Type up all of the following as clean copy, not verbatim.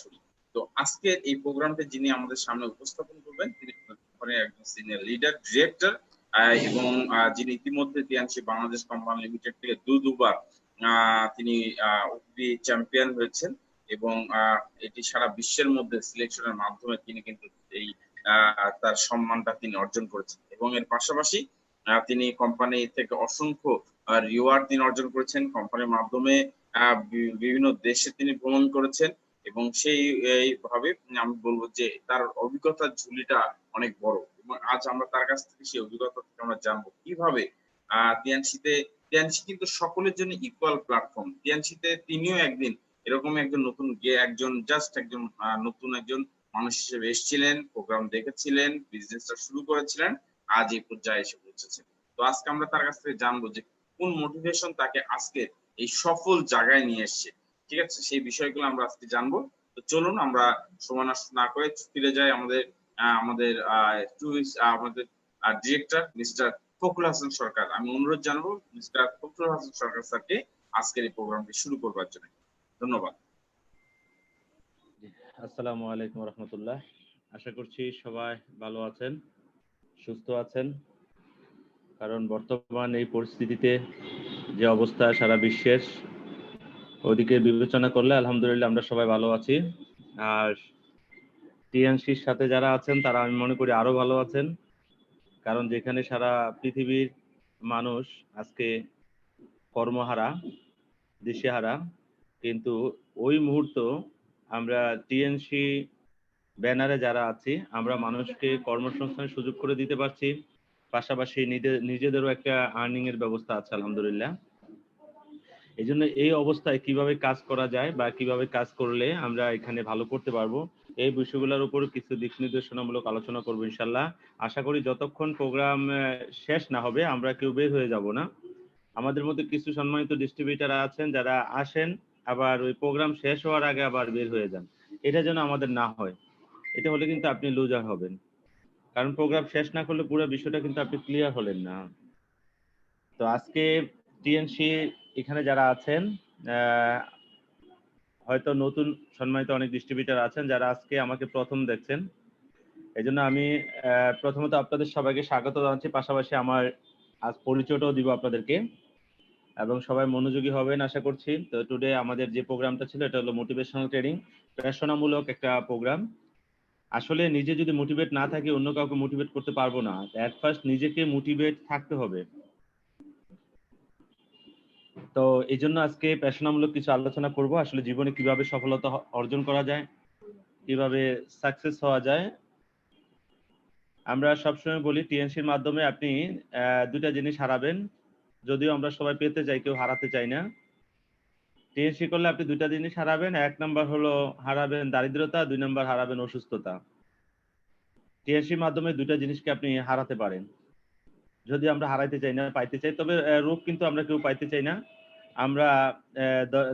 করি। তো আজকের এই প্রোগ্রামটা যিনি আমাদের সামনে উপস্থাপন করবেন তিনি একজন সিনিয়র লিডার ডিরেক্টর এবং যিনি ইতিমধ্যে টিএনসি বাংলাদেশ কোম্পানি লিমিটেড থেকে দুবার তিনি চ্যাম্পিয়ন হয়েছেন এবং এটি সারা বিশ্বের মধ্যে সিলেকশনের মাধ্যমে তিনি কিন্তু এই তার সম্মানটা তিনি অর্জন করেছেন এবং এর পাশাপাশি তিনি কোম্পানি থেকে অসংখ্য রিওয়ার্ড তিনি অর্জন করেছেন। কোম্পানির মাধ্যমে বিভিন্ন দেশে তিনি ভ্রমণ করেছেন এবং সেই এইভাবে আমি বলবো যে তার অভিজ্ঞতার ঝুলিটা অনেক বড় এবং আজ আমরা তার কাছ থেকে সেই অভিজ্ঞতা থেকে আমরা জানবো কিভাবে টিএনসি কিন্তু সকলের জন্য ইকুয়াল প্ল্যাটফর্ম। টিএনসিতে তিনিও একদিন এরকম একজন নতুন একজন নতুন একজন মানুষ হিসেবে এসেছিলেন, প্রোগ্রাম দেখেছিলেন, বিজনেসটা শুরু করেছিলেন, আজ এই পর্যায়ে এসে পৌঁছেছেন। তো আজকে আমরা তার কাছ থেকে জানবো যে কোন মোটিভেশন তাকে আজকে এই সফল জায়গায় নিয়ে এসছে। ঠিক আছে, সেই বিষয়গুলো আমরা আজকে জানবো। তো চলুন আমরা সময় নষ্ট না করে ফিরে যাই আমাদের আমাদের ডিরেক্টর মিস্টার ফখরুল হাসান সরকার। আমি অনুরোধ জানাবো মিস্টার ফখরুল হাসান সরকার স্যারকে আজকের এই প্রোগ্রামটি শুরু করবার জন্য। ধন্যবাদ। আসসালামু আলাইকুম রহমতুল্লাহ। আশা করছি সবাই ভালো আছেন, সুস্থ আছেন, কারণ বর্তমান এই পরিস্থিতিতে যে অবস্থা সারা বিশ্বের, ওদিকে বিবেচনা করলে আলহামদুলিল্লাহ আমরা সবাই ভালো আছি। আর টিএনসির সাথে যারা আছেন তারা আমি মনে করি আরো ভালো আছেন, কারণ যেখানে সারা পৃথিবীর মানুষ আজকে কর্মহারা, দিশেহারা, কিন্তু ওই মুহূর্ত আমরা টিএনসি ব্যানারে যারা আছি আমরা মানুষকে কর্মসংস্থানের সুযোগ করে দিতে পারছি, পাশাপাশি নিজেদেরও একটা আর্নিং এর ব্যবস্থা আছে আলহামদুলিল্লাহ। এই জন্য এই অবস্থায় কিভাবে কাজ করা যায় বা কিভাবে কাজ করলে আমরা এখানে ভালো করতে পারবো, এই বিষয়গুলোর উপর কিছু দিক নির্দেশনামূলক আলোচনা করবো ইনশাল্লাহ। আশা করি যতক্ষণ প্রোগ্রাম শেষ না হবে আমরা কেউ বের হয়ে যাব না। আমাদের মধ্যে কিছু সম্মানিত ডিস্ট্রিবিউটার আছেন যারা আসেন আবার ওই প্রোগ্রাম শেষ হওয়ার আগে আবার বের হয়ে যান, এটা যেন আমাদের না হয়। এটা হলে কিন্তু আপনি লুজার হবেন, কারণ প্রোগ্রাম শেষ না করলে পুরো বিষয়টা কিন্তু আপনি ক্লিয়ার হলেন না। তো আজকে টিএনসি এখানে যারা আছেন হয়তো নতুন সম্মানিত অনেক ডিস্ট্রিবিউটার আছেন যারা আজকে আমাকে প্রথম দেখছেন, এই জন্য আমি প্রথমত আপনাদের সবাইকে স্বাগত জানাচ্ছি, পাশাপাশি আমার আজ পরিচয়টাও দিব আপনাদেরকে এবং সবাই মনোযোগী হবেন আশা করছি। তো টুডে আমাদের যে প্রোগ্রামটা ছিল এটা হলো মোটিভেশনাল ট্রেনিং, প্রেরণামূলক একটা প্রোগ্রাম। আসলে নিজে যদি মোটিভেট না থাকি অন্য কাউকে মোটিভেট করতে পারবো না। এট ফার্স্ট নিজেকে মোটিভেট থাকতে হবে। তো এই জন্য আজকে প্রেরণামূলক কিছু আলোচনা করব, আসলে জীবনে কিভাবে সফলতা অর্জন করা যায়, কিভাবে সাকসেস হওয়া যায়। আমরা সবসময় বলি টিএনসির মাধ্যমে আপনি দুটা জিনিস হারাবেন, যদিও আমরা সবাই পেতে চাই, কেউ হারাতে চাই না। টিএনসি করলে আপনি দুটা জিনিস হারাবেন, এক নাম্বার হলো হারাবেন দারিদ্রতা, দুই নাম্বার হারাবেন অসুস্থতা। টিএনসির মাধ্যমে দুটা জিনিসকে আপনি হারাতে পারেন, যদি আমরা হারাইতে চাই না, পাইতে চাই। তবে রোগ কিন্তু আমরা কেউ পাইতে চাই না, আমরা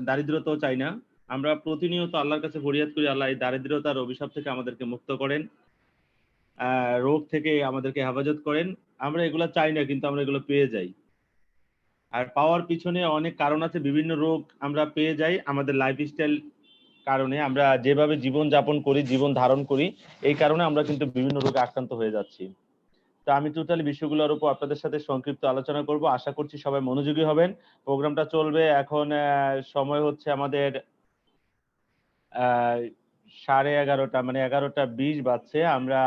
দারিদ্রতাও চাই না। আমরা প্রতিনিয়ত আল্লাহর কাছে ফরিয়াদ করি, আল্লাহ এই দারিদ্রতার অভিশাপ থেকে আমাদেরকে মুক্ত করেন, রোগ থেকে আমাদেরকে হেফাজত করেন। আমরা এগুলো চাই না, কিন্তু আমরা এগুলো পেয়ে যাই। আর পাওয়ার পিছনে অনেক কারণ আছে, বিভিন্ন রোগ আমরা পেয়ে যাই আমাদের লাইফস্টাইল কারণে, আমরা যেভাবে জীবন যাপন করি, জীবন ধারণ করি, এই কারণে আমরা কিন্তু বিভিন্ন রোগে আক্রান্ত হয়ে যাচ্ছি। তো আমি টোটালি বিষয়গুলোর উপর আপনাদের সাথে সংক্ষিপ্ত আলোচনা করব, আশা করছি সবাই মনোযোগী হবেন। প্রোগ্রামটা চলবে এখন সময় হচ্ছে আমাদের 11:30, মানে 11:20 বাজছে। আমরা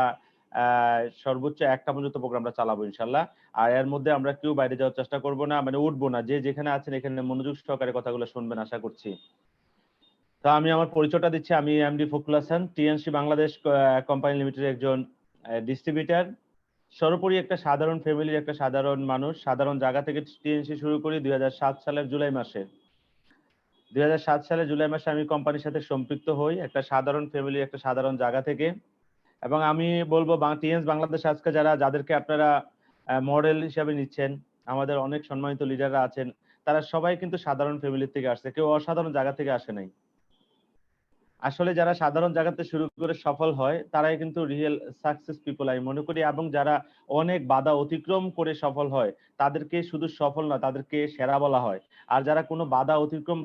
সর্বোচ্চ 1টা পর্যন্ত প্রোগ্রামটা চালাবো ইনশাল্লাহ। আর এর মধ্যে আমরা কেউ বাইরে যাওয়ার চেষ্টা করব না, মানে উঠবো না। যে যেখানে আছেন এখানে মনোযোগ সহকারে কথাগুলো শুনবেন আশা করছি। তো আমি আমার পরিচয়টা দিচ্ছি, আমি MD Fakhrul Hasan, TNC Bangladesh company লিমিটেডের একজন ডিস্ট্রিবিউটার। সর্বোপরি একটা সাধারণ ফ্যামিলির একটা সাধারণ মানুষ, সাধারণ জায়গা থেকে টিএনসি শুরু করি 2007 সালের জুলাই মাসে। 2007 সালের জুলাই মাসে আমি কোম্পানির সাথে সম্পৃক্ত হই, একটা সাধারণ ফ্যামিলির একটা সাধারণ জায়গা থেকে। এবং আমি বলবো টিএনসি বাংলাদেশ আজকে যাদেরকে আপনারা মডেল হিসাবে নিচ্ছেন, আমাদের অনেক সম্মানিত লিডাররা আছেন, তারা সবাই কিন্তু সাধারণ ফ্যামিলি থেকে আসছে, কেউ অসাধারণ জায়গা থেকে আসে নাই। আসলে যারা সাধারণ জায়গাতে শুরু করে সফল হয় তারাই কিন্তু রিয়েল সাকসেস পিপল আমি মনে করি। এবং যারা অনেক বাধা অতিক্রম করে সফল হয় তাদেরকে শুধু সফল না, তাদেরকে সেরা বলা হয়। আর যারা কোনো বাধা অতিক্রম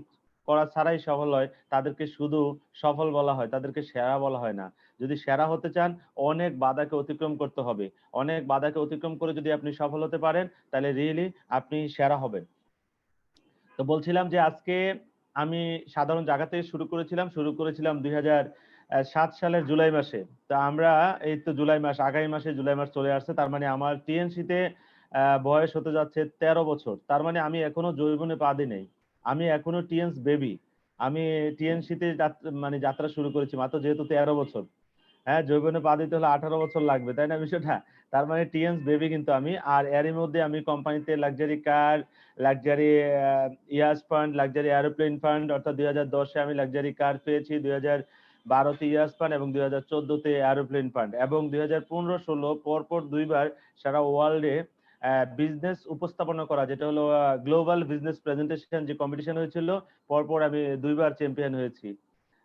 করা ছাড়াই সফল হয় তাদেরকে শুধু সফল বলা হয়, তাদেরকে সেরা বলা হয় না। যদি সেরা হতে চান অনেক বাধাকে অতিক্রম করতে হবে। অনেক বাধাকে অতিক্রম করে যদি আপনি সফল হতে পারেন তাহলে রিয়েলি আপনি সেরা হবেন। তো বলছিলাম যে আজকে আমি সাধারণ জায়গা থেকে শুরু করেছিলাম 2007 সালের জুলাই মাসে। তো আমরা এই তো জুলাই মাস, আগামী মাসে জুলাই মাস চলে আসছে, তার মানে আমার টিএনসি তে বয়স হতে যাচ্ছে 13 বছর। তার মানে আমি এখনো যৌবনে পা দিই নাই, আমি এখনো টিএনস বেবি। আমি টিএনসি তে মানে যাত্রা শুরু করেছি মাত্র, যেহেতু 13 বছর। হ্যাঁ, যৌবনে পা দিতে হলে 18 বছর লাগবে, তাই না বিষয়টা? তার মানে টিএনস বেবি কিন্তু আমি। আর এরই মধ্যে আমি কোম্পানিতে লাক্সারি কার, লাক্সারি ইয়াস ফান্ড, লাক্সারি এরোপ্লেন ফান্ড, অর্থাৎ 2010-এ আমি লাক্সারি কার পেয়েছি, 2012-তে ইয়াস ফান্ড এবং 2014-তে এরোপ্লেন ফান্ড, এবং 2015-16 পরপর দুইবার সারা ওয়ার্ল্ডে বিজনেস উপস্থাপনা করা, যেটা হলো গ্লোবাল বিজনেস প্রেজেন্টেশন যে কম্পিটিশন হয়েছিল, পরপর আমি দুইবার চ্যাম্পিয়ন হয়েছি।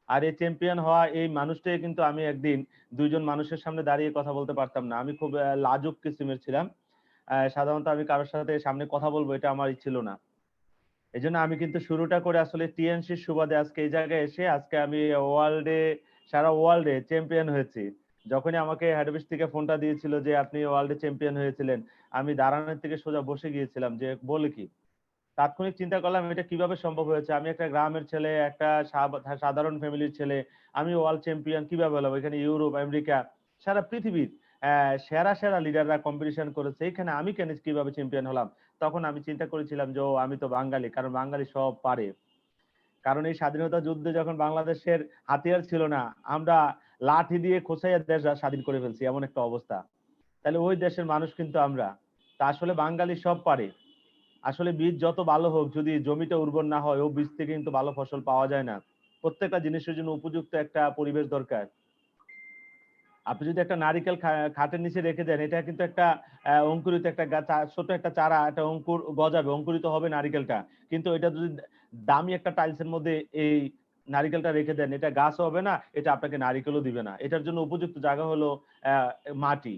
আর এই চ্যাম্পিয়ন হওয়া এই মানুষটাই কিন্তু আমি একদিন দুইজন মানুষের সামনে দাঁড়িয়ে কথা বলতে পারতাম না। আমি খুব লাজুক কিসিমের ছিলাম। সাধারণত আমি কারোর সাথে সামনে কথা বলবো এটা আমার ছিল না। এই জন্য আমি কিন্তু শুরুটা করে আসলে টিএনসির সুবাদে আজকে এই জায়গায় এসে আজকে আমি ওয়ার্ল্ডে, সারা ওয়ার্ল্ডে চ্যাম্পিয়ন হয়েছি। যখনই আমাকে হেড অফিস থেকে ফোনটা দিয়েছিল যে আপনি ওয়ার্ল্ডে চ্যাম্পিয়ন হয়েছিলেন, আমি দাঁড়ানোর থেকে সোজা বসে গিয়েছিলাম যে বলে কি। তাৎক্ষণিক চিন্তা করলাম এটা কিভাবে সম্ভব হয়েছে। আমি একটা গ্রামের ছেলে, একটা সাধারণ ফ্যামিলির ছেলে, আমি ওয়ার্ল্ড চ্যাম্পিয়ন কিভাবে হলাম? এখানে ইউরোপ, আমেরিকা, সারা পৃথিবীর সেরা সেরা লিডাররা কম্পিটিশন করেছে, এখানে আমি কেন কিভাবে চ্যাম্পিয়ন হলাম? তখন আমি চিন্তা করেছিলাম যে ও আমি তো বাঙালি, কারণ বাঙালি সব পারে। কারণ এই স্বাধীনতা যুদ্ধে যখন বাংলাদেশের হাতিয়ার ছিল না, আমরা লাঠি দিয়ে খোঁচাইয়া দেশ স্বাধীন করে ফেলছি, এমন একটা অবস্থা। তাহলে ওই দেশের মানুষ কিন্তু আমরা। তা আসলে বাঙালি সব পারে। আসলে বীজ যত ভালো হোক, যদি জমিটা উর্বর না হয় ও বীজ থেকে কিন্তু ভালো ফসল পাওয়া যায় না। প্রত্যেকটা জিনিসের জন্য উপযুক্ত একটা পরিবেশ দরকার। আপনি যদি একটা নারিকেল খাটের নিচে রেখে দেন, এটা কিন্তু একটা অঙ্কুরিত একটা ছোট একটা চারা, একটা অঙ্কুর গজাবে, অঙ্কুরিত হবে নারিকেলটা। কিন্তু এটা যদি দামি একটা টাইলসের মধ্যে এই নারিকেলটা রেখে দেন, এটা গাছ হবে না, এটা আপনাকে নারিকেলও দিবে না। এটার জন্য উপযুক্ত জায়গা হলো মাটি।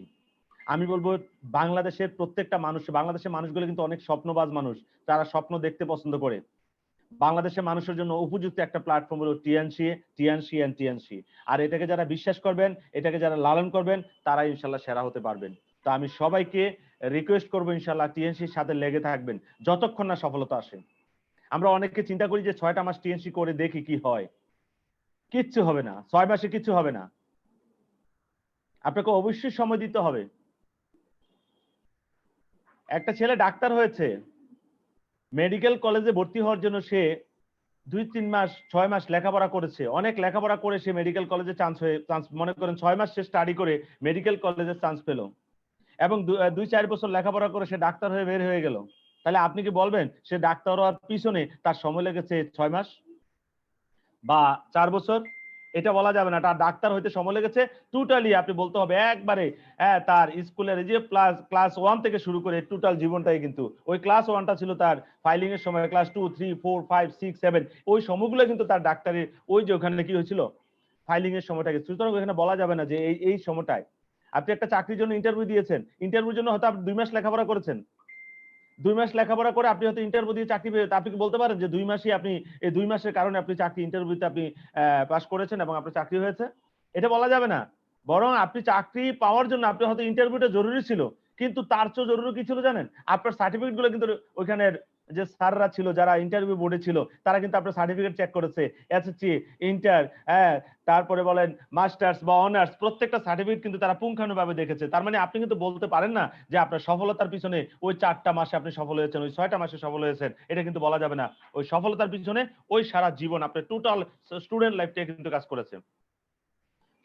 আমি বলবো বাংলাদেশের প্রত্যেকটা মানুষ, বাংলাদেশের মানুষগুলো কিন্তু অনেক স্বপ্নবাজ মানুষ, তারা স্বপ্ন দেখতে পছন্দ করে। বাংলাদেশের মানুষের জন্য উপযুক্ত একটা প্ল্যাটফর্ম হলো টিএনসি, টিএনসি এন্ড টিএনসি। আর এটাকে যারা বিশ্বাস করবেন, এটাকে যারা লালন করবেন, তারা ইনশাল্লাহ সেরা হতে পারবেন। তো আমি সবাইকে রিকোয়েস্ট করবো ইনশাল্লাহ টিএনসির সাথে লেগে থাকবেন যতক্ষণ না সফলতা আসে। আমরা অনেকে চিন্তা করি যে 6টা মাস টিএনসি করে দেখি কি হয়। কিচ্ছু হবে না, 6 মাসে কিচ্ছু হবে না। আপনাকে অবশ্যই সময় দিতে হবে। একটা ছেলে ডাক্তার হয়েছে, মেডিকেল কলেজে ভর্তি হওয়ার জন্য সে 2-3 মাস 6 মাস লেখাপড়া করেছে, অনেক লেখাপড়া করে সে মেডিকেল কলেজে চান্স, মনে করেন 6 মাস সে স্টাডি করে মেডিকেল কলেজে চান্স পেল, এবং 2-4 বছর লেখাপড়া করে সে ডাক্তার হয়ে বের হয়ে গেল। তাহলে আপনি কি বলবেন সে ডাক্তার হওয়ার পিছনে তার সময় লেগেছে 6 মাস বা 4 বছর? এটা বলা যাবে না। তার ডাক্তার হইতে সময় লেগেছে টোটালি, আপনি বলতে হবে একবারে, তার স্কুলের যে ক্লাস 1 থেকে শুরু করে টোটাল জীবনটাই কিন্তু, ওই ক্লাস 1টা ছিল তার ফাইলিং এর সময়, ক্লাস 2, 3, 4, 5, 6, 7 ওই সময়গুলো কিন্তু তার ডাক্তারের ওই যে ওখানে কি হয়েছিল ফাইলিং এর সময়টাকে। সুতরাং এখানে বলা যাবে না যে এই সময়টায় আপনি একটা চাকরির জন্য ইন্টারভিউ দিয়েছেন, ইন্টারভিউর জন্য হয়তো আপনি 2 মাস লেখাপড়া করেছেন, 2 মাস লেখাপড়া করে আপনি হয়তো ইন্টারভিউ দিয়ে চাকরি পেয়ে, আপনি কি বলতে পারেন যে 2 মাসই আপনি, এই 2 মাসের কারণে আপনি চাকরি ইন্টারভিউতে আপনি পাস করেছেন এবং আপনার চাকরি হয়েছে? এটা বলা যাবে না। বরং আপনি চাকরি পাওয়ার জন্য আপনি হয়তো ইন্টারভিউটা জরুরি ছিল, কিন্তু তার চেয়ে জরুরি কি ছিল জানেন? আপনার সার্টিফিকেট গুলো কিন্তু ওইখানের যে স্যাররা ছিল, যারা ইন্টারভিউ বোর্ডে ছিল, তারা কিন্তু আপনার সার্টিফিকেট চেক করেছে, এসএসসি, ইন্টার, তারপরে বলেন মাস্টার্স বা অনার্স, প্রত্যেকটা সার্টিফিকেট কিন্তু তারা পুঙ্খানুভাবে দেখেছে। তার মানে আপনি কিন্তু বলতে পারেন না যে আপনার সফলতার পিছনে ওই 4টা মাসে আপনি সফল হয়েছেন, ওই 6টা মাসে সফল হয়েছেন, এটা কিন্তু বলা যাবে না। ওই সফলতার পিছনে ওই সারা জীবন আপনার টোটাল স্টুডেন্ট লাইফটা কিন্তু কাজ করেছে।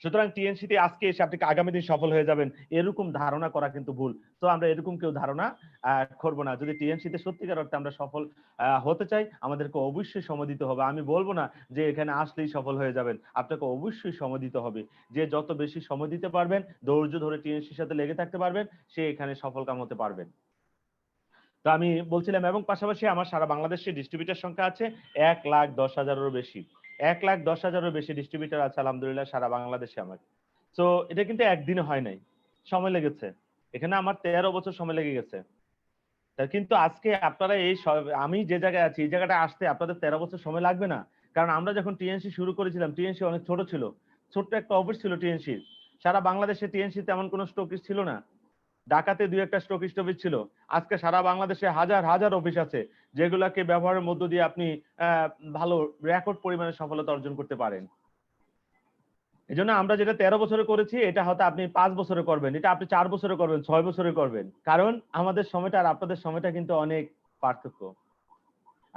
সুতরাং টিএনসিতে আজকে এসে আপনি আগামী দিন সফল হয়ে যাবেন, এরকম ধারণা করা কিন্তু ভুল। তো আমরা এরকম কেউ ধারণা করবো না। যদি টিএনসিতে সত্যিকার অর্থে আমরা সফল হতে চাই, আমাদেরকে অবশ্যই সময় দিতে হবে। আমি বলবো না যে এখানে আসলেই সফল হয়ে যাবেন, আপনাকে অবশ্যই সময় দিতে হবে। যে যত বেশি সময় দিতে পারবেন, ধৈর্য ধরে টিএনসির সাথে লেগে থাকতে পারবেন, সে এখানে সফল কাম হতে পারবেন। তো আমি বলছিলাম, এবং পাশাপাশি আমার সারা বাংলাদেশে ডিস্ট্রিবিউটার সংখ্যা আছে 1,10,000-এরও বেশি। 1,10,000-এরও বেশি ডিস্ট্রিবিউটার আছে আলহামদুলিল্লাহ সারা বাংলাদেশে আমার। তো এটা কিন্তু একদিনে হয় নাই, সময় লেগেছে। এখানে আমার 13 বছর সময় লেগে গেছে। কিন্তু আজকে আপনারা আমি যে জায়গায় আছি, এই জায়গাটা আসতে আপনাদের 13 বছর সময় লাগবে না। কারণ আমরা যখন টিএনসি শুরু করেছিলাম, টিএনসি অনেক ছোট ছিল, ছোট্ট একটা অফিস ছিল টিএনসির। সারা বাংলাদেশে টিএনসি তেমন কোনো স্টকিস্ট ছিল না, ঢাকাতে 2-1টা স্টকিস্ট অফিস ছিল। আজকে সারা বাংলাদেশে হাজার হাজার অফিস আছে, যেগুলোকে ব্যবহারের মধ্য দিয়ে আপনি ভালো রেকর্ড পরিমাণে সফলতা অর্জন করতে পারেন। এই জন্য আমরা যেটা 13 বছরে করেছি, এটা হয়তো আপনি 5 বছরে করবেন, এটা আপনি 4 বছরে করবেন, 6 বছরে করবেন। কারণ আমাদের সময়টা আর আপনাদের সময়টা কিন্তু অনেক পার্থক্য।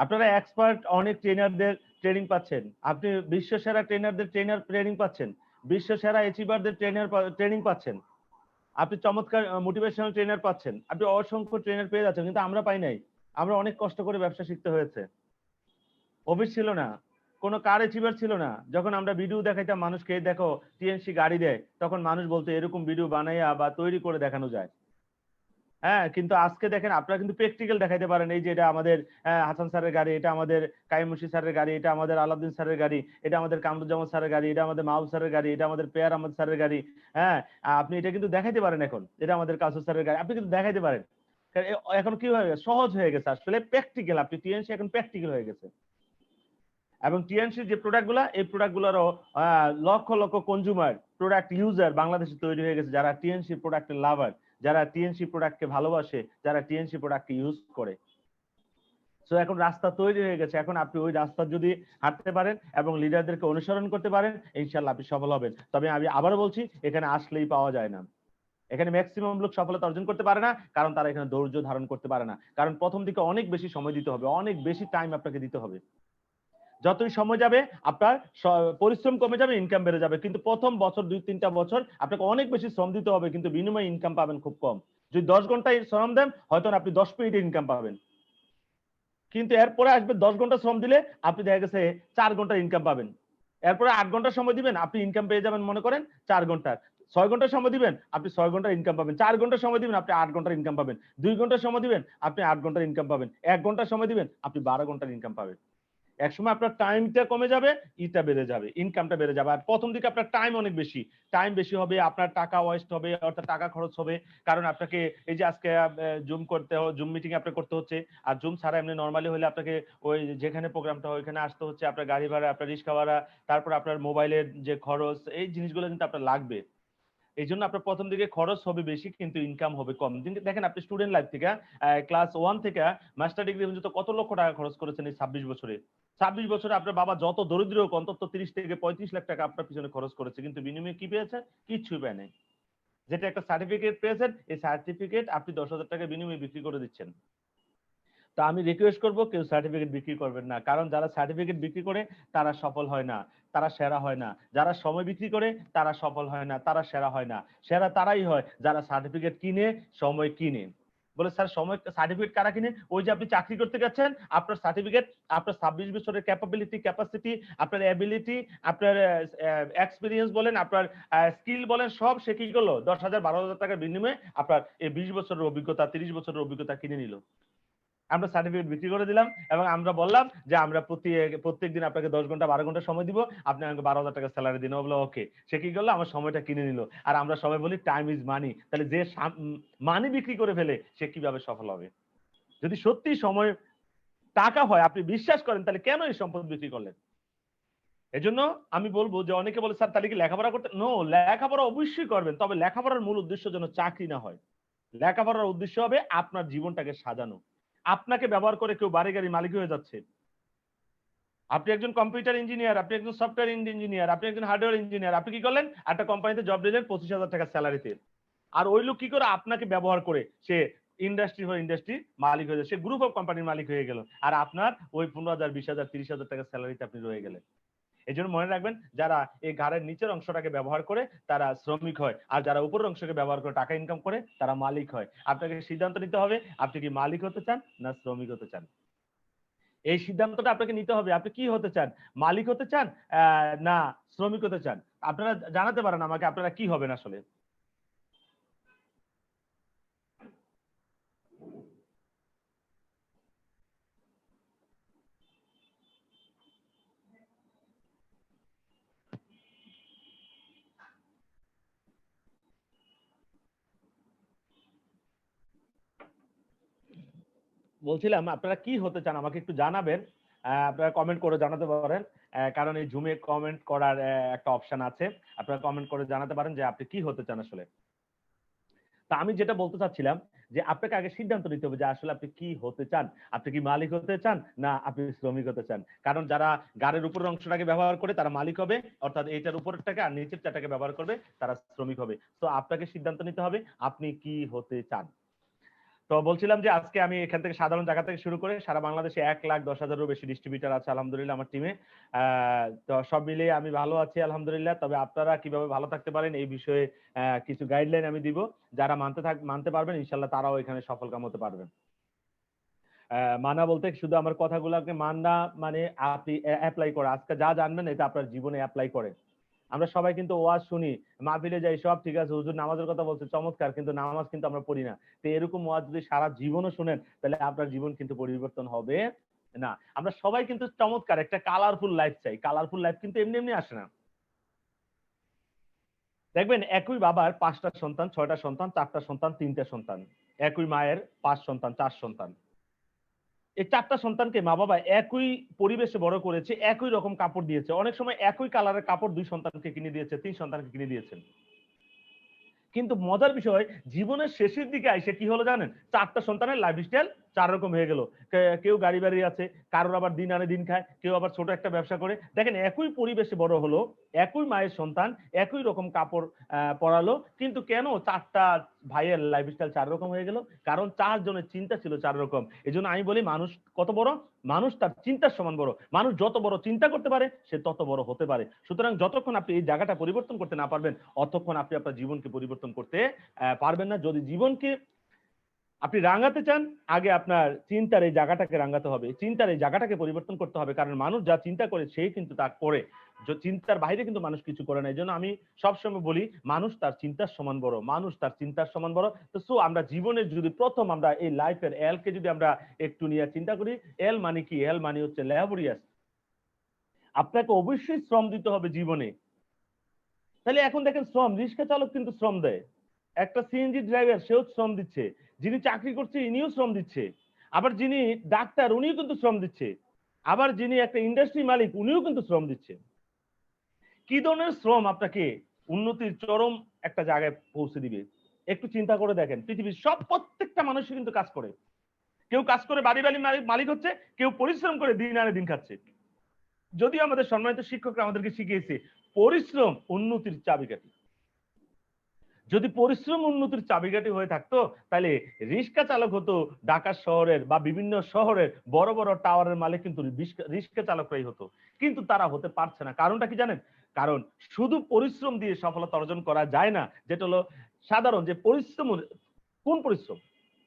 আপনারা এক্সপার্ট অনেক ট্রেনারদের ট্রেনিং পাচ্ছেন, আপনি বিশ্ব সেরা ট্রেনারদের ট্রেনিং পাচ্ছেন, বিশ্ব সেরা অ্যাচিভারদের ট্রেনিং পাচ্ছেন, আপনি চমৎকার মোটিভেশনাল ট্রেনার পাচ্ছেন, আপনি অসংখ্য ট্রেনার পেয়ে যাচ্ছেন, কিন্তু আমরা পাই নাই। আমরা অনেক কষ্ট করে ব্যবসা শিখতে হয়েছে। অফিস ছিল না, কোনো কার অ্যাচিভার ছিল না। যখন আমরা ভিডিও দেখাইতাম মানুষকে, দেখো টিএনসি গাড়ি দেয়, তখন মানুষ বলতো এরকম ভিডিও বানাইয়া বা তৈরি করে দেখানো যায়। হ্যাঁ, কিন্তু আজকে দেখেন আপনারা কিন্তু প্র্যাকটিক্যাল দেখাইতে পারেন। এই যে এটা আমাদের হাসান স্যারের গাড়ি, এটা আমাদের কাইম মুশি স্যারের গাড়ি, এটা আমাদের আলাউদ্দিন স্যারের গাড়ি, এটা আমাদের কামরুজ্জামান স্যারের গাড়ি, এটা আমাদের মাহবুব স্যারের গাড়ি, এটা আমাদের পেয়ার আহমদ স্যারের গাড়ি। হ্যাঁ, আপনি এটা কিন্তু দেখাইতে পারেন এখন, এটা আমাদের কাসুর স্যারের গাড়ি, আপনি কিন্তু দেখাইতে পারেন। এখন কি হয়ে গেছে, সহজ হয়ে গেছে আসলে প্র্যাকটিক্যাল, আপনি টিএনসি এখন প্র্যাকটিক্যাল হয়ে গেছে। এবং টিএনসি যে প্রোডাক্টগুলো, এই প্রোডাক্টগুলোরও lakh lakh consumer product user বাংলাদেশে তৈরি হয়ে গেছে, যারা টিএনসি প্রোডাক্টের লাভার, যারা টিএনসি প্রোডাক্টকে ভালোবাসে, যারা টিএনসি প্রোডাক্টকে ইউজ করে। সো এখন রাস্তা তৈরি হয়ে গেছে, এখন আপনি ওই রাস্তা যদি হাঁটতে পারেন এবং লিডারদেরকে অনুসরণ করতে পারেন, ইনশাল্লাহ আপনি সফল হবেন। তবে আমি আবারও বলছি, এখানে আসলেই পাওয়া যায় না। এখানে ম্যাক্সিমাম লোক সফলতা অর্জন করতে পারে না, কারণ তারা এখানে ধৈর্য ধারণ করতে পারে না। কারণ প্রথম দিকে অনেক বেশি সময় দিতে হবে, অনেক বেশি টাইম আপনাকে দিতে হবে। যতই সময় যাবে আপনার পরিশ্রম কমে যাবে, ইনকাম বেড়ে যাবে। কিন্তু প্রথম বছর 2-3টা বছর আপনাকে অনেক বেশি শ্রম দিতে হবে, কিন্তু বিনিময়ে ইনকাম পাবেন খুব কম। যদি 10 ঘন্টায় শ্রম দেন, হয়তো আপনি 10 মিনিটে ইনকাম পাবেন। কিন্তু এরপরে আসবে 10 ঘন্টা শ্রম দিলে আপনি দেখা গেছে 4 ঘন্টার ইনকাম পাবেন। এরপরে 8 ঘন্টা সময় দিবেন, আপনি ইনকাম পেয়ে যাবেন মনে করেন 4 ঘন্টার। 6 ঘন্টা সময় দিবেন, আপনি 6 ঘন্টার ইনকাম পাবেন। 4 ঘন্টা সময় দিবেন, আপনি 8 ঘন্টার ইনকাম পাবেন। 2 ঘন্টা সময় দিবেন, আপনি 8 ঘন্টার ইনকাম পাবেন। 1 ঘন্টা সময় দিবেন, আপনি 12 ঘন্টার ইনকাম পাবেন। একসময় আপনার টাইমটা কমে যাবে, ইটা বেড়ে যাবে, ইনকামটা বেড়ে যাবে। আর প্রথম দিকে আপনার টাইম অনেক বেশি, টাইম বেশি হবে, আপনার টাকা ওয়েস্ট হবে, অর্থাৎ টাকা খরচ হবে। কারণ আপনাকে এই যে আজকে জুম করতে জুম মিটিং আপনাকে করতে হচ্ছে, আর জুম ছাড়া এমনি নর্মালি হলে আপনাকে ওই যেখানে প্রোগ্রামটা হয় ওইখানে আসতে হচ্ছে, আপনার গাড়ি ভাড়া, আপনার রিক্সা ভাড়া, তারপর আপনার মোবাইলের যে খরচ, এই জিনিসগুলো কিন্তু আপনার লাগবে। এই জন্য আপনার প্রথম দিকে খরচ হবে বেশি, কিন্তু ইনকাম হবে কম। দেখেন আপনি স্টুডেন্ট লাইফ থেকে ক্লাস 1 থেকে মাস্টার ডিগ্রি পর্যন্ত কত লক্ষ টাকা খরচ করেছেন এই 26 বছরে। 26 বছরে আপনার বাবা যত দরিদ্র হোক, অন্তত 30 থেকে 35 লাখ টাকা আপনার পিছনে খরচ করেছে, কিন্তু বিনিময়ে কি পেয়েছে? কিচ্ছু পায় নাই। যেটা একটা সার্টিফিকেট পেয়েছেন, এই সার্টিফিকেট আপনি 10,000 টাকা বিনিময়ে বিক্রি করে দিচ্ছেন। তা আমি রিকোয়েস্ট করবো, কেউ সার্টিফিকেট বিক্রি করবেন না। কারণ যারা সার্টিফিকেট বিক্রি করে তারা সফল হয় না, তারা সেরা হয় না। যারা সময় বিক্রি করে তারা সফল হয় না, তারা সেরা হয় না। সেরা তারাই হয় যারা সার্টিফিকেট কিনে, সময় কিনে। বলে স্যার সময় সার্টিফিকেট কারা কিনে? ওই যে আপনি চাকরি করতে গেছেন, আপনার সার্টিফিকেট, আপনার 26 বছরের ক্যাপাসিটি, আপনার এবিলিটি, আপনার এক্সপিরিয়েন্স বলেন, আপনার স্কিল বলেন, সব সে কি করলো 10,000 12,000 টাকার বিনিময়ে আপনার এই 20 বছরের অভিজ্ঞতা, 30 বছরের অভিজ্ঞতা কিনে নিল। আমরা সার্টিফিকেট বিক্রি করে দিলাম এবং আমরা বললাম যে আমরা প্রত্যেক দিন আপনাকে 10 ঘন্টা 12 ঘন্টা সময় দিব, আপনি আমাকে 12,000 টাকা স্যালারি দিন। ও বললো ওকে। সে কি করলো? আমার সময়টা কিনে নিল। আর আমরা সবাই বলি টাইম ইজ মানি। তাহলে যে মানি বিক্রি করে ফেলে সে কিভাবে সফল হবে? যদি সত্যি সময় টাকা হয়, আপনি বিশ্বাস করেন, তাহলে কেন এই সম্পদ বিক্রি করলেন? এজন্য আমি বলবো যে অনেকে বলে স্যার তাহলে কি লেখাপড়া করতে? নো, লেখাপড়া অবশ্যই করবেন, তবে লেখাপড়ার মূল উদ্দেশ্য যেন চাকরি না হয়। লেখাপড়ার উদ্দেশ্য হবে আপনার জীবনটাকে সাজানো। আপনাকে ব্যবহার করে কেউ বাড়ি গাড়ি মালিক হয়ে যাচ্ছে। আপনি একজন কম্পিউটার ইঞ্জিনিয়ার, আপনি একজন সফটওয়্যার ইঞ্জিনিয়ার, আপনি একজন হার্ডওয়্যার ইঞ্জিনিয়ার, আপনি কি করলেন? একটা কোম্পানিতে জব দিলেন 25,000 টাকা স্যালারিতে। আর ওই লোক কি করে? আপনাকে ব্যবহার করে সে ইন্ডাস্ট্রি মালিক হয়ে যায়, সে গ্রুপ অফ কোম্পানির মালিক হয়ে গেল। আর আপনার ওই 15,000 20,000 30,000 টাকা স্যালারিতে আপনি রয়ে গেলেন। এই জন্য মনে রাখবেন, যারা এই ঘাড়ের নিচের অংশটাকে ব্যবহার করে তারা শ্রমিক হয়, আর যারা উপরের অংশকে ব্যবহার করে টাকা ইনকাম করে তারা মালিক হয়। আপনাকে সিদ্ধান্ত নিতে হবে, আপনি কি মালিক হতে চান না শ্রমিক হতে চান? এই সিদ্ধান্তটা আপনাকে নিতে হবে। আপনি কি হতে চান? মালিক হতে চান না শ্রমিক হতে চান? আপনারা জানাতে পারেন আমাকে আপনারা কি হবেন আসলে? বলছিলাম আপনারা কি হতে চান আমাকে একটু জানাবেন। আপনারা কমেন্ট করে জানাতে পারেন। কারণ এই জুমে কমেন্ট করার একটা অপশন আছে, আপনারা কমেন্ট করে জানাতে পারেন যে আপনি কি হতে চান আসলে। তা আমি যেটা বলতে চাচ্ছিলাম যে আপনাকে আগে সিদ্ধান্ত নিতে হবে যে আসলে আপনি কি হতে চান। আপনি কি মালিক হতে চান না আপনি শ্রমিক হতে চান? কারণ যারা গাড়ির উপরের অংশটাকে ব্যবহার করে তারা মালিক হবে, অর্থাৎ এইটার উপরেরটাকে, আর নিচের চারটাকে ব্যবহার করবে তারা শ্রমিক হবে। তো আপনাকে সিদ্ধান্ত নিতে হবে আপনি কি হতে চান। তো বলছিলাম যে আজকে আমি এখান থেকে সাধারণ জায়গা থেকে শুরু করে সারা বাংলাদেশে 1,10,000-এরও বেশি ডিস্ট্রিবিউটর আছে আলহামদুলিল্লাহ আমার টিমে। তো সব মিলিয়ে আমি ভালো আছি আলহামদুলিল্লাহ। তবে আপনারা কিভাবে ভালো থাকতে পারেন এই বিষয়ে কিছু গাইডলাইন আমি দিব। যারা মানতে পারবেন ইনশাল্লাহ তারাও এখানে সফলকাম হতে পারবেন। মানা বলতে শুধু আমার কথাগুলোকে মানা মানে আপনি অ্যাপ্লাই করা, আজকে যা জানবেন এটা আপনার জীবনে অ্যাপ্লাই করেন। আমরা সবাই কিন্তু ওয়াজ শুনি, মাহফিলে যাই, সব ঠিক আছে, হুজুর নামাজের কথা বলছে চমৎকার, কিন্তু নামাজ কিন্তু আমরা পড়ি না। তো এরকম ওয়াজ যদি সারা জীবনও শুনেন তাহলে আপনার জীবন কিন্তু পরিবর্তন হবে না। আমরা সবাই কিন্তু চমৎকার একটা কালারফুল লাইফ চাই। কালারফুল লাইফ কিন্তু এমনি এমনি আসে না। দেখবেন একই বাবার 5টা সন্তান, 6টা সন্তান, 4টা সন্তান, 3টা সন্তান, একই মায়ের 5 সন্তান, 4 সন্তান। এই 4টা সন্তানকে মা বাবা একই পরিবেশে বড় করেছে, একই রকম কাপড় দিয়েছে, অনেক সময় একই কালারের কাপড় 2 সন্তানকে কিনে দিয়েছে, 3 সন্তানকে কিনে দিয়েছেন। কিন্তু মজার বিষয় জীবনের শেষের দিকে আইসে কি হলো জানেন? 4টা সন্তানের লাইফস্টাইল 4 রকম হয়ে গেল। কেউ গাড়ি বাড়ি আছে, কারোর আবার দিন আনে দিন খায়, কেউ আবার ছোট একটা ব্যবসা করে। দেখেন একই পরিবেশে বড় হলো, একই মায়ের সন্তান, একই রকম কাপড় পরালো, কিন্তু কেন 4টা ভাইয়ের লাইফস্টাইল 4 রকম হয়ে গেল? কারণ 4 জনের চিন্তা ছিল 4 রকম। এজন্য আমি বলি মানুষ কত বড়? মানুষ তার চিন্তার সমান বড়। মানুষ যত বড় চিন্তা করতে পারে সে তত বড় হতে পারে। সুতরাং যতক্ষণ আপনি এই জায়গাটা পরিবর্তন করতে না পারবেন অতক্ষণ আপনি আপনার জীবনকে পরিবর্তন করতে পারবেন না। যদি জীবনকে আপনি রাঙাতে চান আগে আপনার চিন্তার এই জায়গাটাকে রাঙাতে হবে, চিন্তার এই জায়গাটাকে পরিবর্তন করতে হবে। কারণ মানুষ যা চিন্তা করে সে কিন্তু তা করে, চিন্তার বাইরে কিন্তু মানুষ কিছু করে না। এই জন্য আমি সবসময় বলি মানুষ তার চিন্তার সমান বড়, মানুষ তার চিন্তার সমান বড়। তো সো আমরা জীবনের যদি প্রথম আমরা এই লাইফের এল কে যদি আমরা একটু নিয়ে চিন্তা করি, এল মানে কি? এল মানে হচ্ছে ল্যাবরিয়াস। আপনাকে অবশ্যই শ্রম দিতে হবে জীবনে। তাহলে এখন দেখেন শ্রম, রিক্সা চালক কিন্তু শ্রম দেয়, একটা সিএনজি ড্রাইভার সেও শ্রম দিচ্ছে, যিনি চাকরি করছে ইনিও শ্রম দিচ্ছে, আবার যিনি ডাক্তার উনিও কিন্তু শ্রম দিচ্ছে, আবার যিনি একটা ইন্ডাস্ট্রি মালিক উনিও কিন্তু শ্রম দিচ্ছে। কি ধরনের শ্রম আপনাকে উন্নতির চরম একটা জায়গায় পৌঁছে দিবে একটু চিন্তা করে দেখেন। পৃথিবীর সব প্রত্যেকটা মানুষই কিন্তু কাজ করে, কেউ কাজ করে বাড়ি বাড়ি মালিক হচ্ছে, কেউ পরিশ্রম করে দিন আনে দিন খাচ্ছে। যদিও আমাদের সম্মানিত শিক্ষকরা আমাদেরকে শিখিয়েছে পরিশ্রম উন্নতির চাবিকাঠি। যদি পরিশ্রম উন্নতির চাবিকাঠি হয়ে থাকতো তাহলে রিক্সা চালক হতো ঢাকা শহরের বা বিভিন্ন শহরের বড় বড় টাওয়ারের মালিক কিন্তু রিক্সা চালকরাই হতো, কিন্তু তারা হতে পারছে না। কারণটা কি জানেন? কারণ শুধু পরিশ্রম দিয়ে সফলতা অর্জন করা যায় না। যেটা হলো সাধারণ যে পরিশ্রম, কোন পরিশ্রম?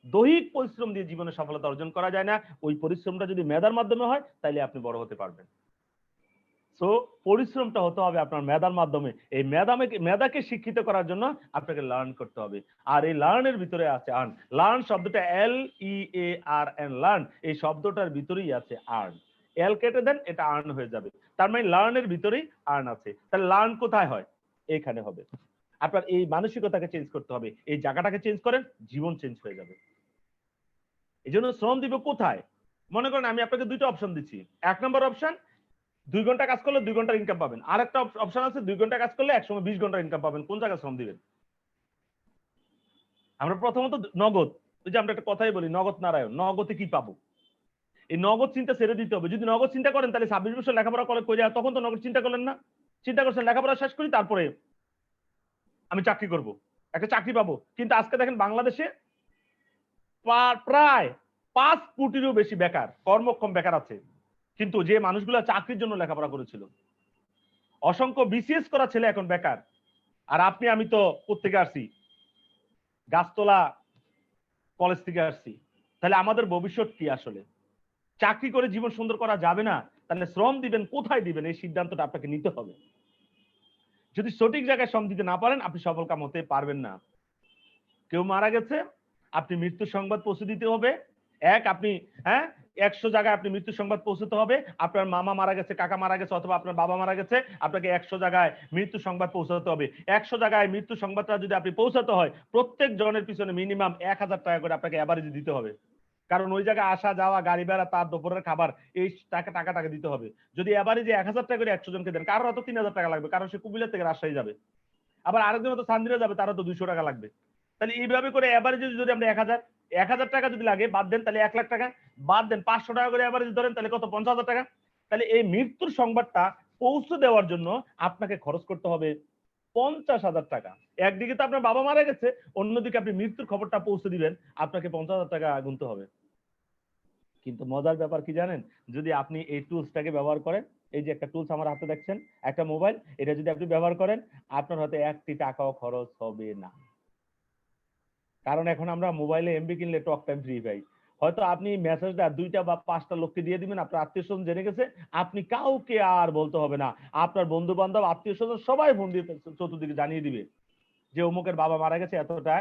দৈহিক পরিশ্রম দিয়ে জীবনে সফলতা অর্জন করা যায় না। ওই পরিশ্রমটা যদি মেধার মাধ্যমে হয় তাহলে আপনি বড় হতে পারবেন। সো পরিশ্রমটা হতে হবে আপনার মেধার মাধ্যমে। এই মেধাকে শিক্ষিত করার জন্য আপনাকে লার্ন করতে হবে। আর এই লার্নের ভিতরে আছে আর্ন। লার্ন শব্দটা LEARN, লার্ন এই শব্দটার ভিতরেই আছে আর্ন। এল কেটে দেন এটা আর্ন হয়ে যাবে। তার মানে লার্নের ভিতরেই আর্ন আছে। তাহলে লার্ন কোথায় হয়? এখানে হবে। আপনার এই মানসিকতাকে চেঞ্জ করতে হবে, এই জায়গাটাকে চেঞ্জ করেন, জীবন চেঞ্জ হয়ে যাবে। এই জন্য শ্রম দিব কোথায়? মনে করেন আমি আপনাকে 2টা অপশন দিচ্ছি। 1 নম্বর অপশন 2 ঘন্টা কাজ করলে 2 ঘন্টার ইনকাম পাবেন। আর একটা অপশন আছে 2 ঘন্টা কাজ করলে একসময় 20 ঘন্টার ইনকাম পাবেন। কোন জায়গায় শ্রম দিবেন? আমরা প্রথমত নগদ, ওই যে আমরা একটা কথাই বলি নগদ নারায়ণ, নগদে কি পাবো? এই নগদ চিন্তা ছেড়ে দিতে হবে। যদি নগদ চিন্তা করেন তাহলে 26 বছর লেখাপড়া করে তখন তো নগদ চিন্তা করলেন না। চিন্তা করছেন লেখাপড়া শেষ করি তারপরে আমি চাকরি করব, একটা চাকরি পাবো। কিন্তু আজকে দেখেন বাংলাদেশে প্রায় 5 কোটিরও বেশি বেকার, কর্মক্ষম বেকার আছে। কিন্তু যে মানুষগুলো চাকরির জন্য লেখাপড়া করেছিল, অসংখ্য বিসিএস করা ছেলে এখন বেকার। আর আপনি আমি তো কোত্থেকে আসছি? গাছতলা কলেজ থেকে আসছি। তাহলে আমাদের ভবিষ্যৎ কি আসলে? চাকরি করে জীবন সুন্দর করা যাবে না, তাহলে শ্রম দিবেন কোথায় দিবেন এই সিদ্ধান্তটা আপনাকে নিতে হবে। যদি সঠিক জায়গায় শ্রম দিতে না পারেন আপনি সফল কাম হতে পারবেন না। কেউ মারা গেছে, আপনি মৃত্যু সংবাদ পৌঁছে দিতে হবে। আপনি 100 জায়গায় আপনি মৃত্যু সংবাদ পৌঁছতে হবে। আপনার মামা মারা গেছে, কাকা মারা গেছে, অথবা আপনার বাবা মারা গেছে, আপনাকে 100 জায়গায় মৃত্যু সংবাদ পৌঁছাতে হবে। 100 জায়গায় মৃত্যু সংবাদটা যদি আপনি পৌঁছাতে হয় প্রত্যেক জনের পিছনে মিনিমাম 1000 টাকা করে আপনাকে এভারেজ দিতে হবে। কারণ ওই জায়গায় আসা যাওয়া, গাড়ি ভাড়া, তার দুপুরের খাবার, এই টাকা দিতে হবে। যদি এবারে যে 1000 টাকা করে 100 জনকে দেন, কারোর হয়তো 3000 টাকা লাগবে, কারণ সে কুমিল্লা থেকে রাজশাহী যাবে, আবার আরেকজন হয়তো চান্দিনা যাবে, তারও তো 200 টাকা লাগবে। তাহলে এইভাবে করে এভারেজে যদি আমরা 1000 টাকা যদি লাগে বাদ দেন, তাহলে 1 লাখ টাকা বাদ দেন, 500 টাকা করে এভারেজ ধরেন, তাহলে কত? 50,000 টাকা। তাহলে এই মৃত্যুর সংবাদটা পৌঁছে দেওয়ার জন্য আপনাকে খরচ করতে হবে 50,000 টাকা। একদিকে তো আপনার বাবা মারা গেছে, অন্যদিকে আপনি মৃত্যুর খবরটা পৌঁছে দিবেন, আপনাকে 50,000 টাকা গুনতে হবে। কিন্তু মজার ব্যাপার কি জানেন? যদি আপনি এই টুলসটাকে ব্যবহার করেন, এই যে একটা টুলস আমার হাতে দেখছেন, একটা মোবাইল, এটা যদি আপনি ব্যবহার করেন, আপনার হয়তো 1টি টাকাও খরচ হবে না। কারণ এখন আমরা মোবাইলে এমবি কিনলে টক টাইম ফ্রি পাই। হয়তো আপনি মেসেজটা 2টা বা 5টা লোককে দিয়ে দিবেন, আপনার আত্মীয়-স্বজন জেনে গেছে, আপনি কাউকে আর বলতে হবে না। আপনার বন্ধু-বান্ধব, আত্মীয়-স্বজন সবাই ফোন দিয়ে চতুর্দিকে জানিয়ে দিবে যে অমুকের বাবা মারা গেছে, এতটা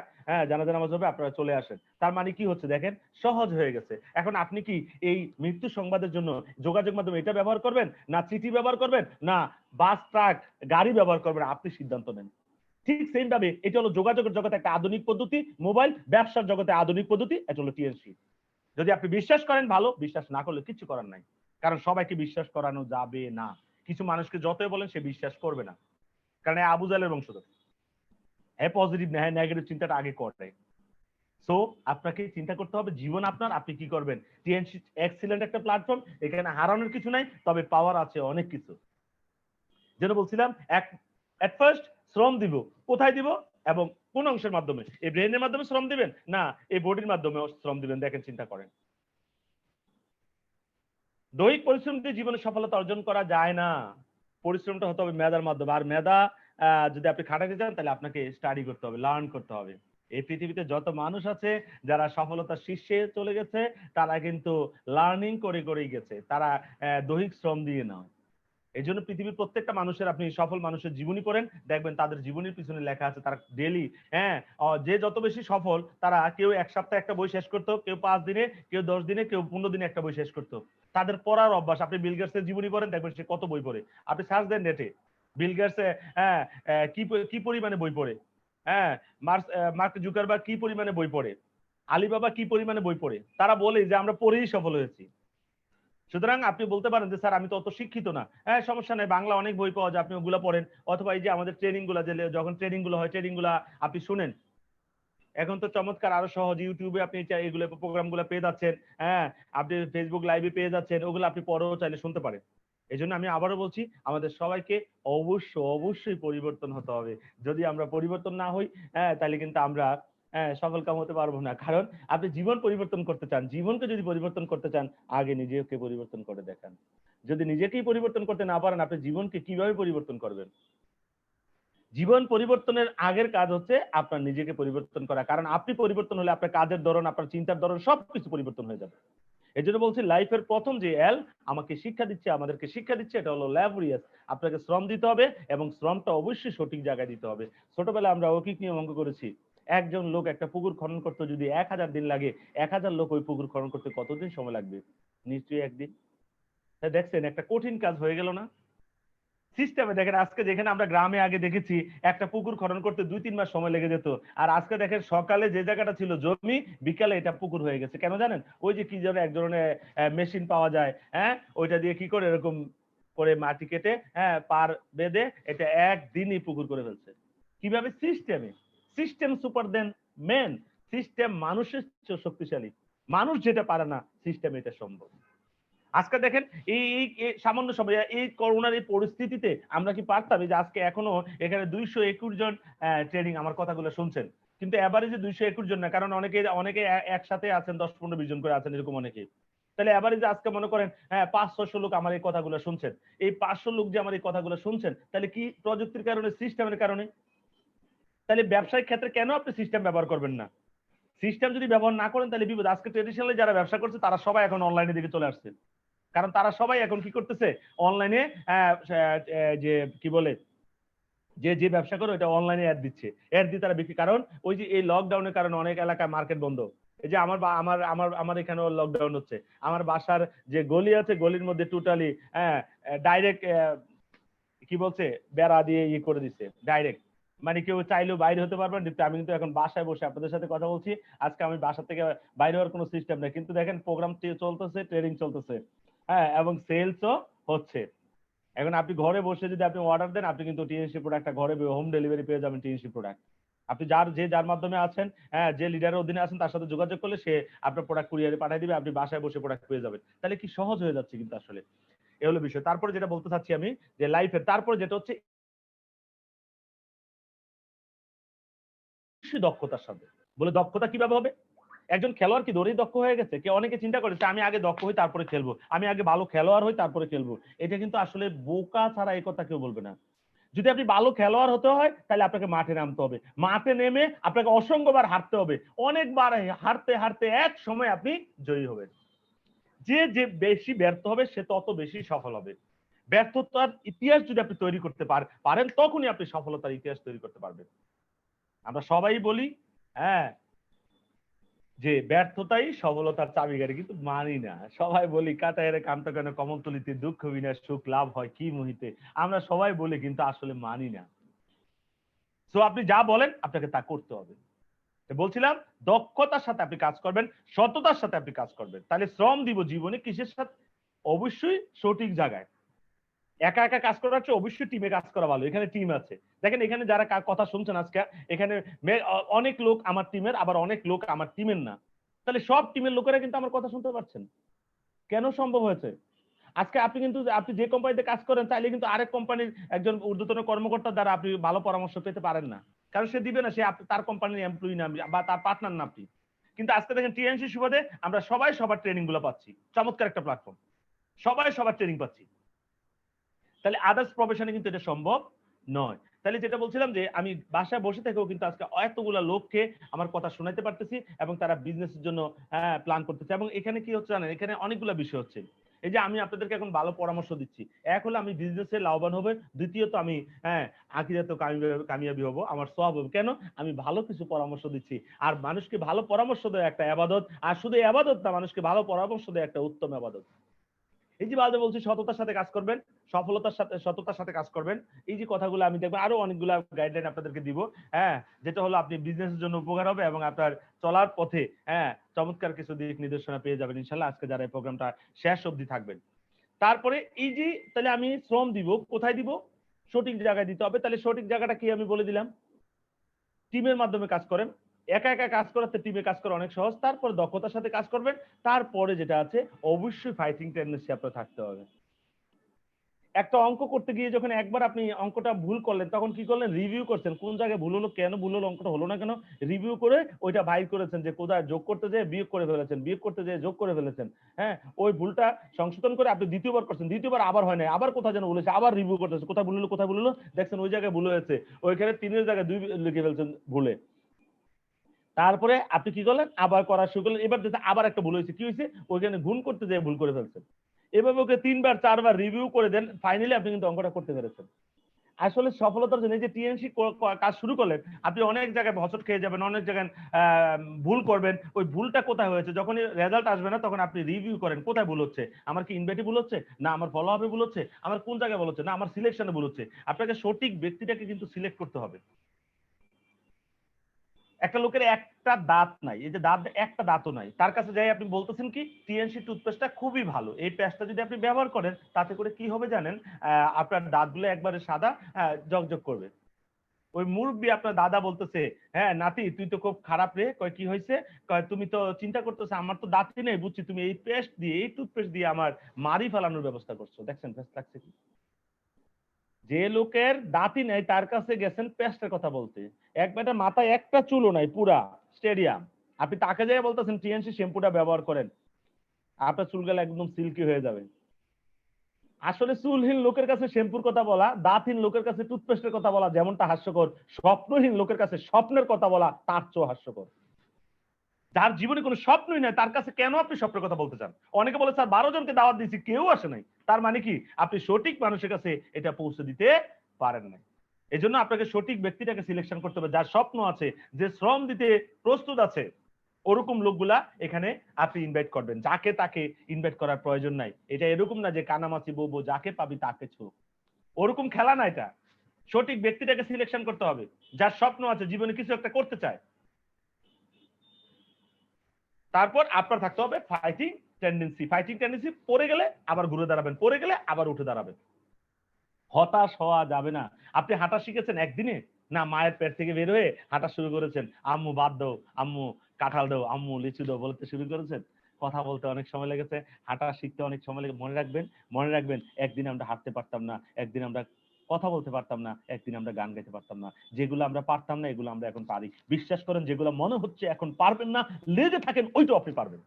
জানাজা নামাজ হবে, আপনারা চলে আসেন। তার মানে কি হচ্ছে দেখেন, সহজ হয়ে গেছে। এখন আপনি কি এই মৃত্যু সংবাদের জন্য যোগাযোগ মাধ্যম এটা ব্যবহার করবেন, না চিঠি ব্যবহার করবেন, না বাস, ট্রাক, গাড়ি ব্যবহার করবেন? আপনি সিদ্ধান্ত নেন। ঠিক সেম ভাবে এটা হলো যোগাযোগের জগতে একটা আধুনিক পদ্ধতি, মোবাইল ব্যবসার জগতে আধুনিক পদ্ধতি, এটা হলো টিএনসি। যদি আপনি বিশ্বাস করেন ভালো, বিশ্বাস না করলে কিছু করার নাই। কারণ সবাইকে বিশ্বাস করানো যাবে না। কিছু মানুষকে যতই বলেন সে বিশ্বাস করবে না, কারণ আবু জাহেলের বংশধর। হ্যাঁ পজিটিভ না, হ্যাঁ নেগেটিভ চিন্তাটা আগে করে। সো আপনাকে চিন্তা করতে হবে জীবন আপনার, আপনি কি করবেন। টিএনসি এক্সিলেন্ট একটা প্ল্যাটফর্ম, এখানে হারানোর কিছু নাই, তবে পাওয়ার আছে অনেক কিছু। যেন বলছিলাম, এট ফার্স্ট শ্রম দিব, কোথায় দিব এবং কোন অংশের মাধ্যমে? এই ব্রেনের মাধ্যমে শ্রম দিবেন, না এই বডির মাধ্যমে শ্রম দিবেন? দেখেন, চিন্তা করেন। দৈহিক পরিশ্রম দিয়ে জীবনে সফলতা অর্জন করা যায় না, পরিশ্রমটা হতে হবে মেধার মাধ্যমে। আর মেধা যদি আপনি খাটাতে চান, তাহলে আপনাকে স্টাডি করতে হবে, লার্ন করতে হবে। এই পৃথিবীতে যত মানুষ আছে যারা সফলতার শীর্ষে চলে গেছে, তারা কিন্তু লার্নিং করে করেই গেছে, তারা দৈহিক শ্রম দিয়ে নয়। এই জন্য পৃথিবীর প্রত্যেকটা মানুষের, আপনি সফল মানুষের জীবনী পড়েন, দেখবেন তাদের জীবনীর পিছনে লেখা আছে তারা ডেলি, যে যত বেশি সফল, তারা কেউ 1 সপ্তাহে একটা বই শেষ করতো, কেউ 5 দিনে, কেউ 10 দিনে, কেউ 15 দিনে একটা বই শেষ করতো। তাদের পড়ার অভ্যাস। আপনি বিল গেটসের জীবনী পড়েন, দেখবেন সে কত বই পড়ে। আপনি সার্চ দেন নেটে, বিল গেটস কি পরিমাণে বই পড়ে, হ্যাঁ মার্ক জুকারবার্গ কি পরিমাণে বই পড়ে, আলিবাবা কি পরিমাণে বই পড়ে। তারা বলে যে আমরা পড়েই সফল হয়েছি। সুতরাং আপনি বলতে পারেন যে স্যার আমি তো অত শিক্ষিত না, সমস্যা নাই, বাংলা অনেক বই পাওয়া যায়, আপনি ওগুলো পড়েন। অথবা এই যে আমাদের ট্রেনিং গুলা, যে যখন ট্রেনিং গুলো হয়, ট্রেনিং গুলা আপনি শুনেন। এখন তো চমৎকার, আরো সহজ, ইউটিউবে আপনি এগুলো প্রোগ্রাম গুলো পেয়ে যাচ্ছেন, আপনি ফেসবুক লাইভে পেয়ে যাচ্ছেন, ওগুলো আপনি পরেও চাইলে শুনতে পারেন। এই জন্য আমি আবারও বলছি, আমাদের সবাইকে অবশ্যই পরিবর্তন হতে হবে। যদি আমরা পরিবর্তন না হই, তাহলে কিন্তু আমরা সফল কাম হতে পারবো না। কারণ আপনি জীবন পরিবর্তন করতে চান, জীবনকে যদি পরিবর্তন করতে চান, আগে নিজেকে পরিবর্তন করে দেখান। যদি নিজেকেই পরিবর্তন করতে না পারেন, আপনি জীবনকে কিভাবে পরিবর্তন করবেন? জীবন পরিবর্তনের আগের কাজ হচ্ছে আপনার নিজেকে পরিবর্তন করা। কারণ আপনি পরিবর্তন হলে আপনার কাজের ধরন, আপনার চিন্তার ধরন সবকিছু পরিবর্তন হয়ে যাবে। এই জন্য বলছি, লাইফের প্রথম যে এল আমাকে শিক্ষা দিচ্ছে, আমাদেরকে শিক্ষা দিচ্ছে, এটা হলো ল্যাবরিয়াস। আপনাকে শ্রম দিতে হবে এবং শ্রমটা অবশ্যই সঠিক জায়গায় দিতে হবে। ছোটবেলায় আমরা অকিক নিয়ম অঙ্ক করেছি। একজন লোক একটা পুকুর খনন করতে যদি 1000 দিন লাগে, 1000 লোক ওই পুকুর খনন করতে কতদিন সময় লাগবে? নিশ্চয়ই একদিন। দেখছেন, একটা কঠিন কাজ হয়ে গেল না? সিস্টেমে দেখেন, আজকে যেখানে আমরা গ্রামে আগে দেখেছি একটা পুকুর খনন করতে 2-3 মাস সময় লেগে যেত, আর আজকে দেখেন সকালে যে জায়গাটা ছিল জমি, বিকালে এটা পুকুর হয়ে গেছে। কেন জানেন? ওই যে কি যেন এক ধরনের মেশিন পাওয়া যায়, ওইটা দিয়ে কি করে এরকম করে মাটি কেটে পার বেঁধে এটা একদিনই পুকুর করে ফেলছে। কিভাবে? সিস্টেম সুপার দেন মেন। সিস্টেম মানুষের চেয়ে শক্তিশালী, মানুষ যেটা পারে না, সিস্টেম এটা সম্ভব। আজকে দেখেন এই সামান্য সময়, এই করোনার এই পরিস্থিতিতে আমরা কি পারতাম? এই যে আজকে এখনো এখানে 221 জন ট্রেনিং আমার কথাগুলো শুনছেন, কিন্তু এভারেজে 221 জন না, কারণ অনেকে একসাথে আছেন, 10-15-20 জন করে আছেন, এরকম অনেকে। তাহলে এভারেজে আজকে মনে করেন 500-600 লোক আমার এই কথাগুলো শুনছেন। এই 500 লোক যে আমার এই কথাগুলো শুনছেন, তাহলে কি প্রযুক্তির কারণে, সিস্টেমের কারণে। তাহলে ব্যবসায়িক ক্ষেত্রে কেন আপনি সিস্টেম ব্যবহার করবেন না? সিস্টেম যদি ব্যবহার না করেন তাহলে বিপদ। আজকে ট্রেডিশনালি যারা ব্যবসা করছে তারা সবাই এখন অনলাইনের দিকে চলে আসছে, কারণ তারা সবাই এখন কি করতেছে, অনলাইনে যে কি বলে, যে ব্যবসা করে ওটা অনলাইনে অ্যাড দিচ্ছে, অ্যাড দিয়ে তারা বিক্রি। কারণ ওই যে এই লকডাউনের কারণে অনেক এলাকায় মার্কেট বন্ধ। এই যে আমার এখানেও লকডাউন হচ্ছে। আমার বাসার যে গলি আছে, গলির মধ্যে টোটালি ডাইরেক্ট কি বলছে, বেড়া দিয়ে করে দিচ্ছে ডাইরেক্ট। মানে কেউ চাইলেও বাইরে হতে পারবেন, কিন্তু আমি কিন্তু এখন বাসায় বসে আপনাদের সাথে কথা বলছি। আজকে আমি বাসা থেকে বাইরে হওয়ার কোনো সিস্টেম নেই, কিন্তু দেখেন প্রোগ্রাম চলতেছে, ট্রেনিং চলতেছে, হ্যাঁ, এবং সেলসও হচ্ছে। এখন আপনি ঘরে বসে যদি আপনি অর্ডার দেন, আপনি কিন্তু টিএনসি প্রোডাক্টটা ঘরে হোম ডেলিভারি পেয়ে যাবেন। টিএনসি প্রোডাক্ট আপনি যার মাধ্যমে আছেন, হ্যাঁ, যে লিডারের অধীনে আছেন তার সাথে যোগাযোগ করলে সে আপনার প্রোডাক্ট কুরিয়ারে পাঠিয়ে দিবে, আপনি বাসায় বসে প্রোডাক্ট পেয়ে যাবেন। তাহলে কি সহজ হয়ে যাচ্ছে কিন্তু আসলে, এ হলো বিষয়। তারপরে যেটা বলতে চাচ্ছি আমি, যে লাইফের তারপরে যেটা হচ্ছে দক্ষতার সাথে। বলে দক্ষতা কিভাবে হবে? একজন খেলোয়াড় কি দৌড়েই দক্ষ হয়ে গেছে? অনেকে চিন্তা করেছে আমি আগে দক্ষ হই তারপরে খেলবো, আমি আগে ভালো খেলোয়াড় হই তারপরে খেলবো। এটা কিন্তু আসলে বোকা ছাড়া এই কথা কেউ বলবে না। যদি আপনি ভালো খেলোয়াড় হতে হয় তাহলে আপনাকে মাঠে নামতে হবে, মাঠে নেমে আপনাকে অসংখ্যবার হারতে হবে, অনেকবার হারতে হারতে এক সময় আপনি জয়ী হবেন। যে বেশি ব্যর্থ হবে সে তত বেশি সফল হবে। ব্যর্থতার ইতিহাস যদি আপনি তৈরি করতে পারেন, তখনই আপনি সফলতার ইতিহাস তৈরি করতে পারবেন। আমরা সবাই বলি, হ্যাঁ, যে ব্যর্থতাই সফলতার চাবিকাঠি, কিন্তু মানি না। সবাই বলি কাটায়ের কামটা কেন কমলতলিতে, দুঃখ বিনাশ সুখ লাভ হয় কি মুহিতে। আমরা সবাই বলি, কিন্তু আসলে মানি না। তো আপনি যা বলেন আপনাকে তা করতে হবে। বলছিলাম দক্ষতার সাথে আপনি কাজ করবেন, সততার সাথে আপনি কাজ করবেন। তাহলে শ্রম দিব জীবনে কিসের সাথে? অবশ্যই সঠিক জায়গায়। একা একা কাজ করার চেয়ে অবশ্যই টিমে কাজ করা ভালো। এখানে টিম আছে, দেখেন এখানে যারা কথা শুনছেন আজকে, এখানে অনেক লোক আমার টিমের, আবার অনেক লোক আমার টিমের না। তাহলে সব টিমের লোকেরা কিন্তু আমার কথা শুনতে পাচ্ছেন। কেন সম্ভব হয়েছে? আজকে আপনি যে কোম্পানিতে কাজ করেন চাইলে কিন্তু আরেক কোম্পানির একজন ঊর্ধ্বতন কর্মকর্তার দ্বারা আপনি ভালো পরামর্শ পেতে পারেন না, কারণ সে দিবে না, সে তার কোম্পানির এমপ্লয়ি না বা তার পার্টনার না আপনি। কিন্তু আজকে দেখেন টিএনসি সুবাদে আমরা সবাই সবার ট্রেনিং গুলো পাচ্ছি, চমৎকার একটা প্ল্যাটফর্ম, সবাই সবার ট্রেনিং পাচ্ছি। তাহলে আদার্স প্রফেশনে কিন্তু এটা সম্ভব নয়। তাহলে যেটা বলছিলাম যে আমি বাসায় বসে থেকেও কিন্তু আজকে এতগুলা লোককে আমার কথা শোনাতে পারতেছি, এবং তারা বিজনেসের জন্য প্ল্যান করতেছে। এবং এখানে কি হচ্ছে জানেন, এখানে অনেকগুলা বিষয় হচ্ছে। এই যে আমি আপনাদেরকে এখন ভালো পরামর্শ দিচ্ছি, এক হলো আমি বিজনেসে লাভবান হবে, দ্বিতীয়ত আমি আখিরাতেও কামিয়াবি হব, আমার সওয়াব হবে। কেন? আমি ভালো কিছু পরামর্শ দিচ্ছি। আর মানুষকে ভালো পরামর্শ দেওয়া একটা ইবাদত, আর শুধু ইবাদত না, মানুষকে ভালো পরামর্শ দেওয়া একটা উত্তম ইবাদত। এই যে বাদে বলছি সততার সাথে কাজ করবেন, সততার সাথে কাজ করবেন। এই যে কথাগুলো আমি দেখবেন আরো অনেকগুলো গাইডলাইন আপনাদেরকে দিব, হ্যাঁ, যেটা হলো আপনি বিজনেসের জন্য উপকার হবে এবং আপনার চলার পথে চমৎকার কিছু দিক নির্দেশনা পেয়ে যাবেন ইনশাল্লাহ, আজকে যারা এই প্রোগ্রামটা শেষ অবধি থাকবেন। তারপরে এই যে তাহলে আমি শ্রম দিব, কোথায় দিব? সঠিক জায়গায় দিতে হবে। তাহলে সঠিক জায়গাটা কি আমি বলে দিলাম, টিমের মাধ্যমে কাজ করেন। একা একা কাজ করাতে টিমে কাজ করা অনেক সহজ। তারপরে দক্ষতার সাথে কাজ করবেন। তারপরে যেটা আছে, অবশ্যই ফাইটিং টেন্ডেন্সি আপনার থাকতে হবে। একটা অঙ্ক করতে গিয়ে যখন একবার আপনি অঙ্কটা ভুল করলেন, তখন কি করলেন? রিভিউ করছেন, কোন জায়গায় ভুল হলো, কেন ভুল হলো, অঙ্কটা হলো না কেন, রিভিউ করে ওইটা বাইর করেছেন যে কোথায় যোগ করতে যেয়ে বিয়োগ করে ফেলেছেন, বিয়োগ করতে যেয়ে যোগ করে ফেলেছেন। হ্যাঁ, ওই ভুলটা সংশোধন করে আপনি দ্বিতীয়বার করছেন, দ্বিতীয়বার আবার হয় না, আবার কোথায় যেন বলেছে, আবার রিভিউ করতেছে, কোথায় ভুল হলো, কোথায় ভুল হলো, দেখছেন ওই জায়গায় ভুল হয়েছে, ওইখানে 3 জায়গায় 2 লিখে ফেলছেন ভুলে। তারপরে আপনি কি করলেন? আবার করা শুরু করলেন। এবার দেখতে আবার একটা ভুল হয়েছে, কি হয়েছে? ওইখানে গুণ করতে যেয়ে ভুল করে ফেলছেন। এভাবে ওকে 3 বার 4 বার রিভিউ করে দেন, ফাইনালি আপনি কিন্তু অঙ্কটা করতে পেরেছেন। আসলে সফলতার জন্য এই যে টিএনসি কাজ শুরু করলেন, আপনি অনেক জায়গায় হোঁচট খেয়ে যাবেন, অনেক জায়গায় ভুল করবেন। ওই ভুলটা কোথায় হয়েছে, যখন রেজাল্ট আসবে না তখন আপনি রিভিউ করেন, কোথায় ভুল হচ্ছে, আমার কি ইনভাইটে ভুল হচ্ছে, না আমার ফলো আপে ভুল হচ্ছে, আমার কোন জায়গায় ভুল হচ্ছে, না আমার সিলেকশনে ভুল হচ্ছে। আপনাকে সঠিক ব্যক্তিটাকে কিন্তু সিলেক্ট করতে হবে। একটা লোকের একটা দাঁত নাই, এই যে দাঁত, একটা দাঁতও নাই, তার কাছে যাই আপনি বলতেছেন কি টিএনসি টুথপেস্টটা খুবই ভালো, এই পেস্টটা যদি আপনি ব্যবহার করেন তাতে করে কি হবে জানেন? আপনার দাঁতগুলো একবারে সাদা, জকজক করবে। ওই মুরব্বি আপনার দাদা বলতেছে, হ্যাঁ নাতি তুই তো খুব খারাপ রে, কয় কি হয়েছে, কয় তুমি তো চিন্তা করতেছো আমার তো দাঁতই নেই, বুঝছি তুমি এই পেস্ট দিয়ে, এই টুথপেস্ট দিয়ে আমার মারি ফেলানোর ব্যবস্থা করছো। দেখছেন পেস্ট লাগছে কি? যে লোকের দাঁতই নেই তার কাছে গেছেন পেস্টের কথা বলতে, একবারে মাথায় একটা চুলও নাই, পুরা স্টেডিয়াম, আপনি তাকে যাই বলতেছেন টিএনসি শ্যাম্পুটা ব্যবহার করেন, আপনার চুলগুলো একদম সিল্কি হয়ে যাবে। আসলে চুলহীন লোকের কাছে শ্যাম্পুর কথা বলা, দাঁতহীন লোকের কাছে টুথপেস্টের কথা বলা যেমনটা হাস্যকর, স্বপ্নহীন লোকের কাছে স্বপ্নের কথা বলা তার চেয়েও হাস্যকর। যার জীবনে কোনো স্বপ্নই নাই তার কাছে কেন আপনি স্বপ্নের কথা বলতে চান? অনেকে বলে স্যার 12 জনকে দাওয়াত দিয়েছি কেউ আসে নাই, তার মানে কি আপনি সঠিক মানুষের কাছে এটা পৌঁছে দিতে পারেন নাই। এই জন্য আপনাকে সঠিক ব্যক্তিটাকে সিলেকশন করতে হবে, যার স্বপ্ন আছে, যে শ্রম দিতে প্রস্তুত আছে, ওরকম লোকগুলা এখানে আপনি ইনভাইট করবেন। যাকে তাকে ইনভাইট করার প্রয়োজন নাই। এটা এরকম না যে কানামাছি বউ যাকে পাবি তাকে ছো, ওরকম খেলা না এটা। সঠিক ব্যক্তিটাকে সিলেকশন করতে হবে, যার স্বপ্ন আছে, জীবনে কিছু একটা করতে চায়। তারপর আপনার থাকতে হবে ফাইটিং টেন্ডেন্সি। ফাইটিং টেন্ডেন্সি, পড়ে গেলে আবার ঘুরে দাঁড়াবেন, পড়ে গেলে আবার উঠে দাঁড়াবেন। হতাশ হওয়া যাবে না। আপনি হাঁটা শিখেছেন একদিনে না, মায়ের পেট থেকে বের হয়ে হাঁটা শুরু করেছেন, আম্মু ভাত দাও, আম্মু কাঁঠাল দাও, আম্মু লিচু দাও বলতে শুরু করেছেন। কথা বলতে অনেক সময় লেগেছে, হাঁটা শিখতে অনেক সময় লেগে। মনে রাখবেন একদিন আমরা হাঁটতে পারতাম না, একদিন আমরা কথা বলতে পারতাম না, একদিন আমরা গান গাইতে পারতাম না। যেগুলো আমরা পারতাম না এগুলো আমরা এখন পারি। বিশ্বাস করেন, যেগুলো মনে হচ্ছে এখন পারবেন না, লেগে থাকেন, ওইটা আপনি পারবেন।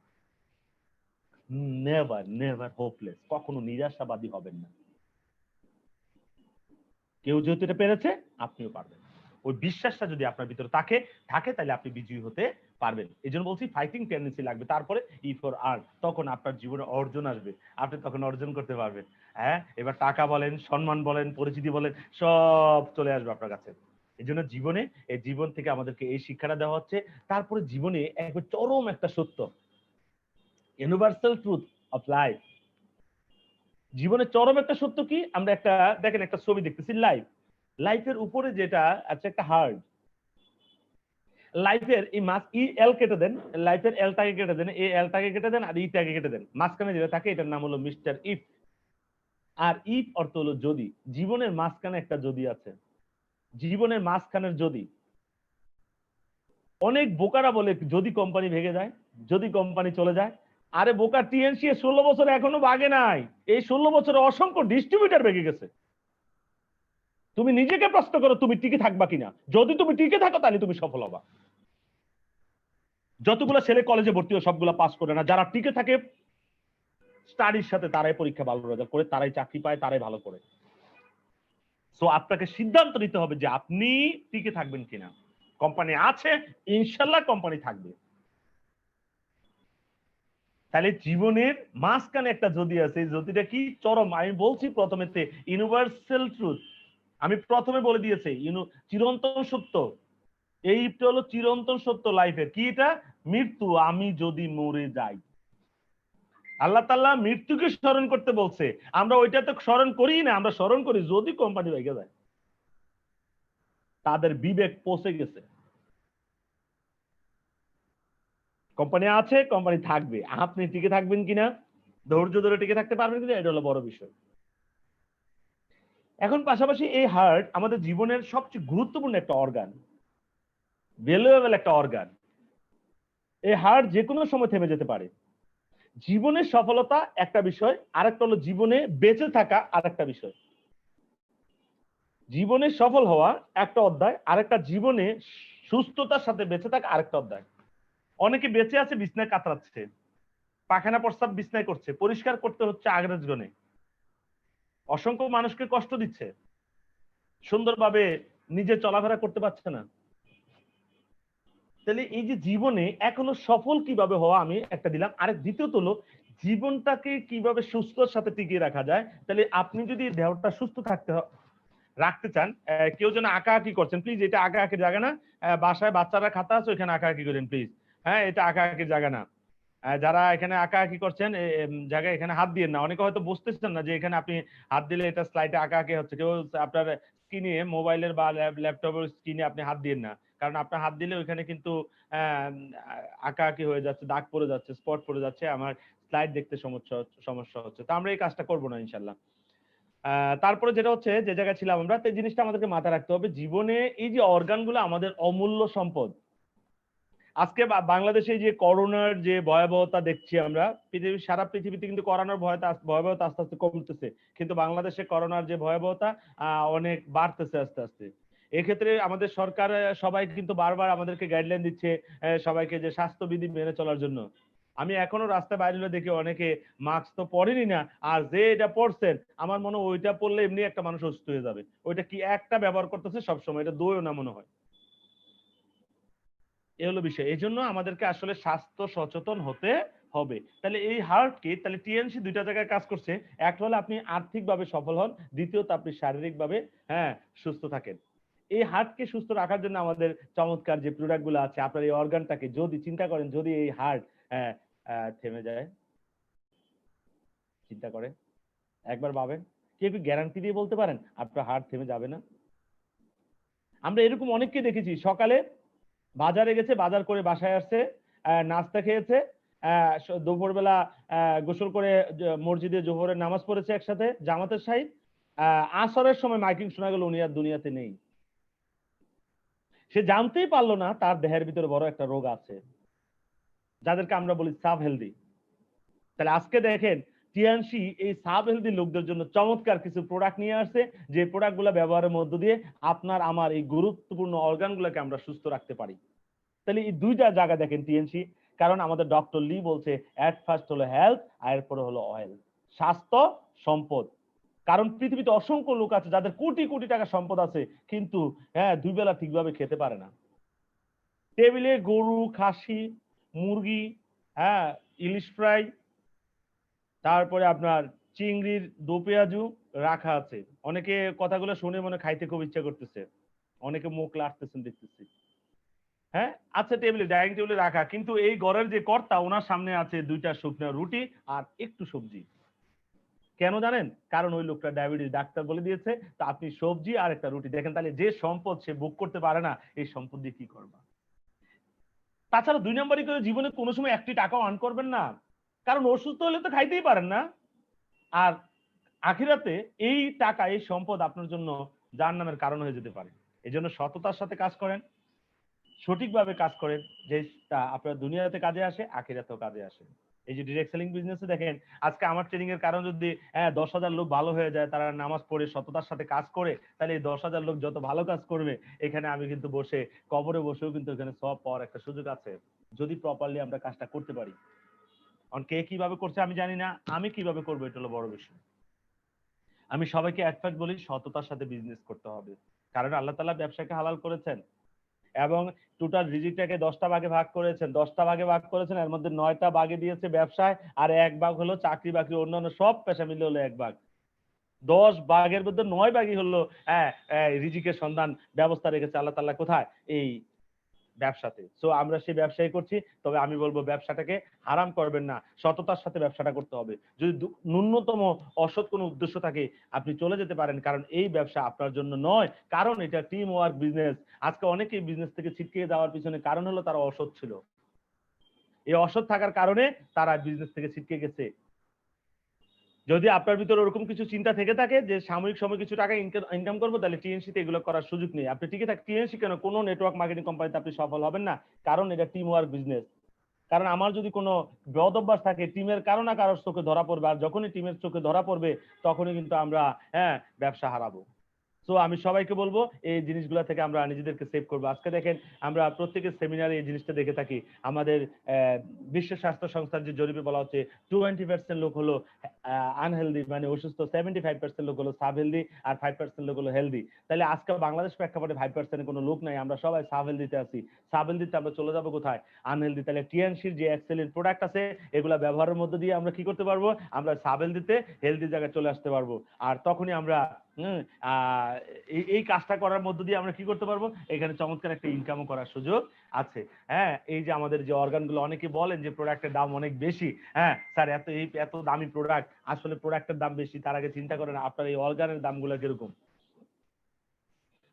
নেভার নেভার হোপলেস, কখনো নিরাশাবাদী হবেন না। কেউ যেহেতু এটা পেরেছে, আপনিও পারবেন। ওই বিশ্বাসটা যদি আপনার ভিতরে থাকে তাহলে আপনি বিজয়ী হতে পারবেন। এই জন্য বলছি ফাইটিং টেন্ডেন্সি লাগবে। তারপরে ই ফর আর, তখন আপনার জীবনে অর্জন আসবে, আপনি তখন অর্জন করতে পারবেন। হ্যাঁ, এবার টাকা বলেন, সম্মান বলেন, পরিচিতি বলেন, সব চলে আসবে আপনার কাছে। এই জন্য জীবনে, এই জীবন থেকে আমাদেরকে এই শিক্ষাটা দেওয়া হচ্ছে। তারপরে জীবনে একবার চরম একটা সত্য, ইউনিভার্সাল ট্রুথ অফ লাইফ। জীবনের চরম একটা সত্য কি, আমরা একটা দেখেন একটা ছবি দেখতেছি, লাইফের উপরে যেটা আছে একটা হার্ড, লাইফের এই মাস ই এল কেটে দেন, লাইফের এলটাকে কেটে দেন, এই এলটাকে কেটে দেন, আর ইটাকে কেটে দেন, মাঝখানে যেটা থাকে এটার নাম হলো মিস্টার ইফ। আর ইফ অর্থ হলো যদি। জীবনের মাঝখানে একটা যদি আছে, জীবনের মাঝখানের যদি। অনেক বোকারা বলে যদি কোম্পানি ভেঙে যায়, যদি কোম্পানি চলে যায়। আরে বোকা, টিএনসি 16 বছর এখনো ভাগে নাই। এই 16 বছরে অসংখ্য ডিস্ট্রিবিউটর ভেঙে গেছে। তুমি নিজেকে প্রশ্ন করো, তুমি টিকে থাকবা কিনা। যদি তুমি টিকে থাকো তাহলে তুমি সফল হবা। যতগুলো ছেলে কলেজে ভর্তি হয় সবগুলো পাস করে না, যারা টিকে থাকে স্টাডির সাথে তারাই পরীক্ষা ভালো রেজাল্ট করে, তারাই চাকরি পায়, তারাই ভালো করে। সো আপনাকে সিদ্ধান্ত নিতে হবে যে আপনি টিকে থাকবেন কিনা। কোম্পানি আছে, ইনশাল্লাহ কোম্পানি থাকবে। তাহলে জীবনের মাঝখানে একটা যদি আছে, যদিটা কি চরম। আমি বলছি প্রথমেতে ইউনিভার্সাল ট্রুথ, আমি প্রথমে বলে দিয়েছি চিরন্তন সত্য। এইটা হলো চিরন্তন সত্য লাইফের। কি এটা? মৃত্যু। আমি যদি মরে যাই, আল্লাহ তাআলা মৃত্যুকে স্মরণ করতে বলছে। আমরা ওইটা তো স্মরণ করি না, আমরা স্মরণ করি যদি কোম্পানি ভেঙে যায়। তাদের বিবেক পৌঁছে গেছে, কোম্পানি আছে, কোম্পানি থাকবে। আপনি টিকে থাকবেন কিনা, ধৈর্য ধরে টিকে থাকতে পারবেন কিনা, এটা হলো বড় বিষয়। এখন পাশাপাশি এই হার্ট আমাদের জীবনের সবচেয়ে গুরুত্বপূর্ণ একটা অর্গান, ভ্যালুয়েবল একটা অর্গান। এই হার্ট যে কোনো সময় থেমে যেতে পারে। জীবনের সফলতা একটা বিষয়, আরেকটা হলো জীবনে বেঁচে থাকা আরেকটা বিষয়। জীবনে সফল হওয়া একটা অধ্যায়, আরেকটা জীবনে সুস্থতার সাথে বেঁচে থাকা আরেকটা অধ্যায়। অনেকে বেঁচে আছে বিছনায় কাতরাচ্ছে, পায়খানা প্রস্রাব বিছনায় করছে, পরিষ্কার করতে হচ্ছে আগ্রাজ গনে, অসংখ্য মানুষকে কষ্ট দিচ্ছে, সুন্দরভাবে নিজে চলাফেরা করতে পারছে না। তাহলে এই যে জীবনে এখনো সফল কিভাবে হওয়া, আমি একটা দিলাম। আরেক দ্বিতীয়ত হলো জীবনটাকে কিভাবে সুস্থর সাথে টিকিয়ে রাখা যায়। তাহলে আপনি যদি দেহটা সুস্থ রাখতে চান, কেউ যেন আঁকাআঁকি করছেন প্লিজ, এটা আঁকাআঁকির জায়গা না। বাসায় বাচ্চারা খাতা আছে, ওইখানে আঁকাআঁকি করেন প্লিজ। হ্যাঁ, এটা আঁকাআঁকির জায়গা না। যারা এখানে আঁকাআঁকি করছেন জায়গায় এখানে হাত দিয়েন না। অনেকে হয়তো বুঝতেছেন না যে এখানে আপনি হাত দিলে এটা স্লাইডে আঁকাআঁকি হচ্ছে। কেউ আপনার স্ক্রিনে, মোবাইলের বা ল্যাপটপের স্ক্রিনে আপনি হাত দিয়েন না, কারণ আপনার হাত দিলে ওইখানে কিন্তু আঁকাআঁকি হয়ে যাচ্ছে, দাগ পড়ে যাচ্ছে, স্পট পড়ে যাচ্ছে, আমার স্লাইড দেখতে সমস্যা হচ্ছে। তো আমরা এই কাজটা করবো না ইনশাল্লাহ। তারপরে যেটা হচ্ছে, যে জায়গায় ছিলাম আমরা, তো এই জিনিসটা আমাদেরকে মাথায় রাখতে হবে। জীবনে এই যে অর্গানগুলো আমাদের অমূল্য সম্পদ। আজকে বাংলাদেশে যে করোনার যে ভয়াবহতা দেখছি আমরা, সারা পৃথিবীতে কিন্তু করোনার ভয়াবহতা আস্তে আস্তে কমতেছে, কিন্তু বাংলাদেশে করোনার যে ভয়াবহতা অনেক বাড়তেছে আস্তে আস্তে। এক্ষেত্রে আমাদের সরকার সবাই কিন্তু বারবার আমাদেরকে গাইডলাইন দিচ্ছে সবাইকে যে স্বাস্থ্যবিধি মেনে চলার জন্য। আমি এখনো রাস্তায় বাইরে হলে দেখি অনেকে মাস্ক তো পরেনি না, আর যে এটা পরছেন আমার মনে হয় ওইটা পরলে এমনি একটা মানুষ অসুস্থ হয়ে যাবে। ওইটা কি একটা ব্যবহার করতেছে সবসময়, এটা দইও না মনে হয়। এ হলো বিষয়। এই জন্য আমাদেরকে আসলে স্বাস্থ্য সচেতন হতে হবে। তাহলে এই হার্ট কি, তাহলে টিএনসি দুইটা জায়গায় কাজ করছে। একটা হলো আপনি আর্থিকভাবে সফল হন, দ্বিতীয়ত আপনি শারীরিকভাবে সুস্থ থাকেন। এই হার্টকে সুস্থ রাখার জন্য আমাদের চমৎকার যে প্রোডাক্ট গুলো আছে, আপনার এই অর্গানটাকে যদি চিন্তা করেন, যদি এই হার্ট থেমে যায়, চিন্তা করেন একবার ভাবেন, কেউ কি গ্যারান্টি দিয়ে বলতে পারেন আপনার হার্ট থেমে যাবে না? আমরা এরকম অনেককে দেখেছি, সকালে বাজারে গেছে, বাজার করে বাসায় আসছে, নাস্তা খেয়েছে, দুপুরবেলা গোসল করে মসজিদে জোহরের নামাজ পড়েছে একসাথে জামাতের সাহিত, আসরের সময় মাইকিং শোনা গেল উনি আর দুনিয়াতে নেই। সে জানতেই পারলো না তার দেহের ভিতরে বড় একটা রোগ আছে, যাদেরকে আমরা বলি সাব হেলদি। তাহলে আজকে দেখেন টিএনসি এই সাব হেলদি লোকদের জন্য চমৎকার কিছু প্রোডাক্ট নিয়ে আসছে, যে প্রোডাক্ট গুলা ব্যবহারের মধ্য দিয়ে আপনার আমার এই গুরুত্বপূর্ণ অর্গান গুলাকে আমরা সুস্থ রাখতে পারি। তাহলে এই দুইটা জায়গা দেখেন টিএনসি, কারণ আমাদের ডক্টর লি বলছে এট ফার্স্ট হলো হেলথ, আর এরপরে হলো অয়েল, স্বাস্থ্য সম্পদ। কারণ পৃথিবীতে অসংখ্য লোক আছে যাদের কোটি কোটি টাকা সম্পদ আছে, কিন্তু দুই বেলা ঠিকভাবে খেতে পারে না। টেবিলে গরু, খাসি, মুরগি, ইলিশ ফ্রাই, তারপরে আপনার চিংড়ির দো পেঁয়াজু রাখা আছে। অনেকে কথাগুলো শুনে মনে খাইতে খুব ইচ্ছা করতেছে, অনেকে মুখ লাড়তেছেন দেখতেছি। আচ্ছা, টেবিলে ডাইনিং টেবিলে রাখা, কিন্তু এই ঘরের যে কর্তা ওনার সামনে আছে দুইটা শুকনো রুটি আর একটু সবজি। কেন জানেন? কারণ ওই লোকটা ডায়াবেটিস ডাক্তার বলে দিয়েছে, তো আপনি সবজি আর একটা রুটি দেখেন। তাহলে যে সম্পদ সে ভোগ করতে পারে না, এই সম্পদ দিয়ে কি করবা? তাছাড়া 2 নম্বরই করে জীবনে কোনো সময় একটি টাকাও আর্ন করবেন না, কারণ অসুস্থ হলে তো খাইতেই পারেন না। আর আখিরাতে এই টাকা, এই সম্পদ আপনার জন্য জাহান্নামের কারণ হয়ে যেতে পারে। এই জন্য সততার সাথে কাজ করেন, সঠিকভাবে কাজ করেন, যেটা আপনার দুনিয়াতে কাজে আসে, আখিরাতেও কাজে আসে। এই যে ডিরেক্ট সেলিং বিজনেসে দেখেন, আজকে আমার ট্রেনিং এর কারণ যদি 10,000 লোক ভালো হয়ে যায়, তারা নামাজ পড়ে সততার সাথে কাজ করে, তাহলে এই 10,000 লোক যত ভালো কাজ করবে, এখানে আমি কিন্তু বসে কবরে বসেও কিন্তু এখানে সব পাওয়ার একটা সুযোগ আছে, যদি প্রপারলি আমরা কাজটা করতে পারি। কে কিভাবে করছে আমি জানি না, আমি কিভাবে করবো এটা হলো বড় বিষয়। আমি সবাইকে একফাক্ট বলি, সততার সাথে বিজনেস করতে হবে, কারণ আল্লাহ তাআলা ব্যবসাকে হালাল করেছেন এবং টোটাল রিজিকটাকে 10টা ভাগে ভাগ করেছেন। 10টা ভাগে ভাগ করেছেন, এর মধ্যে 9টা ভাগে দিয়েছে ব্যবসায়, আর 1 ভাগ হলো চাকরি বাকরি, অন্যান্য সব পেশা মিলে হলো 1 ভাগ। 10 ভাগের মধ্যে 9 ভাগই হলো রিজিকের সন্ধান ব্যবস্থা রেখেছে আল্লাহ তাআলা কোথায়? এই ব্যবসাতে। সো আমরা সেই ব্যবসায় করছি, তবে আমি বলবো ব্যবসাটাকে হারাম করবেন না, সততার সাথে ব্যবসাটা করতে হবে। যদি ন্যূনতম অসৎ কোনো উদ্দেশ্য থাকে, আপনি চলে যেতে পারেন, কারণ এই ব্যবসা আপনার জন্য নয়, কারণ এটা টিম ওয়ার্ক বিজনেস। আজকে অনেকেই বিজনেস থেকে ছিটকে যাওয়ার পিছনে কারণ হলো তারা অসৎ ছিল। এই অসৎ থাকার কারণে তারা বিজনেস থেকে ছিটকে গেছে। যদি আপনার ভিতরে ওরকম কিছু চিন্তা থেকে থাকে যে সাময়িক সময় কিছু টাকা ইনকাম করবো, তাহলে টিএনসি তে এগুলো করার সুযোগ নেই। আপনি টিকে থাক, টিএনসি কেন, কোনো নেটওয়ার্ক মার্কেটিং কোম্পানিতে আপনি সফল হবেন না, কারণ এটা টিম ওয়ার্ক বিজনেস। কারণ আমার যদি কোনো বদ অভ্যাস থাকে, টিমের কারো না কারোর চোখে ধরা পড়বে, আর যখনই টিমের চোখে ধরা পড়বে তখনই কিন্তু আমরা ব্যবসা হারাবো। সো আমি সবাইকে বলবো এই জিনিসগুলো থেকে আমরা নিজেদেরকে সেভ করবো। আজকে দেখেন আমরা প্রত্যেকের সেমিনারে এই জিনিসটা দেখে থাকি, আমাদের বিশ্ব স্বাস্থ্য সংস্থার যে জরিপে বলা হচ্ছে 20% লোক হলো আনহেলদি, মানে অসুস্থ, 75% লোক হলো সাব হেলদি, আর 5% লোক হলো হেলদি। তাহলে আজকে বাংলাদেশ প্রেক্ষাপটে 5% কোনো লোক নাই, আমরা সবাই সাব হেলদিতে আছি। সাব হেলদিতে আমরা চলে যাবো কোথায়? আনহেলদি। তাহলে টিএনসির যে এক্সেলেন্ট প্রোডাক্ট আছে, এগুলা ব্যবহারের মধ্যে দিয়ে আমরা কি করতে পারবো? আমরা সাব হেলদিতে হেলদি জায়গায় চলে আসতে পারবো। আর তখনই আমরা এই কাজটা করার মধ্য দিয়ে আমরা কি করতে পারবো? এখানে চমৎকার একটা ইনকামও করার সুযোগ আছে। এই যে আমাদের যে অর্গানগুলো, অনেকে বলেন যে প্রোডাক্টের দাম অনেক বেশি। স্যার এত দামি প্রোডাক্ট, আসলে প্রোডাক্টের দাম বেশি, তার আগে চিন্তা করেন আপনার এই অর্গানের দামগুলো কিরকম।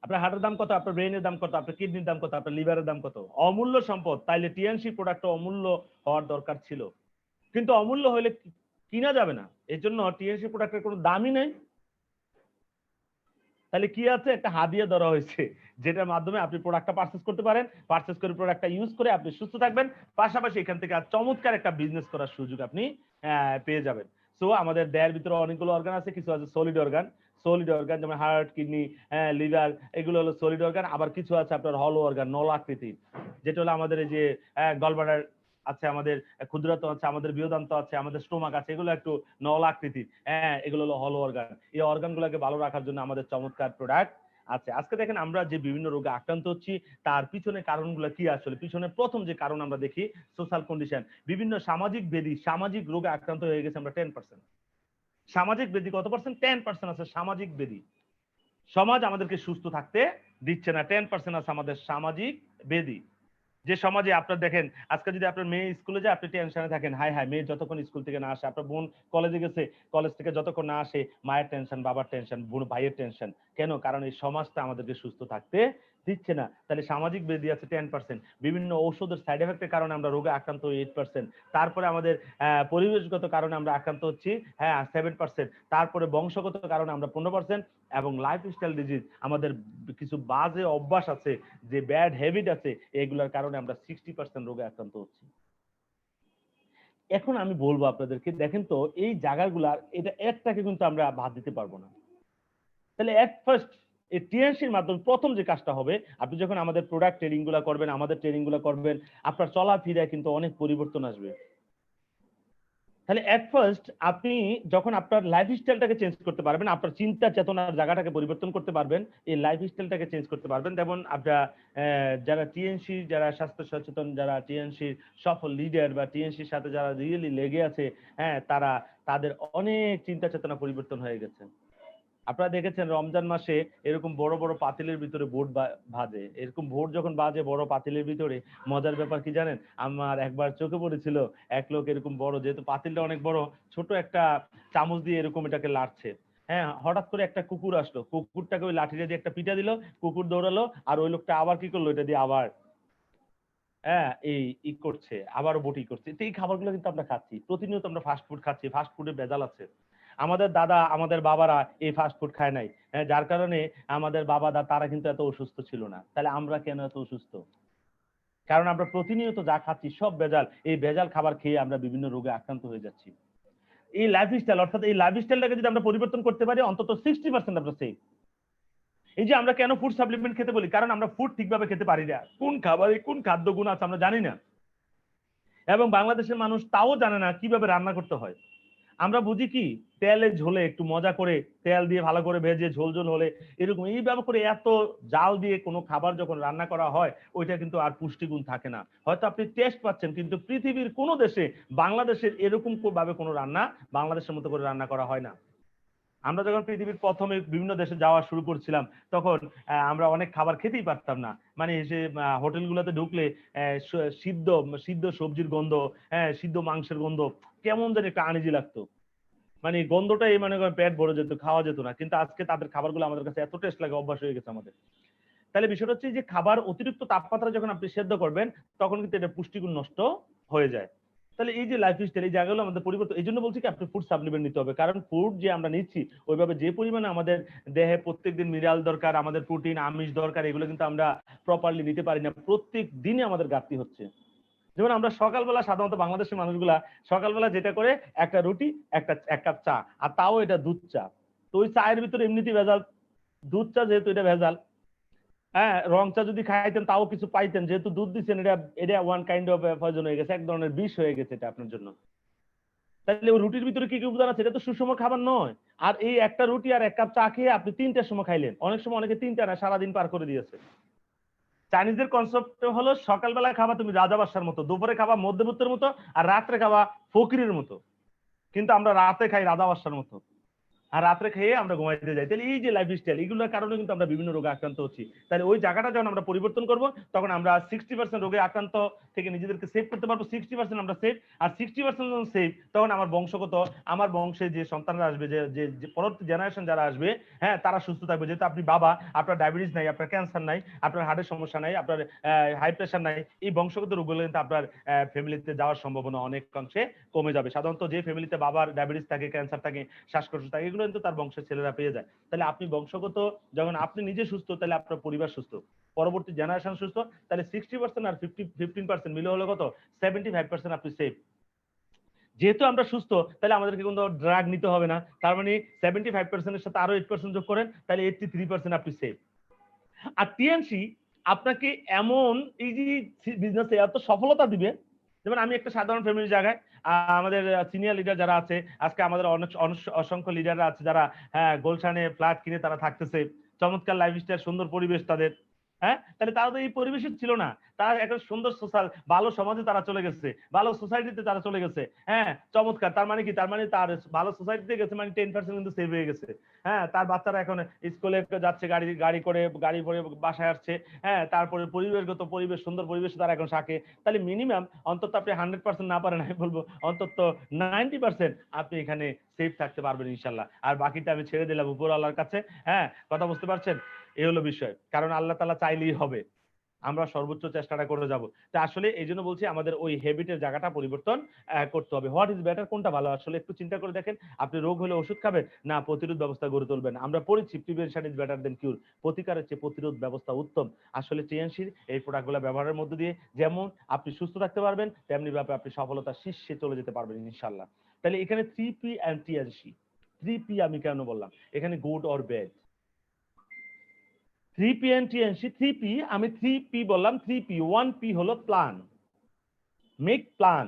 আপনার হার্টের দাম কত, আপনার ব্রেনের দাম কত, আপনার কিডনির দাম কত, আপনার লিভারের দাম কত? অমূল্য সম্পদ। তাইলে টিএনসি প্রোডাক্ট অমূল্য হওয়ার দরকার ছিল, কিন্তু অমূল্য হলে কিনা যাবে না, এর জন্য টিএনসি প্রোডাক্টের কোনো দামই নেই। তাহলে কি আছে? একটা হাদিয়া ধরা হয়েছে, যেটার মাধ্যমে আপনি প্রোডাক্টটা পারচেজ করতে পারেন, পারচেজ করে প্রোডাক্টটা ইউজ করে আপনি সুস্থ থাকবেন, পাশাপাশি এখান থেকে আর চমৎকার একটা বিজনেস করার সুযোগ আপনি পেয়ে যাবেন। সো আমাদের দেহের ভিতরে অনেকগুলো অর্গান আছে, কিছু আছে সলিড অর্গান। সলিড অর্গান যেমন হার্ট, কিডনি, লিভার, এগুলো হলো সলিড অর্গান। আবার কিছু আছে আপনার হলো অর্গান, নল আকৃতির, যেটা হলো আমাদের এই যে গলব্লাডার আছে, আমাদের ক্ষুদ্রান্ত আছে, আমাদের বৃহদান্ত আছে, আমাদের স্টোমাক আছে, এগুলো একটু নল আকৃতির। এগুলো হলো হলো অর্গান। এই অর্গানগুলোকে ভালো রাখার জন্য আমাদের চমৎকার প্রোডাক্ট আছে। আজকে দেখেন আমরা যে বিভিন্ন রোগে আক্রান্ত হচ্ছি, তার পিছনে কারণগুলো কি? আসলে পিছনে প্রথম যে কারণ আমরা দেখি সোশ্যাল কন্ডিশন, বিভিন্ন সামাজিক ব্যাধি, সামাজিক রোগে আক্রান্ত হয়ে গেছে আমরা 10%। সামাজিক ব্যাধি কত পার্সেন্ট? 10% আছে সামাজিক ব্যাধি। সমাজ আমাদেরকে সুস্থ থাকতে দিচ্ছে না, 10% আছে আমাদের সামাজিক ব্যাধি। যে সমাজে আপনার দেখেন, আজকে যদি আপনার মেয়ে স্কুলে যায়, আপনি টেনশনে থাকেন, হাই হাই মেয়ে যতক্ষণ স্কুল থেকে না আসে। আপনার বোন কলেজে গেছে, কলেজ থেকে যতক্ষণ না আসে, মায়ের টেনশন, বাবার টেনশন, বোন ভাইয়ের টেনশন। কেন? কারণ এই সমাজটা আমাদেরকে সুস্থ থাকতে দিচ্ছে না, তাহলে সামাজিক ব্যাধি আছে 10%, বিভিন্ন ঔষধের সাইড এফেক্টের কারণে আমরা রোগে আক্রান্ত হই 8%, তারপরে আমাদের পরিবেশগত কারণে আমরা আক্রান্ত হচ্ছি 7%, তারপরে বংশগত কারণে আমরা 15%, এবং লাইফস্টাইল ডিজিজ আমাদের কিছু বাজে অভ্যাস আছে, যে ব্যাড হ্যাবিট আছে, এগুলোর কারণে আমরা 60% রোগে আক্রান্ত হচ্ছি। এখন আমি বলবো আপনাদেরকে, দেখেন তো এই জায়গাগুলার এটা একটাকে কিন্তু আমরা বাদ দিতে পারবো না। তাহলে এট ফার্স্ট এই টিএনসির মাধ্যমে প্রথম যে কাজটা হবে, আপনি যখন আমাদের প্রোডাক্ট ট্রেনিং গুলা করবেন, আমাদের ট্রেনিং গুলা করবেন, আপনার চলাফেরায় কিন্তু অনেক পরিবর্তন আসবে। তাহলে এট ফার্স্ট আপনি যখন আপনার লাইফস্টাইলটাকে চেঞ্জ করতে পারবেন, আপনার চিন্তা চেতনার জায়গাটাকে পরিবর্তন করতে পারবেন, এই লাইফস্টাইলটাকে চেঞ্জ করতে পারবেন। যেমন আপনারা যারা টিএনসি, যারা স্বাস্থ্য সচেতন, যারা টিএনসির সফল লিডার বা টিএনসির সাথে যারা রিয়েলি লেগে আছে, তারা তাদের অনেক চিন্তা চেতনা পরিবর্তন হয়ে গেছে। আপনারা দেখেছেন রমজান মাসে এরকম বড় বড় পাতিলের ভিতরে বোট ভাজে, এরকম ভোট যখন বাজে বড় পাতিলের ভিতরে, মজার ব্যাপার কি জানেন, আমার একবার চোখে পড়েছিল এক লোক এরকম বড়, যেহেতু পাতিলটা অনেক বড়, ছোট একটা চামচ দিয়ে এরকম এটাকে লাড়ছে। হঠাৎ করে একটা কুকুর আসলো, কুকুরটাকে ওই লাঠিটা দিয়ে একটা পিটা দিল, কুকুর দৌড়ালো, আর ওই লোকটা আবার কি করলো, এটা দিয়ে আবার এই করছে, আবারও বটি করছে। তো এই খাবারগুলো কিন্তু আমরা খাচ্ছি, প্রতিনিয়ত আমরা ফাস্ট ফুড খাচ্ছি, ফাস্ট ফুডে ভেজাল আছে। আমাদের দাদা আমাদের বাবারা এই ফাস্ট ফুড খায় নাই, যার কারণে আমাদের বাবা দা তারা কিন্তু এত অসুস্থ ছিল না। তাহলে আমরা কেন এত অসুস্থ? কারণ আমরা প্রতিনিয়ত যা খাচ্ছি সব ভেজাল। এই ভেজাল খাবার খেয়ে আমরা বিভিন্ন রোগে আক্রান্ত হয়ে যাচ্ছি। এই লাইফস্টাইল, অর্থাৎ এই লাইফস্টাইলটাকে যদি আমরা পরিবর্তন করতে পারি, অন্তত 60% আমরা সেভ। এই যে আমরা কেন ফুড সাপ্লিমেন্ট খেতে বলি, কারণ আমরা ফুড ঠিকভাবে খেতে পারি না, কোন খাবারে কোন খাদ্য গুণ আছে আমরা জানি না, এবং বাংলাদেশের মানুষ তাও জানে না কিভাবে রান্না করতে হয়। আমরা বুঝি কি, তেলে ঝোলে একটু মজা করে তেল দিয়ে ভালো করে ভেজে ঝোল ঝোল হলে এরকম, এইভাবে করে এত জাল দিয়ে কোনো খাবার যখন রান্না করা হয়, ওইটা কিন্তু আর পুষ্টিগুণ থাকে না। হয়তো আপনি টেস্ট পাচ্ছেন, কিন্তু পৃথিবীর কোনো দেশে বাংলাদেশের এরকম ভাবে কোনো রান্না বাংলাদেশের মতো করে রান্না করা হয় না। আমরা যখন পৃথিবীর প্রথমে বিভিন্ন দেশে যাওয়া শুরু করছিলাম, তখন আমরা অনেক খাবার খেতেই পারতাম না। মানে এসে হোটেলগুলোতে ঢুকলে সিদ্ধ সিদ্ধ সবজির গন্ধ, সিদ্ধ মাংসের গন্ধ, কেমন জানি একটা আনিজি লাগতো। মানে গন্ধটাই মনে করেন পেট ভরে যেত, খাওয়া যেত না। কিন্তু আজকে তাদের খাবারগুলো আমাদের কাছে এত টেস্ট লাগে, অভ্যাস হয়ে গেছে আমাদের। তাহলে বিষয়টা হচ্ছে যে খাবার অতিরিক্ত তাপমাত্রা যখন আপনি সেদ্ধ করবেন, তখন কিন্তু এটা পুষ্টিগুণ নষ্ট হয়ে যায়। তাহলে এই যে লাইফস্টাইল, এই জায়গাগুলো আমাদের পরিবর্তন, এই জন্য বলছি কি আপনি ফুড সাপ্লিমেন্ট নিতে হবে। কারণ ফুড যে আমরা নিচ্ছি, ওইভাবে যে পরিমাণে আমাদের দেহে প্রত্যেকদিন মিনারেল দরকার, আমাদের প্রোটিন আমিষ দরকার, এগুলো কিন্তু আমরা প্রপারলি নিতে পারি না। প্রত্যেক দিনে আমাদের ঘাটতি হচ্ছে। যেমন আমরা সকালবেলা সাধারণত বাংলাদেশের মানুষগুলা সকালবেলা যেটা করে, একটা রুটি, এক কাপ চা, আর তাও এটা দুধ চা। তো ওই চায়ের ভিতরে এমনিতেই ভেজাল, দুধ চা যেহেতু এটা ভেজাল। রং চা যদি খাইতেন তাও কিছু পাইতেন, যেহেতু দুধ দিচ্ছেন, এটা ওয়ান কাইন্ড অফ পয়জন হয়ে গেছে, এক ধরনের বিষ হয়ে গেছে এটা আপনার জন্য। তাহলে ওই রুটির ভিতরে কি কি উপাদান আছে, এটা তো সুষম খাবার নয়। আর এই একটা রুটি আর এক কাপ চা খেয়ে আপনি 3টার সময় খাইলেন, অনেক সময় অনেকে 3টা না, সারাদিন পার করে দিয়েছে। চাইনিজদের কনসেপ্ট হলো সকালবেলা খাবা তুমি রাজা বাদশার মতো, দুপুরে খাবা মধ্যবিত্তের মতো, আর রাত্রে খাবা ফকিরের মতো। কিন্তু আমরা রাতে খাই রাজা বাদশার মতো, আর রাত্রে খেয়ে আমরা ঘুমাইতে যাই। তাহলে এই যে লাইফস্টাইল, এগুলোর কারণে কিন্তু আমরা বিভিন্ন রোগে আক্রান্ত হচ্ছি। তাহলে ওই জায়গাটা যখন আমরা পরিবর্তন করব, তখন আমরা 60% রোগে আক্রান্ত থেকে নিজেদেরকে সেভ করতে পারবো। 60% আমরা সেভ, আর 60% যখন সেভ, তখন আমার বংশগত, আমার বংশে যে সন্তানরা আসবে, যে পরবর্তী জেনারেশন যারা আসবে, তারা সুস্থ থাকবে। যেহেতু আপনি বাবা, আপনার ডায়াবেটিস নাই, আপনার ক্যান্সার নাই, আপনার হার্টের সমস্যা নাই, আপনার হাই প্রেশার নাই, এই বংশগত রোগগুলো কিন্তু আপনার ফ্যামিলিতে যাওয়ার সম্ভাবনা অনেকাংশে কমে যাবে। সাধারণত যে ফ্যামিলিতে বাবার ডায়াবেটিস থাকে, ক্যান্সার থাকে, শ্বাসকষ্ট থাকে, এগুলো কিন্তু তার বংশের ছেলেরা পেয়ে যায়। তাহলে আপনি বংশগত, যখন আপনি নিজে সুস্থ, তাহলে আপনার পরিবার সুস্থ, পরবর্তী জেনারেশন সুস্থ। তাহলে 60% আর 15% মিলে হলো কত, 75% আপনি সেফ। যেহেতু আমরা সুস্থ, তাহলে আমাদেরকে কোনো ড্রাগ নিতে হবে না। তার মানে 75% এর সাথে আরো 8% যোগ করেন, তাহলে 83% আপনি সেফ। আর টিএনসি আপনাকে এমন এই যে বিজনেসে এত সফলতা দিবে, যেমন আমি একটা সাধারণ ফ্যামিলির জায়গায়, আমাদের সিনিয়র লিডার যারা আছে, আজকে আমাদের অনেক অসংখ্য লিডাররা আছে যারা গুলশানে ফ্ল্যাট কিনে তারা থাকতেছে, চমৎকার লাইফস্টাইল, সুন্দর পরিবেশ তাদের। তাহলে তারা তো এই পরিবেশে ছিল না, তারা একটা সুন্দর সোশ্যাল ভালো সমাজে তারা চলে গেছে, ভালো সোসাইটিতে তারা চলে গেছে। চমৎকার। তার মানে কি, তার মানে তার ভালো সোসাইটিতে গেছে, মানে 10% কিন্তু সেভ হয়ে গেছে। তার বাচ্চারা এখন স্কুলে যাচ্ছে, গাড়ি করে বাসায় আসছে। তারপরে পরিবেশ, সুন্দর পরিবেশ তারা এখন থাকে। তাহলে মিনিমাম অন্তত আপনি 100% না পারেন, আমি বলবো অন্তত 90% আপনি এখানে সেফ থাকতে পারবেন ইনশাল্লাহ। আর বাকিটা আমি ছেড়ে দিলাম উপর আল্লাহর কাছে। কথা বুঝতে পারছেন? এই হলো বিষয়, কারণ আল্লাহ তাআলা চাইলেই হবে, আমরা সর্বোচ্চ চেষ্টাটা করে যাব। তো আসলে এই জন্য বলছি আমাদের ওই হ্যাবিটের জায়গাটা পরিবর্তন করতে হবে। হোয়াট ইজ বেটার, কোনটা ভালো, আসলে একটু চিন্তা করে দেখেন। আপনি রোগ হলে ওষুধ খাবেন না প্রতিরোধ ব্যবস্থা গড়ে তুলবেন? আমরা পড়েছি প্রিভেনশন ইজ বেটার দেন কিউর, প্রতিকারের চেয়ে প্রতিরোধ ব্যবস্থা উত্তম। আসলে টিএনসির এই প্রোডাক্টগুলো ব্যবহারের মধ্য দিয়ে যেমন আপনি সুস্থ থাকতে পারবেন, তেমনি ভাবে আপনি সফলতার শীর্ষে চলে যেতে পারবেন ইনশাআল্লাহ। তাহলে এখানে 3P এন্ড টিএনসি, 3P আমি কেন বললাম এখানে, good or bad. 3P and TNC, 3P আমি 3P বললাম, 3P, 1P হলো plan, make plan,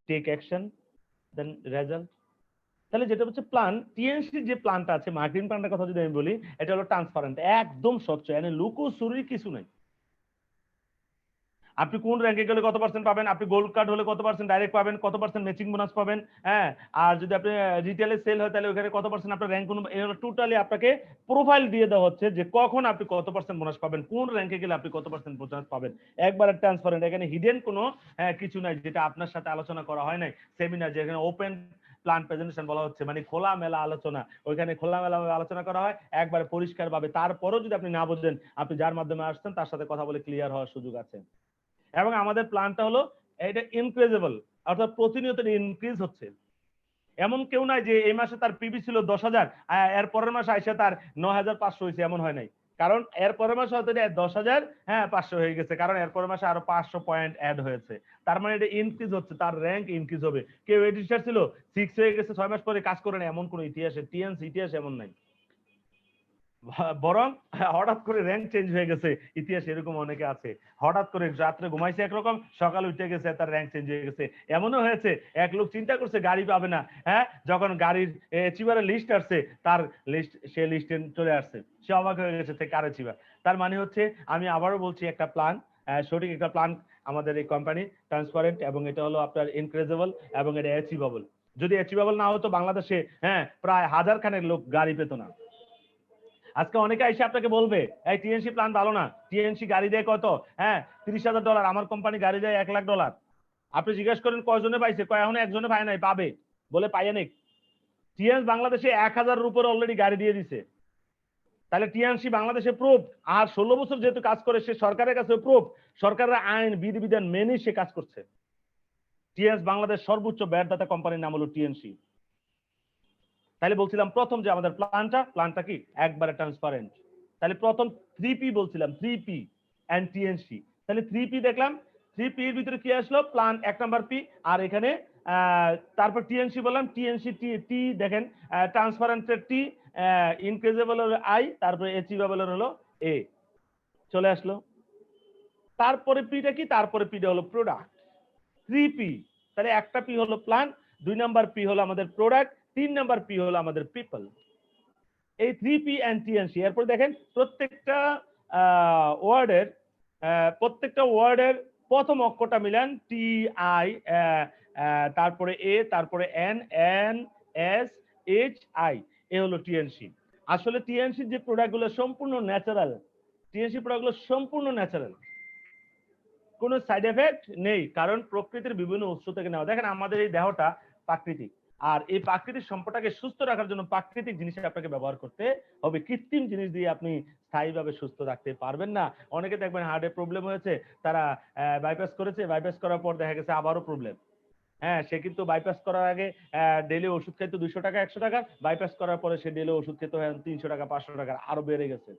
take action, then result. তাহলে যেটা হচ্ছে প্ল্যান, টিএনসি যে প্ল্যানটা আছে, মার্কেটিং প্ল্যানটার কথা যদি আমি বলি, এটা হলো ট্রান্সপারেন্ট, একদম স্বচ্ছ, এখানে লুকোচুরি কিছু নাই। আপনি কোন র্যাঙ্কে গেলে কত পার্সেন্ট পাবেন, আপনি গোল্ড কার্ড হলে কত পার্সেন্ট ডাইরেক্ট পাবেন, কত পার্সেন্ট ম্যাচিং বোনাস পাবেন, হ্যাঁ, আর যদি আপনি রিটেলে সেল হয় তাহলে ওখানে কত পার্সেন্ট আপনার র্যাঙ্ক, টোটালি আপনাকে প্রোফাইল দিয়ে দেওয়া হচ্ছে যে কখন আপনি কত পার্সেন্ট বোনাস পাবেন, কোন র্যাঙ্কে গেলে আপনি কত পার্সেন্ট বোনাস পাবেন, একবারে ট্রান্সপারেন্ট। এখানে হিডেন কোনো কিছু নাই যেটা আপনার সাথে আলোচনা করা হয় নাই, সেমিনার যেখানে ওপেন প্ল্যান প্রেজেন্টেশন বলা হচ্ছে, মানে খোলামেলা আলোচনা, ওইখানে খোলামেলা আলোচনা করা হয় একবারে পরিষ্কার ভাবে। তারপরেও যদি আপনি না বোঝেন, আপনি যার মাধ্যমে আসছেন তার সাথে কথা বলে ক্লিয়ার হওয়ার সুযোগ আছে। এবং আমাদের প্ল্যানটা হলো এটা ইনক্রিজেবল, অর্থাৎ প্রতিনিয়ত ইনক্রিজ হচ্ছে। এমন কেউ নাই যে এই মাসে তার পিবি ছিল 10,000, এর পরের মাসে আইসে তার 9,500 হয়েছে, এমন হয় নাই। কারণ এর পরের মাসে হয়তো 10,500 হয়ে গেছে, কারণ এর পরের মাসে আরো 500 পয়েন্ট অ্যাড হয়েছে। তার মানে এটা ইনক্রিজ হচ্ছে, তার র্যাঙ্ক ইনক্রিজ হবে। কেউ 8 স্টার ছিল 6 হয়ে গেছে 6 মাস পরে কাজ করে না, এমন কোন ইতিহাসে টিএনসি ইতিহাস এমন নাই। বরং হঠাৎ করে র্যাঙ্ক চেঞ্জ হয়ে গেছে, ইতিহাসে এরকম অনেকে আছে। হঠাৎ করে রাত্রে ঘুমাইছে একরকম, সকালে উঠে গেছে তার র্যাঙ্ক চেঞ্জ হয়ে গেছে। এমনও হয়েছে এক লোক চিন্তা করছে গাড়ি পাবে না, হ্যাঁ, যখন গাড়ির অ্যাচিভারের লিস্ট আসছে, তার লিস্ট সে লিস্টে চলে আসছে, সে অবাক হয়ে গেছে কার অ্যাচিভার। তার মানে হচ্ছে, আমি আবারও বলছি, একটা প্ল্যান, সঠিক একটা প্ল্যান আমাদের এই কোম্পানি ট্রান্সপারেন্ট, এবং এটা হলো আপনার ইনক্রেজেবল এবং এটা অ্যাচিভেবল। যদি অ্যাচিভেবল না হতো বাংলাদেশে প্রায় 1000 খানেক লোক গাড়ি পেত না। আজকে অনেকে এসে আপনাকে বলবে এই টিএনসি প্ল্যান ভালো না, টিএনসি গাড়ি দেয় কত, $30,000, আমার কোম্পানি গাড়ি দেয় $1,00,000। আপনি জিজ্ঞেস করেন কয়জনে পাইছে, কয় এখন একজনে পায় নাই, পাবে বলে পাইয়া নেই। টিএনস বাংলাদেশে 1000-এর উপরে অলরেডি গাড়ি দিয়ে দিছে। তাহলে টিএনসি বাংলাদেশে প্রুফ, আর 16 বছর যেহেতু কাজ করে সে সরকারের কাছে প্রুফ, সরকারের আইন বিধিবিধান মেনে সে কাজ করছে। টিএনস বাংলাদেশ সর্বোচ্চ ব্যয়দাতা কোম্পানির নাম হলো টিএনসি। তাহলে বলছিলাম প্রথম যে আমাদের প্ল্যানটা কি একবারে ট্রান্সপারেন্ট। তাহলে প্রথম 3P বলছিলাম, 3P এন্ড টিএনসি। তাহলে 3P দেখলাম, 3P এর ভিতরে কি আসলো, প্ল্যান 1 নাম্বার পি, আর এখানে তারপর টিএনসি বললাম, টিএনসি টি দেখেন, ট্রান্সপারেন্টের টি, ইনক্রিজেবল হলো আই, তারপরে অ্যাচিভেবল হলো এ, চলে আসলো। তারপরে পিটা কি, তারপরে পিটা হলো প্রোডাক্ট, 3P। তাহলে একটা পি হলো প্ল্যান, 2 নাম্বার পি হলো আমাদের প্রোডাক্ট, 3 নাম্বার পি হলো আমাদের পিপল। এই 3P এন্ড টিএনসি। এরপর দেখেন প্রত্যেকটা ওয়ার্ডের প্রথম অক্ষরটা মিলান, টি আই, তারপরে এ, তারপরে N, N S H I, A হলো টিএনসি। আসলে টিএনসি যে প্রোডাক্টগুলো সম্পূর্ণ ন্যাচারাল, টিএনসি প্রোডাক্টগুলো সম্পূর্ণ ন্যাচারাল, কোনো সাইড এফেক্ট নেই, কারণ প্রকৃতির বিভিন্ন উৎস থেকে নেওয়া। দেখেন আমাদের এই দেহটা প্রাকৃতিক, আর এই প্রাকৃতিক সম্পদটাকে সুস্থ রাখার জন্য প্রাকৃতিক জিনিস আপনাকে ব্যবহার করতে হবে। কৃত্রিম জিনিস দিয়ে আপনি স্থায়ীভাবে সুস্থ থাকতে পারবেন না। অনেকে দেখবেন হার্টে প্রবলেম হয়েছে, তারা বাইপাস করেছে, বাইপাস করার পর দেখা গেছে আবারও প্রবলেম। সে কিন্তু বাইপাস করার আগে ডেইলি ওষুধ খেত 200 টাকা 100 টাকা, বাইপাস করার পরে সে ডেইলি ওষুধ খেত 300 টাকা 500 টাকা, আরো বেড়ে গেছে,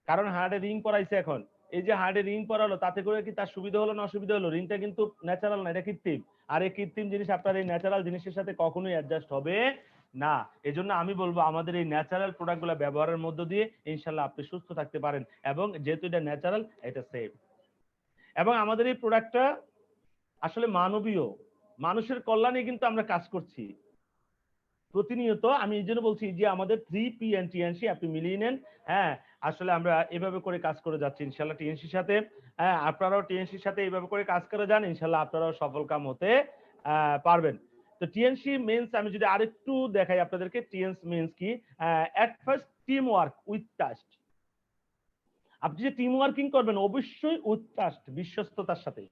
কারণ হার্টে রিং পরাইছে। এখন এই যে হার্টে রিং পরালো, তাতে করে কি তার সুবিধা হলো না অসুবিধা হলো? রিংটা কিন্তু ন্যাচারাল না, এটা কৃত্রিম। আর এই কৃত্রিম জিনিস আপনার এই ন্যাচারাল জিনিসের সাথে কখনোই অ্যাডজাস্ট হবে না। এজন্য আমি বলবো আমাদের এই ন্যাচারাল প্রোডাক্টগুলো ব্যবহারের মধ্য দিয়ে ইনশাল্লাহ আপনি সুস্থ থাকতে পারেন, এবং যেহেতু এটা ন্যাচারাল, এটা সেফ। এবং আমাদের এই প্রোডাক্টটা আসলে মানবীয়, মানুষের কল্যাণে কিন্তু আমরা কাজ করছি প্রতিনিয়ত। আমি এই জন্য বলছি যে আমাদের 3P এন্ড টিএনসি আপনি মিলিয়ে নেন। আসলে আমরা এভাবে করে কাজ করে যাচ্ছি ইনশাল্লাহ টিএনসির সাথে। আপনারাও টিএনসির সাথে এইভাবে করে কাজ করে যান, ইনশাল্লাহ আপনারাও সফল কাম হতে পারবেন। তো টিএনসি মিন্স আমি যদি আরেকটু দেখাই আপনাদেরকে, টিএনসি মিন্স কি, at first team work with trust. আপনি যে টিম ওয়ার্কিং করবেন অবশ্যই উইথ ট্রাস্ট, বিশ্বস্ততার সাথে।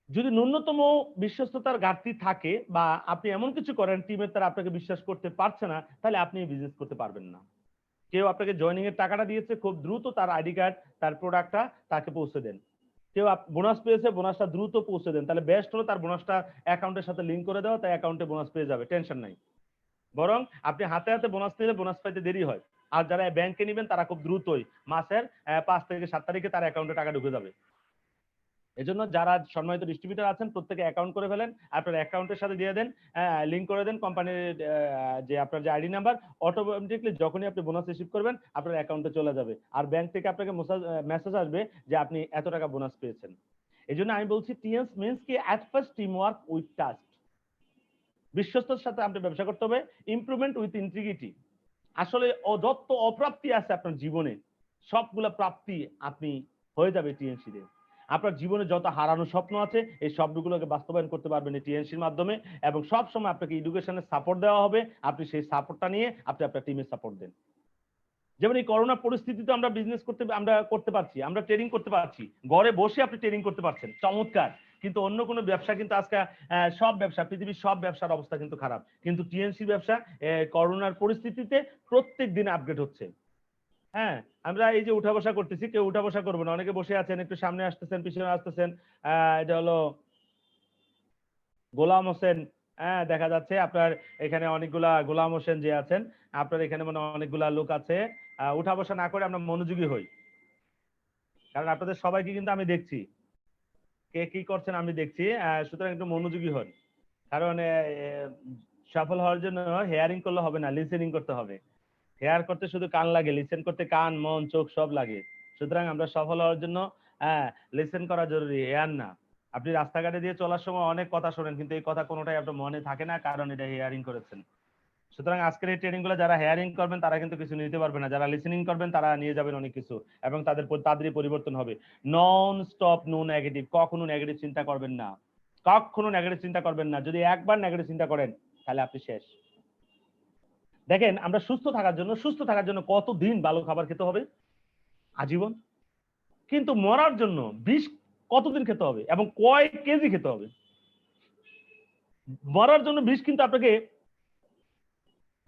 যদি ন্যূনতম বিশ্বস্ততার ঘাটতি থাকে, বা আপনি এমন কিছু করেন টিমের তারা আপনাকে বিশ্বাস করতে পারছে না, তাহলে আপনি বিজনেস করতে পারবেন না। কেউ আপনাকে জয়েনিং এর টাকাটা দিয়েছে, খুব দ্রুত তার আইডি কার্ড, তার প্রোডাক্টটা তাকে পৌঁছে দেন। কেউ বোনাস পেয়েছে, বোনাসটা দ্রুত পৌঁছে দেন। তাহলে বেস্ট হলো তার বোনাসটা অ্যাকাউন্টের সাথে লিঙ্ক করে দেওয়া, তাই অ্যাকাউন্টে বোনাস পেয়ে যাবে, টেনশন নাই। বরং আপনি হাতে হাতে বোনাস নিলে বোনাস পাইতে দেরি হয়। আর যারা ব্যাংকে নেবেন তারা খুব দ্রুতই মাসের 5 থেকে 7 তারিখে তার অ্যাকাউন্টে টাকা ঢুকে যাবে। এজন্য যারা সম্মানিত ডিস্ট্রিবিউটর আছেন প্রত্যেকে অ্যাকাউন্ট করে ফেলেন, আপনার অ্যাকাউন্টের সাথে দিয়ে দেন, লিঙ্ক করে দেন কোম্পানির যে আপনার যে আইডি নাম্বার, অটোমেটিকলি যখনই আপনি বোনাস রিসিভ করবেন আপনার অ্যাকাউন্টে চলে যাবে। আর ব্যাংক থেকে আপনাকে মেসেজ আসবে যে আপনি এত টাকা বোনাস পেয়েছেন। এই জন্য আমি বলছি টিএনস মিন্স কি at first team work with trust. বিশ্বস্ততার সাথে আপনি ব্যবসা করতে হবে, ইমপ্রুভমেন্ট উইথ ইন্টিগ্রিটি। আসলে যত অপ্রাপ্তি আছে আপনার জীবনে সবগুলা প্রাপ্তি আপনি হয়ে যাবে টিএনসি দিয়ে। আপনার জীবনে যত হারানো স্বপ্ন আছে এই স্বপ্নগুলোকে বাস্তবায়ন করতে পারবেন এই টিএনসির মাধ্যমে, এবং সব সময় আপনাকে এডুকেশনের সাপোর্ট দেওয়া হবে। আপনি সেই সাপোর্টটা নিয়ে আপনি আপনার টিমের সাপোর্ট দেন। যেমন এই করোনা পরিস্থিতিতে আমরা বিজনেস করতে পারছি, আমরা ট্রেডিং করতে পারছি, ঘরে বসে আপনি ট্রেডিং করতে পারছেন, চমৎকার। কিন্তু অন্য কোনো ব্যবসা কিন্তু আজকে সব ব্যবসা, পৃথিবীর সব ব্যবসার অবস্থা কিন্তু খারাপ, কিন্তু টিএনসি ব্যবসা করোনার পরিস্থিতিতে প্রত্যেক দিন আপগ্রেড হচ্ছে। হ্যাঁ, আমরা এই যে উঠা বসা করতেছি, কেউ উঠা বসা করবো না, অনেকে বসে আছেন, একটু সামনে আসতেছেন, পিছনে আসতেছেন। এটা হলো গোলাম হোসেন। হ্যাঁ, দেখা যাচ্ছে আপনার এখানে অনেকগুলা গোলাম হোসেন যে আছেন, আপনার এখানে মানে অনেকগুলা লোক আছে। উঠা বসা না করে আমরা মনোযোগী হই, কারণ আপনাদের সবাইকে কিন্তু আমি দেখছি, কে কি করছেন আমি দেখছি। সুতরাং একটু মনোযোগী হন, কারণ সফল হওয়ার জন্য হেয়ারিং করলে হবে না, লিসেনিং করতে হবে। হেয়ার করতে শুধু কান লাগে, লিসেন করতে কান, মন, চোখ সব লাগে। সুতরাং আমরা সফল হওয়ার জন্য লিসেন করা জরুরি, হেয়ার না। আপনি রাস্তাঘাটে দিয়ে চলার সময় অনেক কথা শোনেন, কিন্তু এই কথা কোনোটাই আপনার মনে থাকে না, কারণ এটা হেয়ারিং করেছেন। সুতরাং আজকের এই ট্রেনিং গুলো যারা হেয়ারিং করবেন তারা কিন্তু কিছু নিতে পারবে না, যারা লিসেনিং করবেন তারা নিয়ে যাবেন অনেক কিছু, এবং তাদেরই পরিবর্তন হবে। Non stop, no negative. কখনো নেগেটিভ চিন্তা করবেন না, কখনো নেগেটিভ চিন্তা করবেন না। যদি একবার নেগেটিভ চিন্তা করেন তাহলে আপনি শেষ। দেখেন, আমরা সুস্থ থাকার জন্য কতদিন ভালো খাবার খেতে হবে? আজীবন। কিন্তু মরার জন্য বিষ কতদিন খেতে হবে এবং কয় কেজি খেতে হবে? মরার জন্য বিষ কিন্তু আপনাকে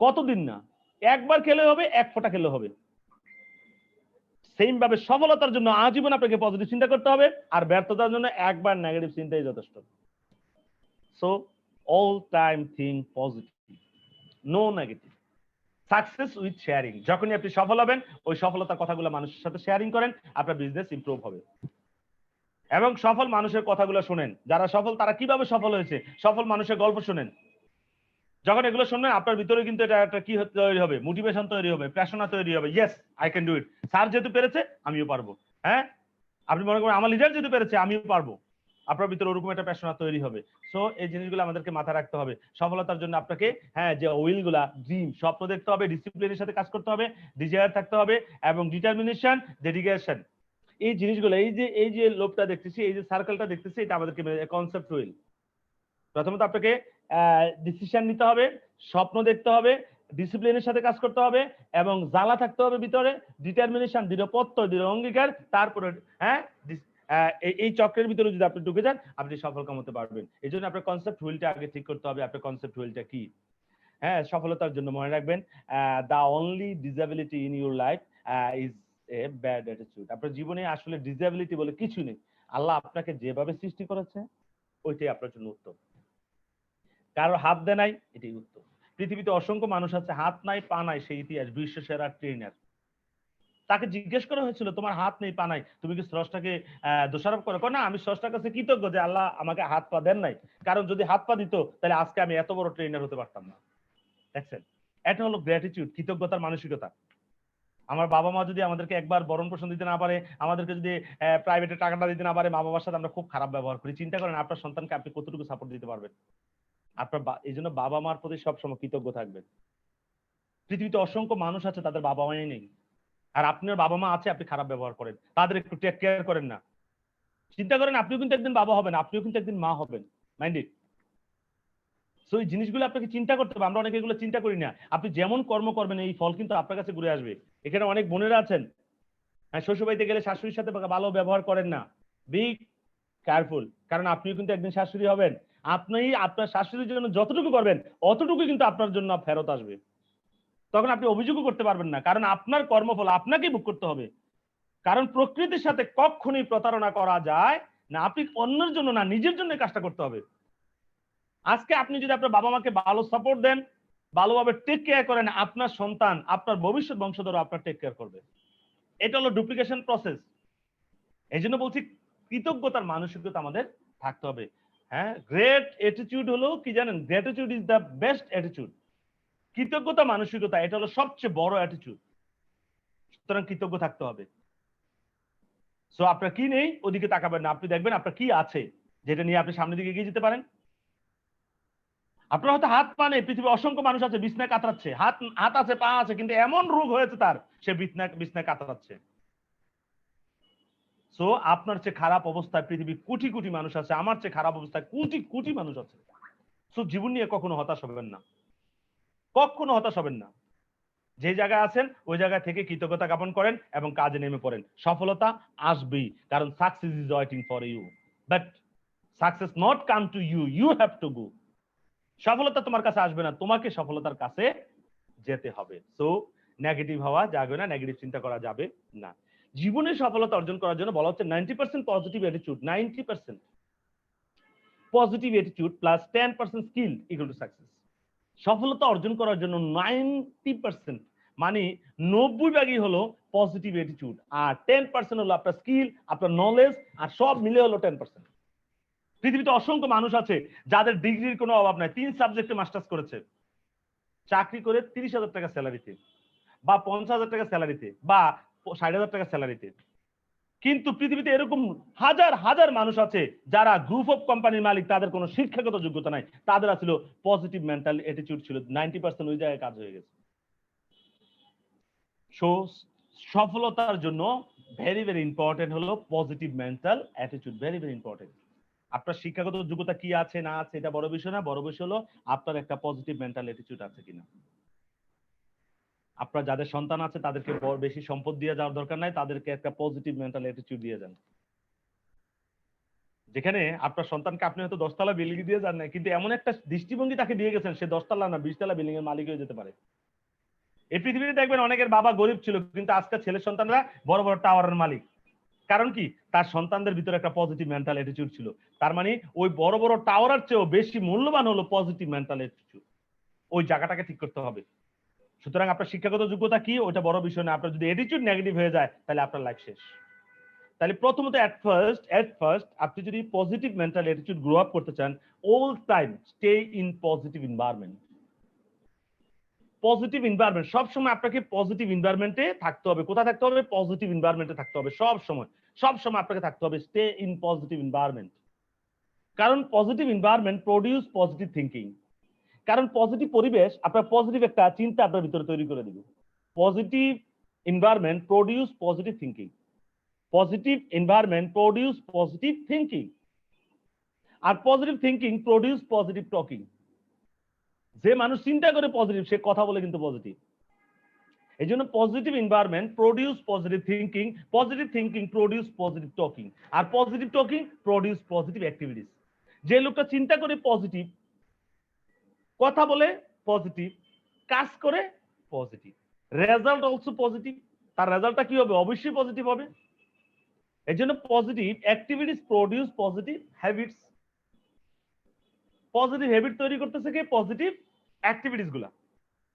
কতদিন না, একবার খেলে হবে, এক ফোঁটা খেলে হবে। সেম ভাবে সফলতার জন্য আজীবন আপনাকে পজিটিভ চিন্তা করতে হবে, আর ব্যর্থতার জন্য একবার নেগেটিভ চিন্তাই যথেষ্ট। So all time think positive, no negative. Success with sharing. যখনই আপনি সফল হবেন ওই সফলতার কথাগুলো মানুষের সাথে শেয়ারিং করেন, আপনার বিজনেস ইমপ্রুভ হবে। এবং সফল মানুষের কথাগুলো শুনেন, যারা সফল তারা কিভাবে সফল হয়েছে, সফল মানুষের গল্প শুনেন। যখন এগুলো শুনবেন আপনার ভিতরে কিন্তু এটা একটা কি তৈরি হবে, মোটিভেশন তৈরি হবে, প্রেরণা তৈরি হবে। Yes, I can do it. Sir যেহেতু পেরেছে আমিও পারবো। হ্যাঁ, আপনি মনে করেন আমার লিডার যেহেতু পেরেছে আমিও পারবো, আপনার ভিতরে ওরকম একটা প্রেরণা তৈরি হবে। সো এই জিনিসগুলো আমাদেরকে মাথায় রাখতে হবে। সফলতার জন্য আপনাকে যে উইল গুলা, ড্রিম, স্বপ্ন দেখতে হবে, ডিসিপ্লিনের সাথে কাজ করতে হবে, ডিজায়ার থাকতে হবে, এবং ডিটারমিনেশন, ডেডিকেশন। এই জিনিসগুলো, এই যে লোভটা দেখতেছি, এই যে সার্কেলটা দেখতেছি, এটা আমাদেরকে কনসেপ্ট উইল। প্রথমত আপনাকে ডিসিশন নিতে হবে, স্বপ্ন দেখতে হবে, ডিসিপ্লিনের সাথে কাজ করতে হবে, এবং জ্বালা থাকতে হবে ভিতরে, ডিটারমিনেশন, দৃঢ় অঙ্গীকার। তারপরে এই চক্রের ভিতরে যদি আপনি ঢুকে যান আপনি সফল কাম হতে পারবেন। এই জন্য আপনার কনসেপ্ট হুইলটা আগে ঠিক করতে হবে। আপনার কনসেপ্ট হুইলটা কি? হ্যাঁ, সফলতার জন্য মনে রাখবেন, the only disability in your life is a bad attitude. আপনার জীবনে আসলে ডিসএবিলিটি বলে কিছু নেই। আল্লাহ আপনাকে যেভাবে সৃষ্টি করেছে ওইটাই আপনার জন্য উত্তম। কারো হাত দেয় নাই, এটাই উত্তম। পৃথিবীতে অসংখ্য মানুষ আছে হাত নাই পা নাই, সেই ইতিহাস, বিশ্ব সেরা ট্রেনার। তাকে জিজ্ঞেস করা হয়েছিল তোমার হাত নেই পা নাই, তুমি কি স্রষ্টাকে দোষারোপ করো? না, আমি স্রষ্টার কাছে কৃতজ্ঞ যে আল্লাহ আমাকে হাত পা দেন নাই, কারণ যদি হাত পা দিত তাহলে আজকে আমি এত বড় ট্রেনার হতে পারতাম না। দেখছেন, এটা হলো গ্র্যাটিটিউড, কৃতজ্ঞতার মানসিকতা। আমার বাবা মা যদি আমাদেরকে একবার বরণ পোষণ দিতে না পারে, আমাদেরকে যদি প্রাইভেটে টাকাটা দিতে না পারে, মা বাবার সাথে আমরা খুব খারাপ ব্যবহার করি। চিন্তা করেন আপনার সন্তানকে আপনি কতটুকু সাপোর্ট দিতে পারবেন। আপনার এই জন্য বাবা মার প্রতি সবসময় কৃতজ্ঞ থাকবেন। পৃথিবীতে অসংখ্য মানুষ আছে তাদের বাবা মাই নেই, আর আপনার বাবা মা আছে, আপনি খারাপ ব্যবহার করেন, তাদের একটু টেক কেয়ার করেন না। চিন্তা করেন আপনিও কিন্তু একদিন বাবা হবেন, আপনিও কিন্তু একদিন মা হবেন। Mind it. সো এই জিনিসগুলো আপনাকে চিন্তা করতে হবে। আমরা অনেকে এগুলো চিন্তা করি না। আপনি যেমন কর্ম করবেন এই ফল কিন্তু আপনার কাছে ঘুরে আসবে। এখানে অনেক বোনেরা আছেন, শ্বশুরবাড়িতে গেলে শাশুড়ির সাথে ভালো ব্যবহার করেন না। বি কেয়ারফুল, কারণ আপনিও কিন্তু একদিন শাশুড়ি হবেন। আপনি আপনার শাশুড়ির জন্য যতটুকু করবেন অতটুকু কিন্তু আপনার জন্য ফেরত আসবে। তখন আপনি অভিযোগও করতে পারবেন না, কারণ আপনার কর্মফল আপনাকেই ভোগ করতে হবে। কারণ প্রকৃতির সাথে কখনোই প্রতারণা করা যায় না। আপনি অন্যের জন্য না, নিজের জন্য কাজটা করতে হবে। আজকে আপনি যদি আপনার বাবা মাকে ভালো সাপোর্ট দেন, ভালোভাবে টেক কেয়ার করেন, আপনার সন্তান, আপনার ভবিষ্যৎ বংশধর আপনার টেক কেয়ার করবে। এটা হলো ডুপ্লিকেশন প্রসেস। এই জন্য বলছি কৃতজ্ঞতার মানসিকতা আমাদের থাকতে হবে। হ্যাঁ, গ্রেট অ্যাটিটিউড হলো কি জানেন? Gratitude is the best attitude. কৃতজ্ঞতা মানসিকতা এটা হলো সবচেয়ে বড় অ্যাটিটিউড। সুতরাং কৃতজ্ঞ থাকতে হবে। সো আপনার কি নেই ওদিকে তাকাবেন না, আপনি দেখবেন আপনার কি আছে, যেটা নিয়ে আপনি সামনের দিকে এগিয়ে যেতে পারেন। আপনার হয়তো হাত পা নেই, পৃথিবীর অসংখ্য মানুষ আছে বিছনায় কাতরাচ্ছে, হাত আছে পা আছে, কিন্তু এমন রোগ হয়েছে তার, সে বিছনায় কাতরাচ্ছে। সো আপনার চেয়ে খারাপ অবস্থায় পৃথিবীর কোটি কোটি মানুষ আছে, আমার চেয়ে খারাপ অবস্থায় কোটি কোটি মানুষ আছে। সো জীবন নিয়ে কখনো হতাশ হবেন না, কখনো হতাশ হবেন না। যে জায়গায় আছেন ওই জায়গা থেকে কৃতজ্ঞতা জ্ঞাপন করেন এবং কাজে নেমে পড়েন। সফলতা আসবেই, কারণ success is waiting for you, but success not come to you, you have to go. সফলতা তোমার কাছে আসবে না, তোমাকে সফলতার কাছে যেতে হবে। সো নেগেটিভ হওয়া যাবে না, নেগেটিভ চিন্তা করা যাবে না। জীবনে সফলতা অর্জন করার জন্য বলা হচ্ছে 90% positive attitude, 90% positive attitude plus 10% skill equal to success. সফলতা অর্জন করার জন্য 90% মানে 90 ভাগই হলো পজিটিভ অ্যাটিটিউড, আর 10% হলো আপনার স্কিল, আপনার নলেজ, আর সব মিলে হলো 10%। পৃথিবীতে অসংখ্য মানুষ আছে যাদের ডিগ্রির কোনো অভাব নাই, 3 সাবজেক্টে মাস্টার্স করেছে, চাকরি করে 30,000 টাকা স্যালারিতে বা 50,000 টাকা স্যালারিতে বা 60,000 টাকা স্যালারিতে। কিন্তু পৃথিবীতে এরকম হাজার হাজার মানুষ আছে যারা গ্রুপ অফ কোম্পানির মালিক, তাদের কোনো শিক্ষাগত যোগ্যতা নাই, তাদের ছিল পজিটিভ মেন্টাল অ্যাটিটিউড ছিল, 90% ওই জায়গায় কাজ হয়ে গেছে। সো সফলতার জন্য ভেরি ভেরি ইম্পর্টেন্ট হলো positive mental attitude, very very important. আপনার শিক্ষাগত যোগ্যতা কি আছে না আছে এটা বড় বিষয় না, বড় বিষয় হলো আপনার একটা পজিটিভ মেন্টাল অ্যাটিটিউড আছে কিনা। আপনার যাদের সন্তান আছে তাদেরকে বেশি সম্পদ দিয়ে যাওয়ার দরকার নাই, তাদেরকে একটা পজিটিভ মেন্টাল অ্যাটিটিউড দিয়ে যান। যেখানে আপনার সন্তানকে আপনি হয়তো 10 তলা বিল্ডিং দিয়ে যান না, কিন্তু এমন একটা দৃষ্টিভঙ্গি তাকে দিয়ে গেছেন, সে 10 তলা না 20 তলা বিল্ডিং এর মালিক হয়ে যেতে পারে। এই পৃথিবীতে দেখবেন অনেকের বাবা গরিব ছিল, কিন্তু আজকে ছেলের সন্তানরা বড় বড় টাওয়ারের মালিক। কারণ কি? তার সন্তানদের ভিতরে একটা পজিটিভ মেন্টাল অ্যাটিটিউড ছিল। তার মানে ওই বড় বড় টাওয়ারের চেয়েও বেশি মূল্যবান হলো পজিটিভ মেন্টাল অ্যাটিটিউড। ওই জায়গাটাকে ঠিক করতে হবে। সুতরাং আপনার শিক্ষাগত যোগ্যতা কি ওটা বড় বিষয় না, আপনার যদি অ্যাটিটিউড নেগেটিভ হয়ে যায় তাহলে আপনার লাইফ শেষ। তাহলে প্রথমত এট ফার্স্ট আপনি যদি positive mental attitude grow up করতে চান, all time stay in positive environment. Positive environment, সব সময় আপনাকে পজিটিভ এনভায়রনমেন্টে থাকতে হবে। কোথায় থাকতে হবে? পজিটিভ এনভায়রনমেন্টে থাকতে হবে। সব সময় আপনাকে থাকতে হবে স্টে ইন পজিটিভ এনভায়রনমেন্ট। কারণ positive environment produce positive thinking. কারণ পজিটিভ পরিবেশ আপনার পজিটিভ একটা চিন্তা আপনার ভিতরে তৈরি করে দিবে। Positive environment produce positive thinking. Positive environment produce positive thinking, আর positive thinking produce positive talking. যে মানুষ চিন্তা করে পজিটিভ, সে কথা বলে কিন্তু পজিটিভ। এই জন্য positive environment produce positive thinking produce positive talking, আর positive talking produce positive activities. যে লোকটা চিন্তা করে পজিটিভ, কথা বলে পজিটিভ, কাজ করে পজিটিভ, রেজাল্ট অলসো পজিটিভ, তার রেজাল্টটা কি হবে? অবশ্যই পজিটিভ হবে। এই জন্য positive activities produce positive habits. Positive habit তৈরি করতেছে কি? পজিটিভ অ্যাক্টিভিটিস গুলা।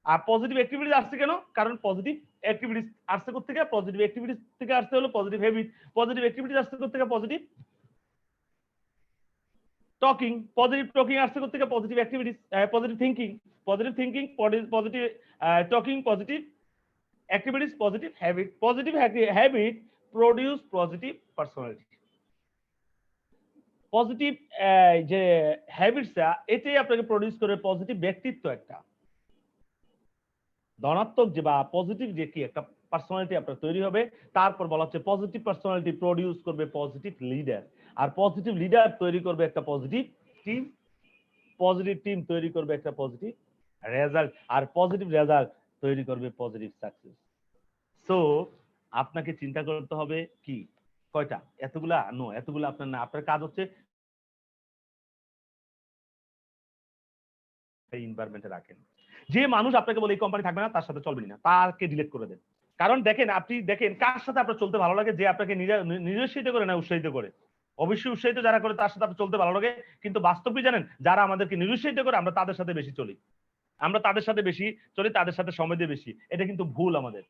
আর পজিটিভ অ্যাক্টিভিটিস আসছে কেন? কারণ পজিটিভ অ্যাক্টিভিটিস আসছে কোথা থেকে? পজিটিভ অ্যাক্টিভিটিস থেকে আসছে হলো পজিটিভ হ্যাবিট। পজিটিভ অ্যাক্টিভিটিস আসছে কোথা থেকে? Positive talking. পজিটিভ টকিং আসছে কোথা থেকে? Positive activities, positive thinking. Positive thinking, positive talking, positive activities, positive habit. Positive habit produce positive personality. Positive যে হ্যাবিটসটা এটাই আপনাকে প্রডিউস করে পজিটিভ ব্যক্তিত্ব, একটা ধনাত্মক যে বা পজিটিভ যে কি একটা পার্সোনালিটি আপনার তৈরি হবে। তারপর বলা হচ্ছে পজিটিভ পার্সোনালিটি প্রডিউস করবে পজিটিভ লিডার, আর পজিটিভ লিডার তৈরি করবে একটা পজিটিভ টিম, পজিটিভ টিম তৈরি করবে একটা পজিটিভ রেজাল্ট, আর পজিটিভ রেজাল্ট তৈরি করবে পজিটিভ সাকসেস। সো আপনাকে চিন্তা করতে হবে কি কয়টা? এতগুলা নো, এতগুলা আপনার না। আপনার কাজ হচ্ছে এনভায়রনমেন্টে রাখেন। যে মানুষ আপনাকে বলে এই কোম্পানি থাকবে না তার সাথে চলবেন না, তাকে ডিলিট করে দেন। কারণ দেখেন, আপনি দেখেন কার সাথে আপনার চলতে ভালো লাগে, যে আপনাকে নিরুৎসাহিত করে না উৎসাহিত করে। অবশ্যই উৎসাহিত যারা করে তার সাথে আপনার চলতে ভালো লাগে, কিন্তু বাস্তবে জানেন যারা আমাদেরকে নিরুৎসাহিত করে আমরা তাদের সাথে বেশি চলি, আমরা তাদের সাথে বেশি চলি, তাদের সাথে সময় দিয়ে বেশি। এটা কিন্তু ভুল আমাদের।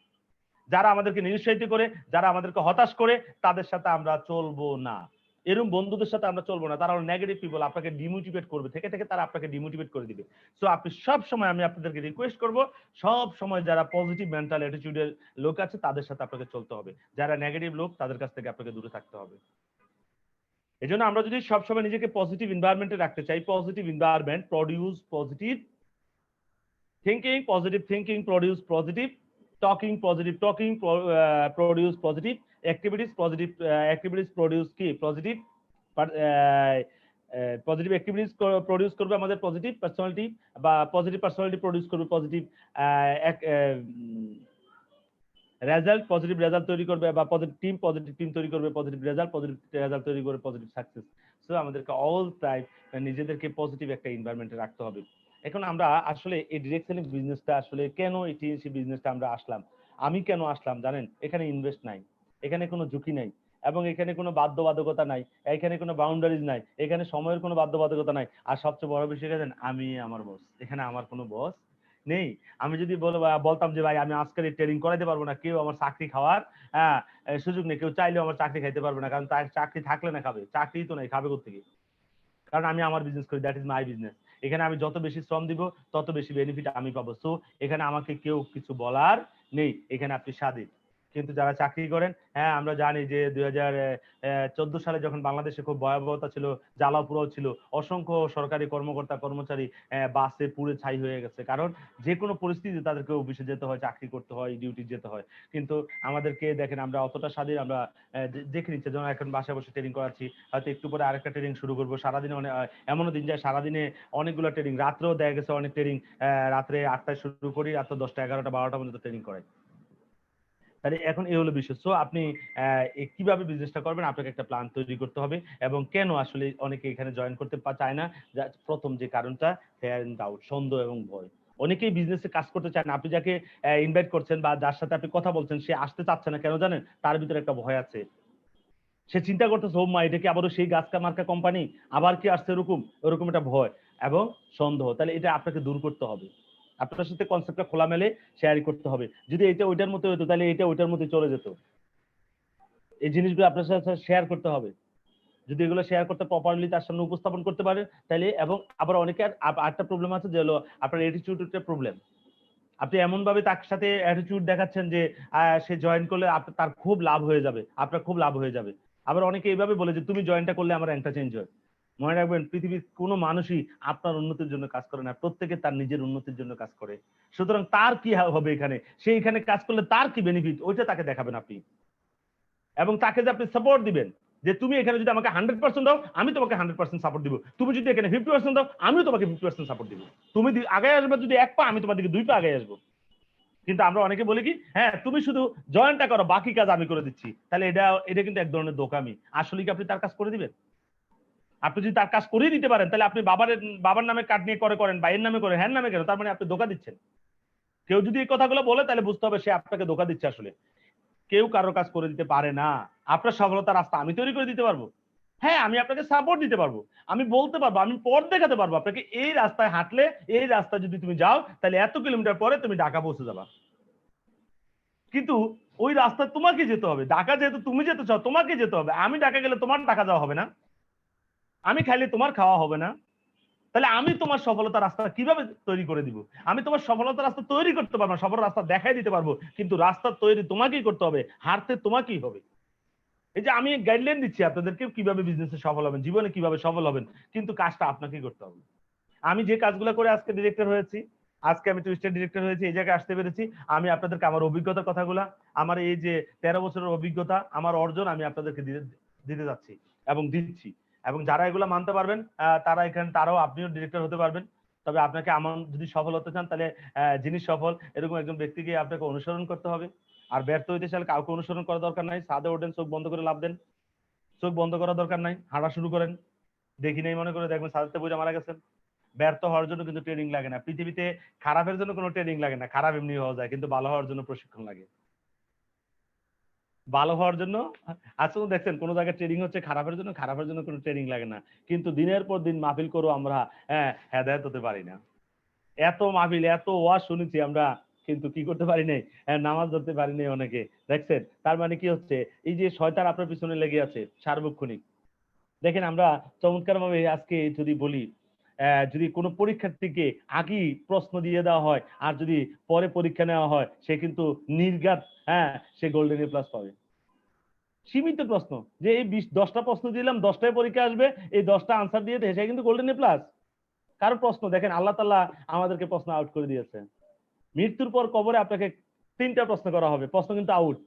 যারা আমাদেরকে নিরুৎসাহিত করে, যারা আমাদেরকে হতাশ করে, তাদের সাথে আমরা চলবো না। এরকম বন্ধুদের সাথে আমরা চলবো না, তারা হলো নেগেটিভ পিপল, আপনাকে ডিমোটিভেট করবে, থেকে থেকে তারা আপনাকে ডিমোটিভেট করে দিবে। সো আপনি সব সময়, আমি আপনাদেরকে রিকোয়েস্ট করব, সব সময় যারা পজিটিভ মেন্টাল অ্যাটিটিউডের লোক আছে তাদের সাথে আপনাকে চলতে হবে, যারা নেগেটিভ লোক তাদের কাছ থেকে আপনাকে দূরে থাকতে হবে। এই জন্য আমরা যদি সবসময় নিজেকে পজিটিভ এনভায়রনমেন্টে রাখতে চাই, positive environment produce positive thinking, positive thinking produce positive talking, positive talking produce positive activities, positive activities produce কি positive পজিটিভ অ্যাক্টিভিটিস প্রডিউস করবে আমাদের পজিটিভ পার্সোনালিটি, বা পজিটিভ পার্সোনালিটি প্রডিউস করবে পজিটিভ রেজাল্ট, পজিটিভ রেজাল্ট তৈরি করবে, বা positive team তৈরি করবে পজিটিভ রেজাল্ট তৈরি করবে পজিটিভ সাকসেস। সো আমাদেরকে অল টাইম নিজেদেরকে পজিটিভ একটা এনভায়রনমেন্টে রাখতে হবে। এখন আমরা আসলে এই ডিরেক্ট সেলিং বিজনেসটা আসলে কেন, এই টিএনসি বিজনেসটা আমরা আসলাম, আমি কেন আসলাম জানেন? এখানে ইনভেস্ট নাই, এখানে কোনো ঝুঁকি নাই, এবং এখানে কোনো বাধ্যবাধকতা নাই, এখানে কোনো বাউন্ডারিজ নাই, এখানে সময়ের কোনো বাধ্যবাধকতা নাই। আর সবচেয়ে বড় বিষয় জানেন, আমি আমার বস, এখানে আমার কোনো বস নেই। আমি যদি বলতাম যে ভাই আমি আজকের ট্রেনিং করাইতে পারবো না, কেউ আমার চাকরি খাওয়ার সুযোগ নেই, কেউ চাইলেও আমার চাকরি খাইতে পারবে না, কারণ তার চাকরি থাকলে না খাবে, চাকরি তো নাই, খাবে কোথেকে? কারণ আমি আমার বিজনেস করি, দ্যাট ইজ মাই বিজনেস। এখানে আমি যত বেশি শ্রম দিব তত বেশি বেনিফিট আমি পাবো। সো এখানে আমাকে কেউ কিছু বলার নেই, এখানে আপনি স্বাধীন। কিন্তু যারা চাকরি করেন, হ্যাঁ আমরা জানি যে 2014 সালে যখন বাংলাদেশে খুব ভয়াবহতা ছিল, জ্বালাপোড়াও ছিল, অসংখ্য সরকারি কর্মকর্তা কর্মচারী বাসে পুড়ে ছাই হয়ে গেছে, কারণ যে কোনো পরিস্থিতি তাদেরকে অফিসে যেতে হয়, চাকরি করতে হয়, ডিউটি যেতে হয়। কিন্তু আমাদেরকে দেখেন, আমরা অতটা স্বাধীন, আমরা দেখে নিচ্ছি, যেমন এখন বাসায় বসে ট্রেনিং করাচ্ছি, হয়তো একটু পরে আরেকটা ট্রেনিং শুরু করবো। সারাদিনে এমনও দিন যায় সারাদিনে অনেকগুলো ট্রেনিং, রাত্রেও দেখা গেছে অনেক ট্রেনিং, রাত্রে 8টায় শুরু করি, রাত্র 10টা 11টা 12টা পর্যন্ত ট্রেনিং করাই। তাহলে এখন এই হলো বিষয়। সো আপনি কিভাবে বিজনেসটা করবেন, আপনাকে একটা প্ল্যান তৈরি করতে হবে। এবং কেন আসলে অনেকে এখানে জয়েন করতে চায় না, প্রথম যে কারণটা, ফেয়ার এন্ড ডাউট, সন্দেহ এবং ভয়। অনেকেই বিজনেসে কাজ করতে চায় না। আপনি যাকে ইনভাইট করছেন বা যার সাথে আপনি কথা বলছেন, সে আসতে চাচ্ছে না, কেন জানেন? তার ভিতরে একটা ভয় আছে। সে চিন্তা করতেছে, ও মা, এটা কি আবারও সেই গাছকা মার্কা কোম্পানি, আবার কি আসছে ওরকম একটা ভয় এবং সন্দেহ। তাহলে এটা আপনাকে দূর করতে হবে, আপনার সাথে কনসেপ্টটা খোলামেলে শেয়ার করতে হবে। যদি এটা ওইটার মতো হতো, তাহলে এটা ওইটার মধ্যে চলে যেত। এই জিনিসগুলো আপনার সাথে শেয়ার করতে হবে। যদি এগুলো শেয়ার করতে প্রপারলি তার সামনে উপস্থাপন করতে পারেন, তাহলে। এবং আবার অনেকের আরেকটা প্রবলেম আছে, যে হলো আপনার অ্যাটিটিউডের প্রবলেম। আপনি এমন ভাবে তার সাথে অ্যাটিটিউড দেখাচ্ছেন যে সে জয়েন করলে তার খুব লাভ হয়ে যাবে, আপনার খুব লাভ হয়ে যাবে। আবার অনেকে এইভাবে বলে যে তুমি জয়েনটা করলে আমার র্যাঙ্কটা চেঞ্জ হয়। মনে রাখবেন, পৃথিবীর কোনো মানুষই আপনার উন্নতির জন্য কাজ করে না, প্রত্যেকে তার নিজের উন্নতির জন্য কাজ করে। সুতরাং তার কি হবে এখানে, সে এখানে কাজ করলে তার কি বেনিফিট, ওইটা তাকে দেখাবেন আপনি। এবং তাকে যে আপনি সাপোর্ট দিবেন, যে তুমি এখানে যদি আমাকে 100% দাও, আমি তোমাকে 100% সাপোর্ট দিব। তুমি যদি এখানে 50% দাও, আমিও তোমাকে 50% সাপোর্ট দিব। তুমি আগে আসবে যদি 1 পা, আমি তোমার দিকে 2 পা আগে আসবো। কিন্তু আমরা অনেকে বলি কি, হ্যাঁ তুমি শুধু জয়েনটা করো, বাকি কাজ আমি করে দিচ্ছি। তাহলে এটা কিন্তু এক ধরনের দোকামি। আসলে কি আপনি তার কাজ করে দিবেন? আপনি যদি তার কাজ করেই দিতে পারেন, তাহলে আপনি বাবার নামে কার্ড নিয়ে করেন, ভাইয়ের নামে করেন, হ্যাঁ নামে কেন? তার মানে আপনি ধোঁকা দিচ্ছেন। কেউ যদি এই কথাগুলো বলে, তাহলে বুঝতে হবে সে আপনাকে ধোঁকা দিচ্ছে। আসলে কেউ কারোর কাজ করে দিতে পারে না। আপনার সফলতার রাস্তা আমি তৈরি করে দিতে পারবো। হ্যাঁ, আমি আপনাকে সাপোর্ট দিতে পারবো, আমি বলতে পারবো, আমি পথ দেখাতে পারবো আপনাকে, এই রাস্তায় হাঁটলে, এই রাস্তায় যদি তুমি যাও, তাহলে এত কিলোমিটার পরে তুমি ঢাকা পৌঁছে যাবা। কিন্তু ওই রাস্তা তোমাকে যেতে হবে। ঢাকা যেহেতু তুমি যেতে চাও, তোমাকে যেতে হবে। আমি ঢাকা গেলে তোমার ঢাকা যাওয়া হবে না, আমি খাইলে তোমার খাওয়া হবে না। তাহলে আমি তোমার সফলতার রাস্তা কিভাবে তৈরি করে দিব? আমি তোমার সফলতার রাস্তা তৈরি করতে পারবো না, সফল রাস্তা দেখাই দিতে পারবো, কিন্তু রাস্তা তৈরি তোমাকেই করতে হবে, হারতে তোমাকেই হবে। এই যে আমি গাইডলাইন দিচ্ছি আপনাদেরকে কিভাবে বিজনেসে সফল হবেন, জীবনে কিভাবে সফল হবেন, কিন্তু কাজটা আপনাকেই করতে হবে। আমি যে কাজগুলো করে আজকে ডিরেক্টর হয়েছি, আজকে আমি টুইস্টের ডিরেক্টর হয়েছি, এই জায়গায় আসতে পেরেছি, আমি আপনাদেরকে আমার অভিজ্ঞতার কথাগুলা, আমার এই যে 13 বছরের অভিজ্ঞতা, আমার অর্জন আমি আপনাদেরকে দিতে যাচ্ছি এবং দিচ্ছি। এবং যারা এগুলো মানতে পারবেন, তারা এখানে, আপনিও ডিরেক্টর হতে পারবেন। তবে আপনাকে আমার যদি সফল হতে চান, তাহলে যিনি সফল এরকম একজন ব্যক্তিকে আপনাকে অনুসরণ করতে হবে। আর ব্যর্থ হইতে চাইলে কাউকে অনুসরণ করার দরকার নাই। ছাদে ওঠেন, চোখ বন্ধ করে লাভ দেন, চোখ বন্ধ করার দরকার নাই, হাঁটা শুরু করেন। দেখি নাই মনে করে দেখবেন ছাদে বইটা মারা গেছেন। ব্যর্থ হওয়ার জন্য কিন্তু ট্রেনিং লাগে না। পৃথিবীতে খারাপের জন্য কোনো ট্রেনিং লাগে না, খারাপ এমনি হওয়া যায়, কিন্তু ভালো হওয়ার জন্য প্রশিক্ষণ লাগে। ভালো হওয়ার জন্য আসলে দেখছেন কোন জায়গায় ট্রেনিং হচ্ছে খারাপের জন্য, খারাপের জন্য কোনো ট্রেনিং লাগে না, কিন্তু দিনের পর দিন মাহফিল করো আমরা, হেদায়েত হতে পারি না। এত মাহফিল এত ওয়াজ শুনেছি আমরা, কিন্তু কি করতে পারি নাই, নামাজ ধরতে পারি নাই অনেকে। দেখছেন তার মানে কি হচ্ছে, এই যে শয়তান আপনার পিছনে লেগে আছে সার্বক্ষণিক। দেখেন আমরা চমৎকার ভাবে আজকে যদি বলি, যদি কোনো পরীক্ষার্থীকে আগেই প্রশ্ন দিয়ে দেওয়া হয় আর যদি পরে পরীক্ষা নেওয়া হয়, সে কিন্তু নির্ঘাত সে গোল্ডেন এ প্লাস পাবে। সীমিত প্রশ্ন, যে এই 10টা প্রশ্ন দিলাম, 10টায় পরীক্ষা আসবে, এই 10টা আনসার দিয়ে সে কিন্তু গোল্ডেন এ প্লাস। কারণ প্রশ্ন দেখেন আল্লাহ তাআলা আমাদেরকে প্রশ্ন আউট করে দিয়েছে। মৃত্যুর পর কবরে আপনাকে 3টা প্রশ্ন করা হবে, প্রশ্ন কিন্তু আউট।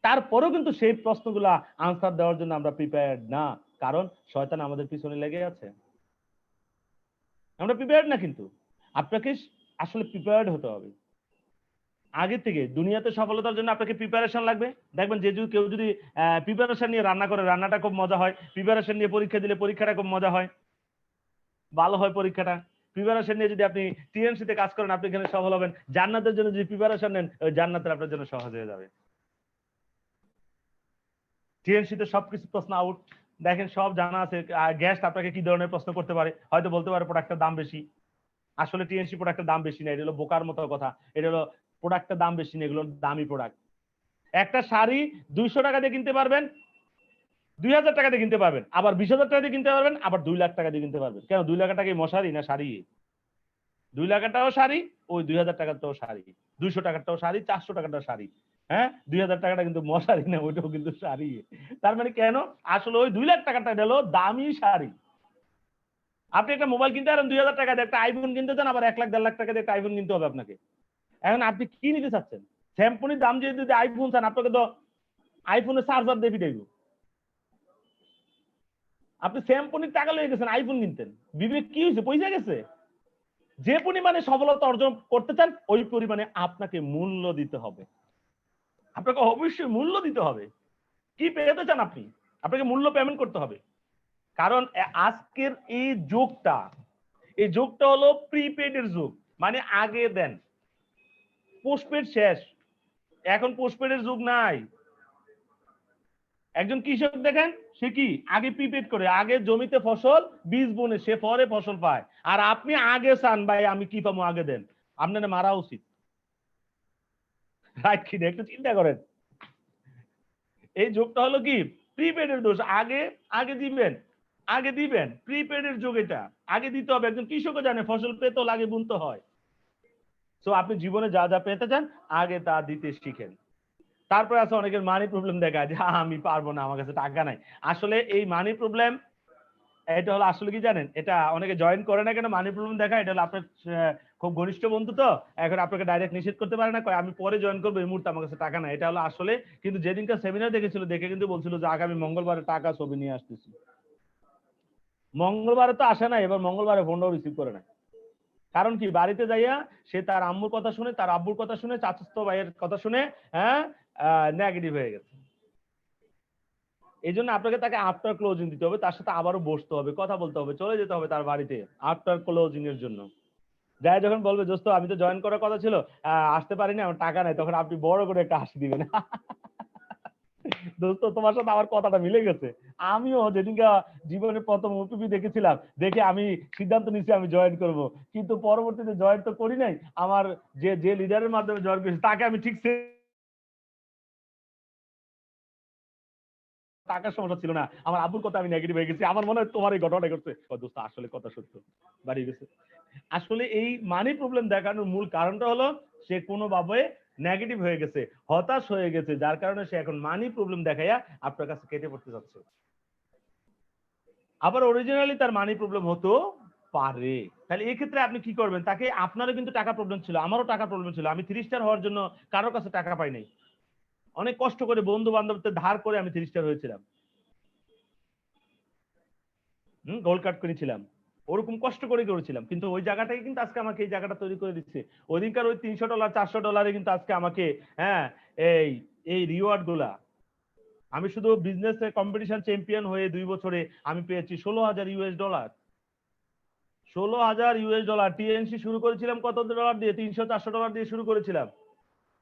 তারপরেও কিন্তু সেই প্রশ্নগুলা আনসার দেওয়ার জন্য আমরা প্রিপেয়ার্ড না, কারণ শয়তান আমাদের পিছনে লেগে আছে। আমরা প্রিপেয়ার্ড না, কিন্তু আপনাকে আসলে প্রিপেয়ার্ড হতে হবে আগে থেকে। দুনিয়াতে সফলতার জন্য আপনাকে প্রিপারেশন লাগবে। দেখবেন যে কেউ যদি প্রিপারেশন নিয়ে রান্না করে, রান্নাটা খুব মজা হয়। প্রিপারেশন নিয়ে পরীক্ষা দিলে পরীক্ষাটা খুব মজা হয়, ভালো হয় পরীক্ষাটা। প্রিপারেশন নিয়ে যদি আপনি টিএনসিতে কাজ করেন, আপনি এখানে সফল হবেন। জান্নাতের জন্য যদি প্রিপারেশন নেন, ওই জান্নাতের আপনার জন্য সহজ হয়ে যাবে। টিএনসিতে সবকিছু প্রশ্ন আউট, দেখেন সব জানা আছে। গেস্ট আপনাকে কি ধরনের প্রশ্ন করতে পারে, হয়তো বলতে পারে প্রোডাক্টের দাম বেশি। আসলে টিএনসি প্রোডাক্টের দাম বেশি না, এটা হলো বোকার মতো কথা। এটা হলো প্রোডাক্টের দাম বেশি না, এগুলো দামি প্রোডাক্ট। একটা শাড়ি 200 টাকা দিয়ে কিনতে পারবেন, 2000 টাকা দিয়ে কিনতে পারবেন, আবার 20,000 টাকা দিয়ে কিনতে পারবেন, আবার 2 লাখ টাকা দিয়ে কিনতে পারবেন। কেন 2 লাখ টাকা মশারি না শাড়ি? 2 লাখ টাকাও শাড়ি, ওই 2000 টাকারটাও শাড়ি, 200 টাকারটাও শাড়ি, 400 টাকারটাও শাড়ি। 2000 টাকাটা কিন্তু মশারি না, ওইটাও কিন্তু শাড়ি। তার মানে কেন, আসলে ওই 2 লাখ টাকাটা হলো দামি শাড়ি। আপনি একটা মোবাইল কিনতে পারেন 2000 টাকা দিয়ে, একটা আইফোন কিনতে চান আবার 1 লাখ 1.5 লাখ টাকা দিয়ে একটা আইফোন কিনতে হবে আপনাকে। এখন আপনি কি নিতে চাচ্ছেন? স্যামসুংয়ের দাম দিয়ে যদি আইফোন চান, আপনাকে তো আইফোনের চার্জার দিয়ে পিটাইব। আপনি স্যামসুংয়ের টাকা লেগে গেছেন আইফোন কিনতেন, বিবেক কি হয়েছে, পয়সা গেছে? যে পরিমাণে সফলতা অর্জন করতে চান, ওই পরিমাণে আপনাকে মূল্য দিতে হবে। আপনাকে অবশ্যই মূল্য দিতে হবে। কি পেতে চান আপনি, আপনাকে মূল্য পেমেন্ট করতে হবে। কারণ আজকের এই যুগটা হলো প্রিপেড এর যুগ, মানে আগে দেন। পোস্টপেড শেষ, এখন পোস্টপেডের যুগ নাই। একজন কৃষক দেখেন, সে কি আগে প্রিপেড করে, আগে জমিতে ফসল বীজ বুনে সে পরে ফসল পায়। আর আপনি আগে চান ভাই আমি কি পাবো, আগে দেন, আপনার মারা উচিত। রাইট কিনা একটু চিন্তা করেন। এই যুগটা হলো কি প্রিপেডের দোষ। আগে আগে দিবেন, আগে দিবেন। প্রিপেডের যুগ এটা, আগে দিতে হবে। একজন কৃষকও জানে ফসল পেতে লাগে বুনতে হয়। তো আপনি জীবনে যা যা পেতে চান, আগে তা দিতে শিখেন। তারপরে আছে অনেকের মানি প্রবলেম দেখায় যে আমি পারবো না, আমার কাছে টাকা নাই। আসলে এই মানি প্রবলেম, এটা হলো আসলে কি জানেন, এটা অনেকে জয়েন করে না কেন মানি প্রবলেম দেখা, এটা হলো আপনার খুব ঘনিষ্ঠ বন্ধু, তো এখন আপনাকে ডাইরেক্ট নিষেধ করতে পারে না, কয় আমি পরে জয়েন করবো, এই মুহূর্তে আমার কাছে টাকা নাই। এটা হলো আসলে, কিন্তু যেদিনকার সেমিনার দেখেছিল, দেখে কিন্তু বলছিল যে আগামী মঙ্গলবারে টাকা ছবি নিয়ে আসতেছি। মঙ্গলবারে তো আসে না, এবার মঙ্গলবারে ফোনটাও রিসিভ করে না। কারণ কি, বাড়িতে যাইয়া সে তার আম্মুর কথা শুনে, তার আব্বুর কথা শুনে, চাচাতো ভাইয়ের কথা শুনে নেগেটিভ হয়ে গেছে। এই জন্য আপনাকে তাকে আফটার ক্লোজিং দিতে হবে, তার সাথে আবারও বসতে হবে, কথা বলতে হবে, চলে যেতে হবে তার বাড়িতে আফটার ক্লোজিং এর জন্য। যাই যখন বলবে দোস্ত আমি তো জয়েন করার কথা ছিল, আসতে পারিনি, আমার টাকা নাই, তখন আপনি বড় করে একটা হাসি দিবেন। দোস্ত তোমার সাথে আমার কথাটা মিলে গেছে। আমিও যেদিনকে জীবনে প্রথম ওটিপি দেখেছিলাম, দেখে আমি সিদ্ধান্ত নিচ্ছি আমি জয়েন করব, কিন্তু পরবর্তীতে জয়েন তো করি নাই। আমার যে লিডারের মাধ্যমে জয়েন করেছি, তাকে আমি ঠিক টাকার সমস্যা ছিল না, আমার আব্বুর কথা আমি নেগেটিভ হয়ে গেছি। আমার মনে হয় তোমার এই ঘটনাটা করছে, দোস্ত আসলে কথা সত্য, বাড়ি গেছে। আসলে এই মানি প্রবলেম দেখানোর মূল কারণটা হলো সে কোনোভাবে নেগেটিভ হয়ে গেছে, হতাশ হয়ে গেছে, যার কারণে সে এখন মানি প্রবলেম দেখাইয়া আপনার কাছে কেটে পড়তে যাচ্ছে। আবার অরিজিনালি তার মানি প্রবলেম হতো পারে। তাহলে এই ক্ষেত্রে আপনি কি করবেন, তাকে, আপনারও কিন্তু টাকা প্রবলেম ছিল, আমারও টাকা প্রবলেম ছিল। আমি 3 স্টার হওয়ার জন্য কারোর কাছে টাকা পাই নাই, অনেক কষ্ট করে বন্ধু বান্ধবদের ধার করে আমি 3 স্টার হয়েছিলাম, গোল্ড কার্ড করেছিলাম, ওরকম কষ্ট করে করেছিলাম। কিন্তু ওই জায়গাটাই কিন্তু আজকে আমাকে এই জায়গাটা তৈরি করে দিচ্ছে। ওইদিনকার ওই $300 $400 কিন্তু আজকে আমাকে এই এই রিওয়ার্ড গুলা, আমি শুধু বিজনেস কম্পিটিশন চ্যাম্পিয়ন হয়ে 2 বছরে আমি পেয়েছি $16,000 US। $16,000 টিএনসি শুরু করেছিলাম কত ডলার দিয়ে? $300-400 দিয়ে শুরু করেছিলাম।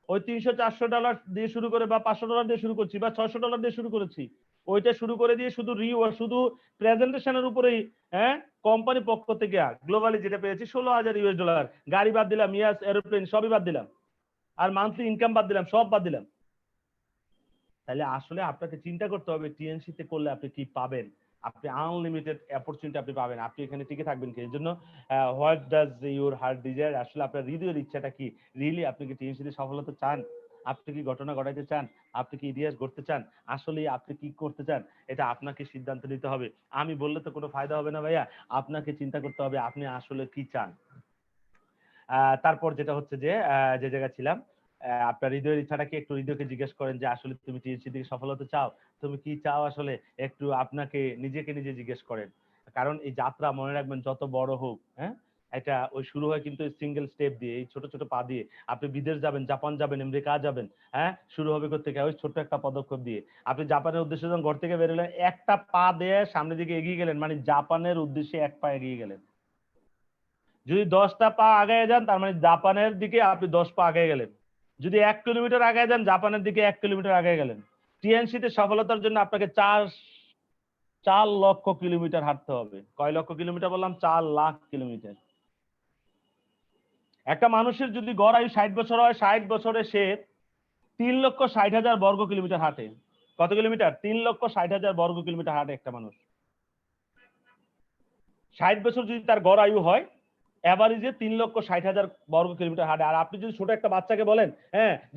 ওই $300-400 দিয়ে শুরু করে বা $500 দিয়ে শুরু করছি বা $600 দিয়ে শুরু করেছি। ওইটা শুরু করে দিয়ে শুধু শুধু প্রেজেন্টেশনের উপরেই কোম্পানি পক্ষ থেকে গ্লোবালি যেটা পেয়েছি $16,000, গাড়ি বাদ দিলাম, ইয়াস এরোপ্লেন সবই বাদ দিলাম, আর মান্থলি ইনকাম বাদ দিলাম, সব বাদ দিলাম। তাহলে আসলে আপনাকে চিন্তা করতে হবে টিএনসি তে করলে আপনি কি পাবেন। আপনি আনলিমিটেড অপরচুনিটি আপনি পাবেন, আপনি এখানে টিকে থাকবেন কি? এর জন্য what does your heart desire, আসলে আপনার হৃদয়ের ইচ্ছাটা কি? রিয়েলি আপনি কি টিএনসি তে সফলতা চান? আপনি কি ঘটনা ঘটাইতে চান? আপনি কি ইতিহাস গড়তে চান? আসলে আপনি কি করতে চান? এটা আপনাকে সিদ্ধান্ত নিতে হবে। আমি বললে তো কোনো ফায়দা হবে না ভাইয়া, আপনাকে চিন্তা করতে হবে আপনি আসলে কি চান। তারপর যেটা হচ্ছে যে যে জায়গায় ছিলাম, আপনার হৃদয়ের ইচ্ছাটা কি? একটু হৃদয়কে জিজ্ঞেস করেন যে আসলে তুমি টিএনসি থেকে সফলতা চাও, তুমি কি চাও আসলে, একটু আপনাকে নিজেকে নিজে জিজ্ঞেস করেন। কারণ এই যাত্রা মনে রাখবেন যত বড় হোক, এটা ওই শুরু হয় কিন্তু সিঙ্গেল স্টেপ দিয়ে, এই ছোট ছোট পা দিয়ে। আপনি বিদেশ যাবেন, জাপান যাবেন, আমেরিকা যাবেন, শুরু হবে কোথেকে? ওই ছোট্ট একটা পদক্ষেপ দিয়ে। আপনি জাপানের উদ্দেশ্যে যখন ঘর থেকে বেরোলেন, একটা পা দিয়ে সামনের দিকে এগিয়ে গেলেন, মানে জাপানের উদ্দেশ্যে এক পা এগিয়ে গেলেন। যদি 10টা পা আগায় যান, তার মানে জাপানের দিকে আপনি 10 পা আগে গেলেন। যদি 1 কিলোমিটার আগে যান, জাপানের দিকে 1 কিলোমিটার আগে গেলেন। টিএনসি তে সফলতার জন্য আপনাকে 4 লক্ষ কিলোমিটার হাঁটতে হবে। কয় লক্ষ কিলোমিটার বললাম? 4 লাখ কিলোমিটার। একটা মানুষের যদি গড় আয়ু 60 বছর হয়, 60 বছরে সে 3,60,000 বর্গ কিলোমিটার হাঁটে। কত কিলোমিটার? 3,60,000 বর্গ কিলোমিটার হাঁটে একটা মানুষ। 60 বছর যদি তার গড় আয়ু হয়, এভারেজে 3,60,000 বর্গ কিলোমিটার হাঁটে। আর আপনি যদি ছোট একটা বাচ্চাকে বলেন,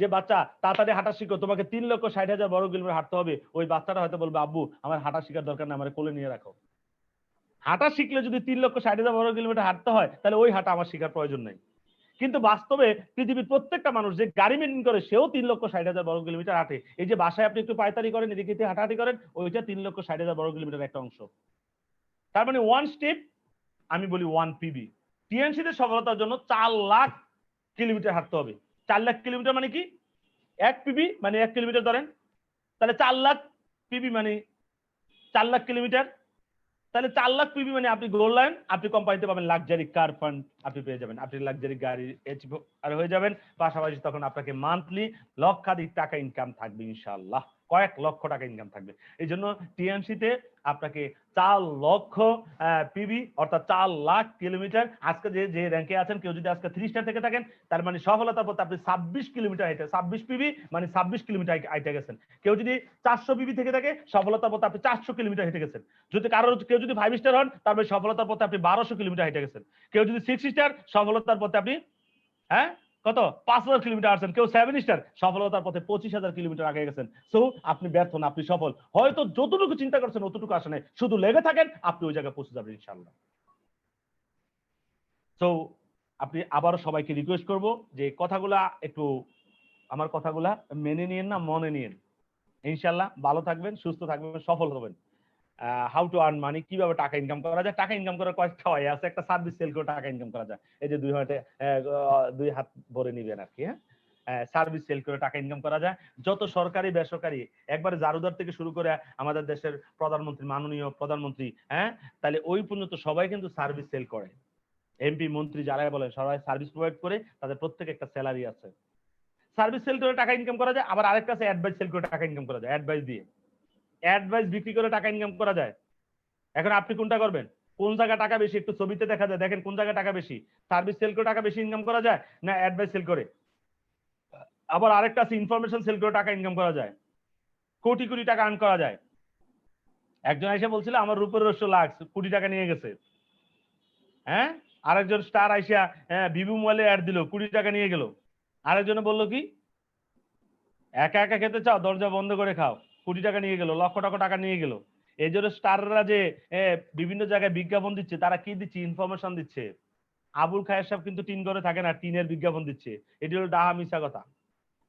যে বাচ্চা তাড়াতাড়ি হাঁটা শিখো, তোমাকে 3,60,000 বর্গ কিলোমিটার হাঁটতে হবে, ওই বাচ্চাটা হয়তো বলবে আব্বু আমার হাঁটা শেখার দরকার না, আমার কোলে নিয়ে রাখো। হাঁটা শিখলে যদি 3,60,000 বর্গ কিলোমিটার হাঁটতে হয়, তাহলে ওই হাঁটা আমার শেখার প্রয়োজন নাই। কিন্তু বাস্তবে পৃথিবীর প্রত্যেকটা মানুষ যে গাড়ি মেনটেন করে, সেও 3,60,000 বর্গ কিলোমিটার হাঁটে। এই যে বাসায় আপনি একটু পায়তারি করেন, এদিকে হাঁটাহাঁটি করেন, ওইটা 3,60,000 বর্গ কিলোমিটার একটা অংশ। তার মানে 1 স্টেপ, আমি বলি 1 পিবি। টিএনসি তে সফলতার জন্য 4 লাখ কিলোমিটার হাঁটতে হবে। 4 লাখ কিলোমিটার মানে কি? 1 পিবি মানে 1 কিলোমিটার ধরেন, তাহলে 4 লাখ পিবি মানে 4 লাখ কিলোমিটার। তাহলে 4 লাখ পিবি মানে আপনি গোল্ড, আপনি কোম্পানিতে পাবেন লাক্সারি কার ফান্ড, আপনি পেয়ে যাবেন, আপনি লাক্সারি গাড়ি আর হয়ে যাবেন। পাশাপাশি তখন আপনাকে মান্থলি লক্ষাধিক টাকা ইনকাম থাকবে ইনশাআল্লাহ, কয়েক লক্ষ টাকা ইনকাম থাকবে। এই জন্য টিএনসি তে আপনাকে 4 লক্ষ পিবি অর্থাৎ 4 লাখ কিলোমিটার। আজকে যে র্যাঙ্কে আছেন, কেউ যদি আজকে 3 স্টার থেকে থাকেন, তার মানে সফলতার পথে আপনি 26 কিলোমিটার হেঁটে, 26 পিবি মানে 26 কিলোমিটার হেঁটে গেছেন। কেউ যদি 400 পিবি থেকে থাকে, সফলতার পথে আপনি 400 কিলোমিটার হেঁটে গেছেন। যদি কেউ যদি 5 স্টার হন, তারপরে সফলতার পথে আপনি 1200 কিলোমিটার হেঁটে গেছেন। কেউ যদি 6 স্টার, সফলতার পথে আপনি কত 5,000 কিলোমিটার আসছেন। কেউ 7 স্টার, সফলতার পথে 25,000 কিলোমিটার আগে গেছেন। সো আপনি ব্যর্থ না, আপনি সফল। হয়তো যতটুকু চিন্তা করছেন অতটুকু আসে নাই, শুধু লেগে থাকেন, আপনি ওই জায়গায় পৌঁছে যাবেন ইনশাআল্লাহ। সো আপনি আবারও সবাইকে রিকোয়েস্ট করব যে কথাগুলা একটু, আমার কথাগুলা মেনে নিয়েন না, মনে নিয়েন। ইনশাআল্লাহ ভালো থাকবেন, সুস্থ থাকবেন, সফল হবেন। হাউ টু আর্ন মানি, কিভাবে টাকা ইনকাম করা যায়। টাকা ইনকাম করার কয়েকটা ওয়ে আছে। একটা সার্ভিস সেল করে টাকা ইনকাম করা যায়। এই যে দুই হাত ভরে নিবেন আর কি। সার্ভিস সেল করে টাকা ইনকাম করা যায়। যত সরকারি বেসরকারি, একবারে জারুদার থেকে শুরু করে আমাদের দেশের প্রধানমন্ত্রী, মাননীয় প্রধানমন্ত্রী, তাহলে ওই পর্যন্ত সবাই কিন্তু সার্ভিস সেল করে। এমপি মন্ত্রী যারাই বলেন, সবাই সার্ভিস প্রোভাইড করে, তাদের প্রত্যেক একটা স্যালারি আছে। সার্ভিস সেল করে টাকা ইনকাম করা যায়। আবার আরেকটা আছে অ্যাডভাইস সেল করে টাকা ইনকাম করা যায়। অ্যাডভাইস দিয়ে, অ্যাডভাইস বিক্রি করে টাকা ইনকাম করা যায়। এখন আপনি কোনটা করবেন? কোন জায়গায় টাকা বেশি একটু ছবিতে দেখা যায়, দেখেন কোন জায়গায় টাকা বেশি। সার্ভিস সেল করে টাকা বেশি ইনকাম করা যায় না অ্যাডভাইস সেল করে? আবার আরেকটা আছে ইনফরমেশন সেল করে টাকা ইনকাম করা যায়, কোটি কোটি টাকা আর্ন করা যায়। একজন এসে বলছিল আমার রূপের রহস্য লাক্স কোটি টাকা নিয়ে গেছে। আরেকজন স্টার আইসা ভিভু মোবাইলে অ্যাড দিল, কোটি টাকা নিয়ে গেল। আরেকজনে বললো কি, একা একা খেতে চাও, দরজা বন্ধ করে খাও, কোটি টাকা নিয়ে গেল, লক্ষ টাকা নিয়ে গেল। এই জন্য স্টাররা যে বিভিন্ন জায়গায় বিজ্ঞাপন দিচ্ছে, তারা কি দিচ্ছে? ইনফরমেশন দিচ্ছে। আবুল খায়ের সাহেব কিন্তু টিন করে থাকে না, টিনের বিজ্ঞাপন দিচ্ছে। এটি হলো ডাহা মিশা কথা।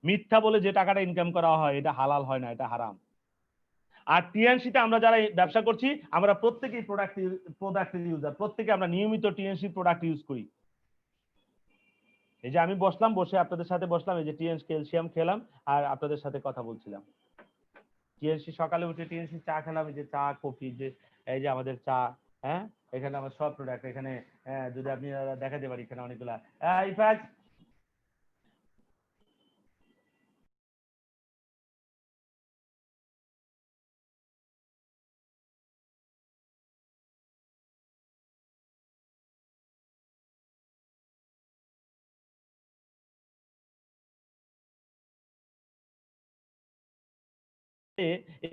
মিথ্যা বলে যে টাকাটা ইনকাম করা হয়, এটা হালাল হয় না, এটা হারাম। আর টিএনসিতে আমরা যারা ব্যবসা করছি, আমরা প্রত্যেকেই প্রোডাক্ট ইউজার, প্রত্যেকে আমরা নিয়মিত টিএনসি প্রোডাক্ট ইউজ করি। এই যে আমি বসলাম, বসে আপনাদের সাথে বসলাম, এই যে টিএনসি ক্যালসিয়াম খেলাম আর আপনাদের সাথে কথা বলছিলাম। টিএনসি সকালে উঠে টিএনসি চা খেলাম, এই যে চা কফি, যে এই যে আমাদের চা, এখানে আমার সব প্রোডাক্ট এখানে যদি আপনি দেখাতে পারি এখানে অনেকগুলা ইফাজ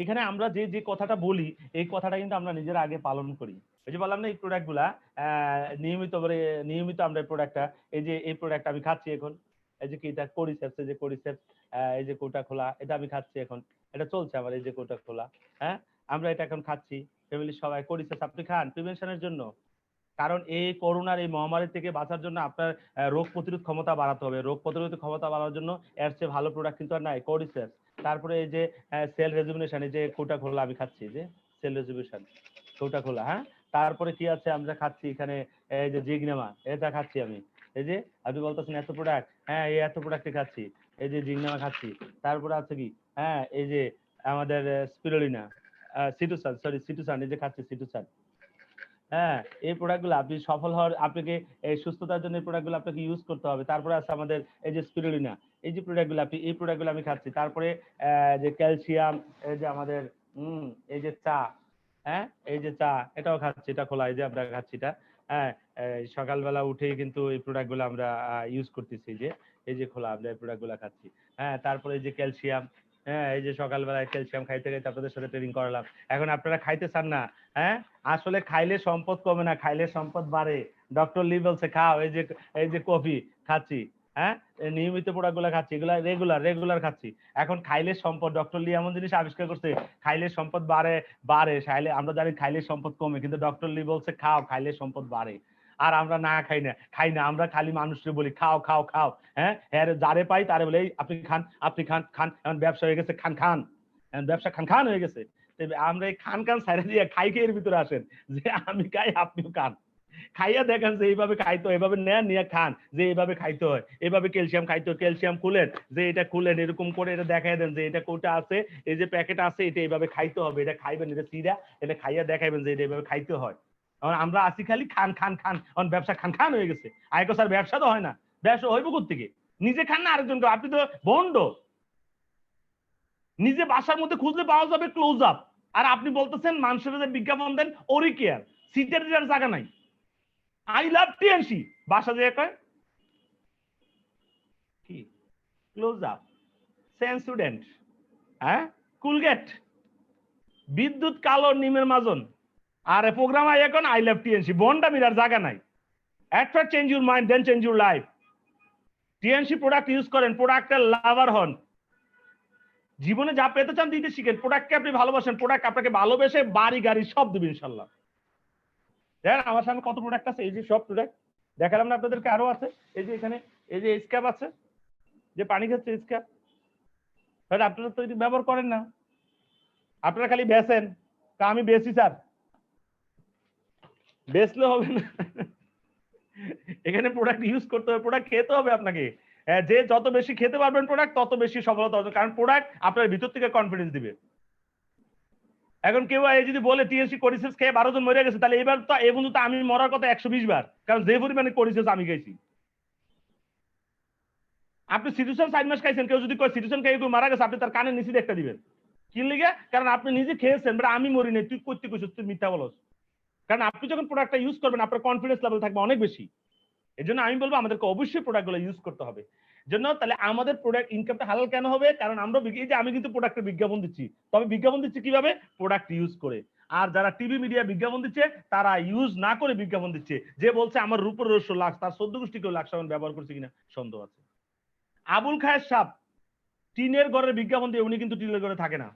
এখানে আমরা যে যে কথাটা বলি এই কথাটা কিন্তু আমরা নিজেরা আগে পালন করি। ওই যে বললাম না এই প্রোডাক্ট গুলা নিয়মিত আমরা এই প্রোডাক্টটা এই প্রোডাক্ট আমি খাচ্ছি এখন, এই যে কি এটা কোরিসেপস, এই যে কোরিসেপস, এই যে কোটা খোলা এটা আমি খাচ্ছি এখন, এটা চলছে আমার এই যে কোটা খোলা, হ্যাঁ আমরা এটা এখন খাচ্ছি ফ্যামিলির সবাই। কোরিসেপস আপনি খান প্রিভেনশনের জন্য, কারণ এই করোনার এই মহামারী থেকে বাঁচার জন্য আপনার রোগ প্রতিরোধ ক্ষমতা বাড়াতে হবে। রোগ প্রতিরোধ ক্ষমতা বাড়ানোর জন্য এর চেয়ে ভালো প্রোডাক্ট কিন্তু আর নাই, কোরিসেপস। তারপরে এই যে সেল রেজুমিনেশন, এই যে কোটা খোলা আমি খাচ্ছি, যে সেল রেজুমিনেশন কোটা খোলা, হ্যাঁ। তারপরে কি আছে আমরা খাচ্ছি এখানে এই যে জিগনামা, এটা খাচ্ছি আমি। এই যে আপনি বলতেছেন এত প্রোডাক্ট, হ্যাঁ এই এত প্রোডাক্টই খাচ্ছি, এই যে জিগনামা খাচ্ছি। তারপরে আছে কি, হ্যাঁ এই যে আমাদের স্পিরুলিনা, সিটুসান, এই যে খাচ্ছি সিটুসান। হ্যাঁ এই প্রোডাক্টগুলো আপনি সফল হওয়ার, আপনাকে এই সুস্থতার জন্য এই প্রোডাক্টগুলো আপনাকে ইউজ করতে হবে। তারপরে আছে আমাদের এই যে স্পিরুলিনা, এই যে প্রোডাক্টগুলো আপনি এই প্রোডাক্টগুলো আমি খাচ্ছি। তারপরে যে ক্যালসিয়াম, এই যে আমাদের এই যে চা, হ্যাঁ এই যে চা এটাও খাচ্ছি, এটা খোলা, এই যে আমরা খাচ্ছি এটা, হ্যাঁ সকালবেলা উঠেই কিন্তু এই প্রোডাক্টগুলো আমরা ইউজ করতেছি, যে এই যে খোলা আমরা এই প্রোডাক্টগুলো খাচ্ছি। হ্যাঁ তারপরে এই যে ক্যালসিয়াম, হ্যাঁ এই যে সকালবেলায় ক্যালসিয়াম খাইতে খাইতে আপনাদের সাথে ট্রেনিং করালাম। এখন আপনারা খাইতে চান না, হ্যাঁ আসলে খাইলে সম্পদ কমে না, খাইলে সম্পদ বাড়ে। ডক্টর লি বলছে খাও, এই যে কফি খাচ্ছি, হ্যাঁ নিয়মিত প্রোডাক্টগুলো খাচ্ছি, এগুলা রেগুলার খাচ্ছি। এখন খাইলে সম্পদ, ডক্টর লি এমন জিনিস আবিষ্কার করছে, খাইলে সম্পদ বাড়ে খাইলে, আমরা জানি খাইলে সম্পদ কমে, কিন্তু ডক্টর লি বলছে খাও, খাইলে সম্পদ বাড়ে। আর আমরা না খাই না, আমরা খালি মানুষকে বলি খাও খাও খাও, হ্যাঁ হ্যাঁ যারে পাই তারে বলে আপনি খান। এখন ব্যবসা হয়ে গেছে খান, ব্যবসা খান হয়ে গেছে। আমরা এই খান সাইডে দিয়ে খাই খেয়ে ভিতরে আসেন, যে আমি খাই আপনিও খান, খাইয়া দেখেন যে এইভাবে খাইতে হয়, এইভাবে নেন নিয়ে খান, যে এইভাবে খাইতে হয়, এইভাবে ক্যালসিয়াম খাইতে হয়। ক্যালসিয়াম খুলেন, যে এটা খুলেন এরকম করে এটা দেখাই দেন যে এটা কোটা আছে, এই যে প্যাকেট আছে, এটা এইভাবে খাইতে হবে, এটা খাইবেন, এটা সিরা, এটা খাইয়া দেখাইবেন যে এটা এইভাবে খাইতে হয়। আমরা আসি খালি খান, ব্যবসা খান হয়ে গেছে। আইকো স্যার ব্যবসা তো হয় না, ব্যবসা হইব কোত্থেকে? নিজে খান না আরেকজনকে, আপনি তো বন্ড। নিজে বাসার মধ্যে খুঁজলে পাওয়া যাবে ক্লোজ আপ, আর আপনি বলতেছেন মানুষের যে বিজ্ঞাপন দেন ওরি কেয়ার, সিটের জায়গা নাই। আই লাভ টিএনসি, বাসা যে কয় কি ক্লোজ আপ, সেন্সুডেন্ট, হ্যাঁ কুলগেট, বিদ্যুৎ কালো নিমের মাজন, আর প্রোগ্রাম আই এখন আই লাভ টিএনসি। বন্ডা মিরার জায়গা নাই। At first change your mind, then change your life. TNC product use করেন, প্রোডাক্টের লাভার হন। জীবনে যা পেতে চান দিতে শিখেন, প্রোডাক্টকে আপনি ভালোবাসেন, প্রোডাক্ট আপনাকে ভালোবেসে বাড়ি গাড়ি সব দেবে ইনশাল্লাহ। দেখেন আমার সামনে কত প্রোডাক্ট আছে, এই যে সব প্রোডাক্ট দেখালাম না আপনাদেরকে, আরো আছে। এই যে এখানে এই যে স্ক্যাপ আছে, যে পানি খাচ্ছে স্ক্যাপ, তাহলে আপনারা তো ব্যবহার করেন না, আপনারা খালি বেচেন। তা আমি বেশি স্যার, বেচলে হবে না, এখানে প্রোডাক্ট ইউজ করতে হবে, প্রোডাক্ট খেতে হবে আপনাকে। যে যত বেশি খেতে পারবেন প্রোডাক্ট, তত বেশি সফলতা হবে, কারণ প্রোডাক্ট আপনার ভিতর থেকে কনফিডেন্স দিবে। এখন কেউ এই যদি বলে টিএনসি কোরিসেস খেয়ে 12 জন মরে গেছে, তাহলে এবার তো এই বন্ধু তো আমি মরার কথা 120 বার, কারণ যে পরিমাণে কোরিসেস আমি খাইছি। আপনি সিটুয়েশন 4 মাস খাইছেন, কেউ যদি কয় সিটুয়েশন খেয়ে কেউ মারা গেছে, আপনি তার কানে নিচে একটা দিবেন কি লিগে? কারণ আপনি নিজে খেয়েছেন, বাট আমি মরি নাই, তুই করতে কইছিস, তুই মিথ্যা বলস। কারণ আপনি যখন প্রোডাক্টটা ইউজ করবেন, আপনার কনফিডেন্স লেভেল থাকবে অনেক বেশি। এই জন্য আমি বলবো আমাদেরকে অবশ্যই প্রোডাক্টগুলো ইউজ করতে হবে। জন্য তাহলে আমাদের প্রোডাক্ট ইনকামটা হালাল কেন হবে? কারণ আমরা এই যে আমি কিন্তু প্রোডাক্টের বিজ্ঞাপন দিচ্ছি, তবে বিজ্ঞাপন দিচ্ছি কিভাবে? প্রোডাক্ট ইউজ করে। আর যারা টিভি মিডিয়া বিজ্ঞাপন দিচ্ছে, তারা ইউজ না করে বিজ্ঞাপন দিচ্ছে। যে বলছে আমার রূপের রহস্য লাক্স, তার 14 গোষ্ঠী কেউ লাক্স সাবান ব্যবহার করছে কিনা সন্দেহ আছে। আবুল খায়ের সাপ টিনের ঘরের বিজ্ঞাপন দিয়ে, উনি কিন্তু টিনের ঘরে থাকে না।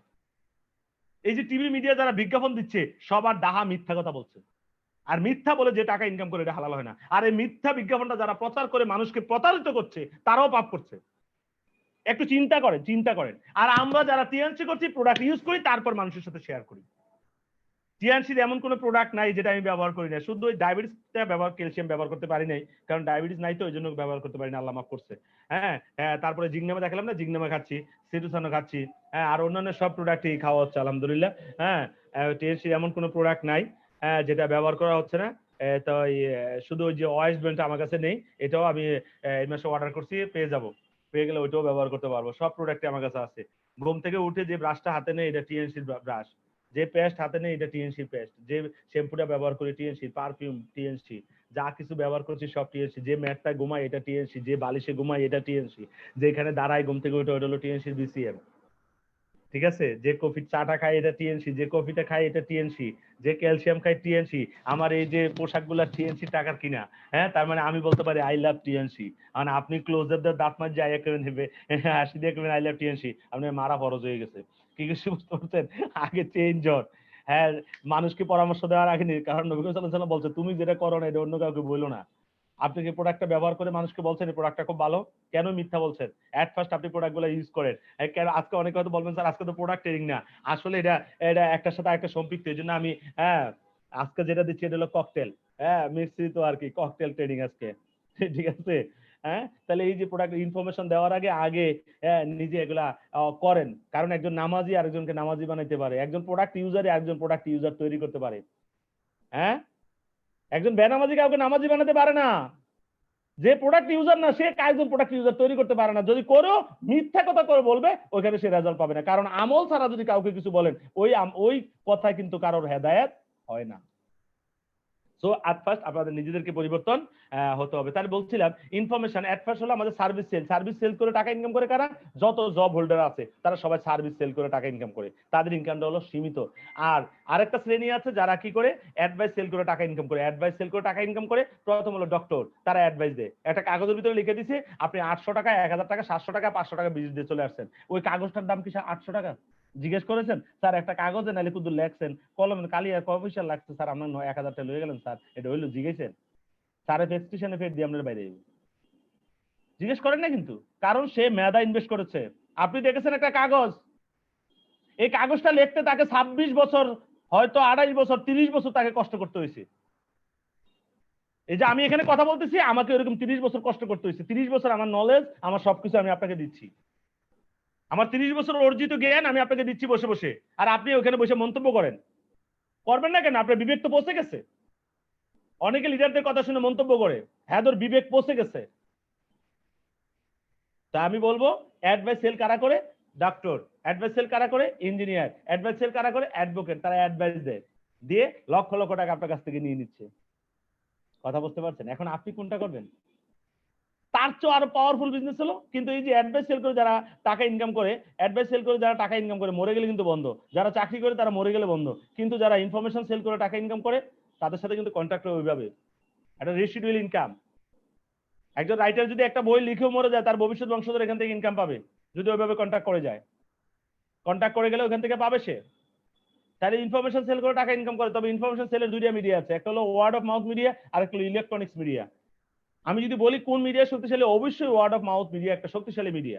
এই যে টিভি মিডিয়া যারা বিজ্ঞাপন দিচ্ছে, সবার ডাহা মিথ্যা কথা বলছে, আর মিথ্যা বলে যে টাকা ইনকাম করে এটা হালাল হয় না। আর এই মিথ্যা বিজ্ঞাপনটা যারা প্রচার করে মানুষকে প্রতারিত করছে, তারাও পাপ করছে। একটু চিন্তা করেন। আর আমরা যারা টিএনসি করছি, প্রোডাক্ট ইউজ করি, তারপর মানুষের সাথে শেয়ার করি। টিএনসির এমন কোনো প্রোডাক্ট নাই যেটা আমি ব্যবহার করি না, শুধু ওই ডায়াবেটিসটা ক্যালসিয়াম ব্যবহার করতে পারি নাই, কারণ ডায়াবেটিস নাই তো ওই জন্য ব্যবহার করতে পারি না, আল্লাহ মাফ করছে। হ্যাঁ তারপরে জিগনামা দেখালাম না, জিগনামা খাচ্ছি, সিটুসানও খাচ্ছি, হ্যাঁ আর অন্যান্য সব প্রোডাক্টই খাওয়া হচ্ছে আলহামদুলিল্লাহ। হ্যাঁ টিএনসির এমন কোনো প্রোডাক্ট নাই যেটা ব্যবহার করা হচ্ছে না। তো শুধু ওই যে ওয়াইস ব্র্যান্ডটা আমার কাছে নেই, এটাও আমি এই মাসে অর্ডার করছি, পেয়ে যাব। পেয়ে গেলে ওইটাও ব্যবহার করতে পারবো। সব প্রোডাক্টই আমার কাছে আছে। ঘুম থেকে উঠে যে ব্রাশটা হাতে নেই এটা টিএনসির ব্রাশ, যে পেস্ট হাতে নেই এটা টিএনসির পেস্ট, যে শ্যাম্পুটা ব্যবহার করি টিএনসি, পারফিউম টিএনসি, যা কিছু ব্যবহার করছি সব টিএনসি, যে ম্যাটটায় ঘুমাই এটা টিএনসি, যে বালিশে ঘুমাই এটা টিএনসি, যেখানে দাঁড়াই ঘুম থেকে উঠে ওটা হলো টিএনসির বিসিএম। ঠিক আছে, যে কফি চাটা খাই এটা টিএনসি, যে কফিটা খাই এটা টিএনসি, যে ক্যালসিয়াম খাই টিএনসি। আমার এই যে পোশাকগুলো টিএনসি টাকার কিনা, হ্যাঁ, তার মানে আমি বলতে পারি আই লাভ টিএনসি। মানে আপনি ক্লোজার দিয়ে দাঁত মাঝে আইয়া করে নেবে, হাসি দিয়ে করবেন আই লাভ টিএনসি, আপনার মারা ফরজ হয়ে গেছে। কি কিছু বুঝতে পারছেন? আগে চেঞ্জ হন। হ্যাঁ, মানুষকে পরামর্শ দেওয়ার আগে নেই, কারণ নবী সাল্লাল্লাহু আলাইহি ওয়াসাল্লাম বলছে তুমি যেটা করো না এটা অন্য কাউকে বলো না। আপনি কি প্রোডাক্টটা ব্যবহার করে মানুষকে বলছেন এই প্রোডাক্টটা খুব ভালো, কেন মিথ্যা বলছেন? এট ফার্স্ট আপনি প্রোডাক্টগুলো ইউজ করেন। কেন আজকে অনেকে হয়তো বলবেন স্যার আজকে তো প্রোডাক্ট ট্রেনিং না, আসলে এটা এটা একটার সাথে একটা সম্পৃক্ত, এই জন্য আমি আজকে যেটা দিচ্ছি এটা হলো ককটেল, মিক্সি তো আর কি ককটেল ট্রেনিং আজকে। ঠিক আছে। তাহলে এই যে প্রোডাক্ট ইনফরমেশন দেওয়ার আগে আগে নিজে এগুলা করেন, কারণ একজন নামাজি আরেকজনকে নামাজি বানাইতে পারে, একজন প্রোডাক্ট ইউজারে একজন প্রোডাক্ট ইউজার তৈরি করতে পারে। একজন বেনামাজি কাউকে নামাজি বানাতে পারে না। যে প্রোডাক্ট ইউজার না সে একজন প্রোডাক্ট ইউজার তৈরি করতে পারে না। যদি করেও মিথ্যা কথা করে বলবে, ওইখানে সে রেজাল্ট পাবে না, কারণ আমল ছাড়া যদি কাউকে কিছু বলেন ওই কথায় কিন্তু কারোর হেদায়েত হয় না। সো এট ফার্স্ট আপনাদের নিজেদেরকে পরিবর্তন হতে হবে। তাহলে বলছিলাম ইনফরমেশন এট ফার্স্ট হলো আমাদের সার্ভিস সেল করে টাকা ইনকাম করে কারা? যত জব হোল্ডার আছে তারা সবাই সার্ভিস সেল করে টাকা ইনকাম করে, তাদের ইনকামটা হলো সীমিত। আর আরেকটা শ্রেণী আছে যারা কি করে অ্যাডভাইস সেল করে টাকা ইনকাম করে। অ্যাডভাইস সেল করে টাকা ইনকাম করে প্রথম হলো ডক্টর, তারা অ্যাডভাইস দেয়, একটা কাগজের ভিতরে লিখে দিছে আপনি 800 টাকা, 1000 টাকা, 700 টাকা, 500 টাকা বিজিট দিয়ে চলে আসছেন। ওই কাগজটার দাম কি 800 টাকা? জিজ্ঞেস করেছেন স্যার একটা কাগজে নাইলে কিন্তু লেখছেন কলমে কালি আর কয় পয়সা লাগছে স্যার, আপনার 1000 টাকা লয়ে গেলেন স্যার, এটা হইলো জিজ্ঞেসেন? স্যারের প্রেসক্রিপশনে ফের দিয়ে আপনার বাইরে জিজ্ঞেস করেন না কিন্তু, কারণ সে মেধা ইনভেস্ট করেছে। আপনি দেখেছেন একটা কাগজ, এই কাগজটা লিখতে তাকে 26 বছর, হয়তো 28 বছর, 30 বছর তাকে কষ্ট করতে হয়েছে। এই যে আমি এখানে কথা বলতেছি আমাকে এরকম 30 বছর কষ্ট করতে হয়েছে। 30 বছর আমার নলেজ, আমার সবকিছু আমি আপনাকে দিচ্ছি, আমার 30 বছর অর্জিত জ্ঞান আমি আপনাকে দিচ্ছি বসে বসে, আর আপনি ওখানে বসে মন্তব্য করেন। করবেন না কেন? আপনার বিবেক তো পৌঁছে গেছে। অনেকে লিডারদের কথা শুনে মন্তব্য করে, হ্যাঁ তোর বিবেক পৌঁছে গেছে। তা আমি বলবো অ্যাডভাইস সেল কারা করে? ডক্টর। অ্যাডভাইস সেল কারা করে? ইঞ্জিনিয়ার। অ্যাডভাইস সেল কারা করে? অ্যাডভোকেট। তারা অ্যাডভাইস দেয়, দিয়ে লক্ষ লক্ষ টাকা আপনার কাছ থেকে নিয়ে নিচ্ছে। কথা বুঝতে পারছেন? এখন আপনি কোনটা করবেন? তার চেয়ে আরো পাওয়ারফুল বিজনেস হলো কিন্তু এই যে অ্যাডভাইস সেল করে যারা টাকা ইনকাম করে, অ্যাডভাইস সেল করে যারা টাকা ইনকাম করে মরে গেলে কিন্তু বন্ধ, যারা চাকরি করে তারা মরে গেলে বন্ধ, কিন্তু যারা ইনফরমেশন সেল করে টাকা ইনকাম করে তাদের সাথে কিন্তু কন্ট্রাক্ট ওইভাবে একটা রেসিডুয়াল ইনকাম। একজন রাইটার যদি একটা বই লিখেও মরে যায় তার ভবিষ্যৎ বংশধর এখান থেকে ইনকাম পাবে, যদি ওইভাবে কন্ট্রাক্ট করে যায়। কন্ট্রাক্ট করে গেলে ওখান থেকে পাবে সে। তাহলে ইনফরমেশন সেল করে টাকা ইনকাম করে। তবে ইনফরমেশন সেলের দুইটা মিডিয়া আছে, একটা হলো ওয়ার্ড অফ মাউথ মিডিয়া আর একটা হলো ইলেকট্রনিক্স মিডিয়া। আমি যদি বলি কোন মিডিয়া শক্তিশালী, অবশ্যই ওয়ার্ড অফ মাউথ মিডিয়া একটা শক্তিশালী মিডিয়া,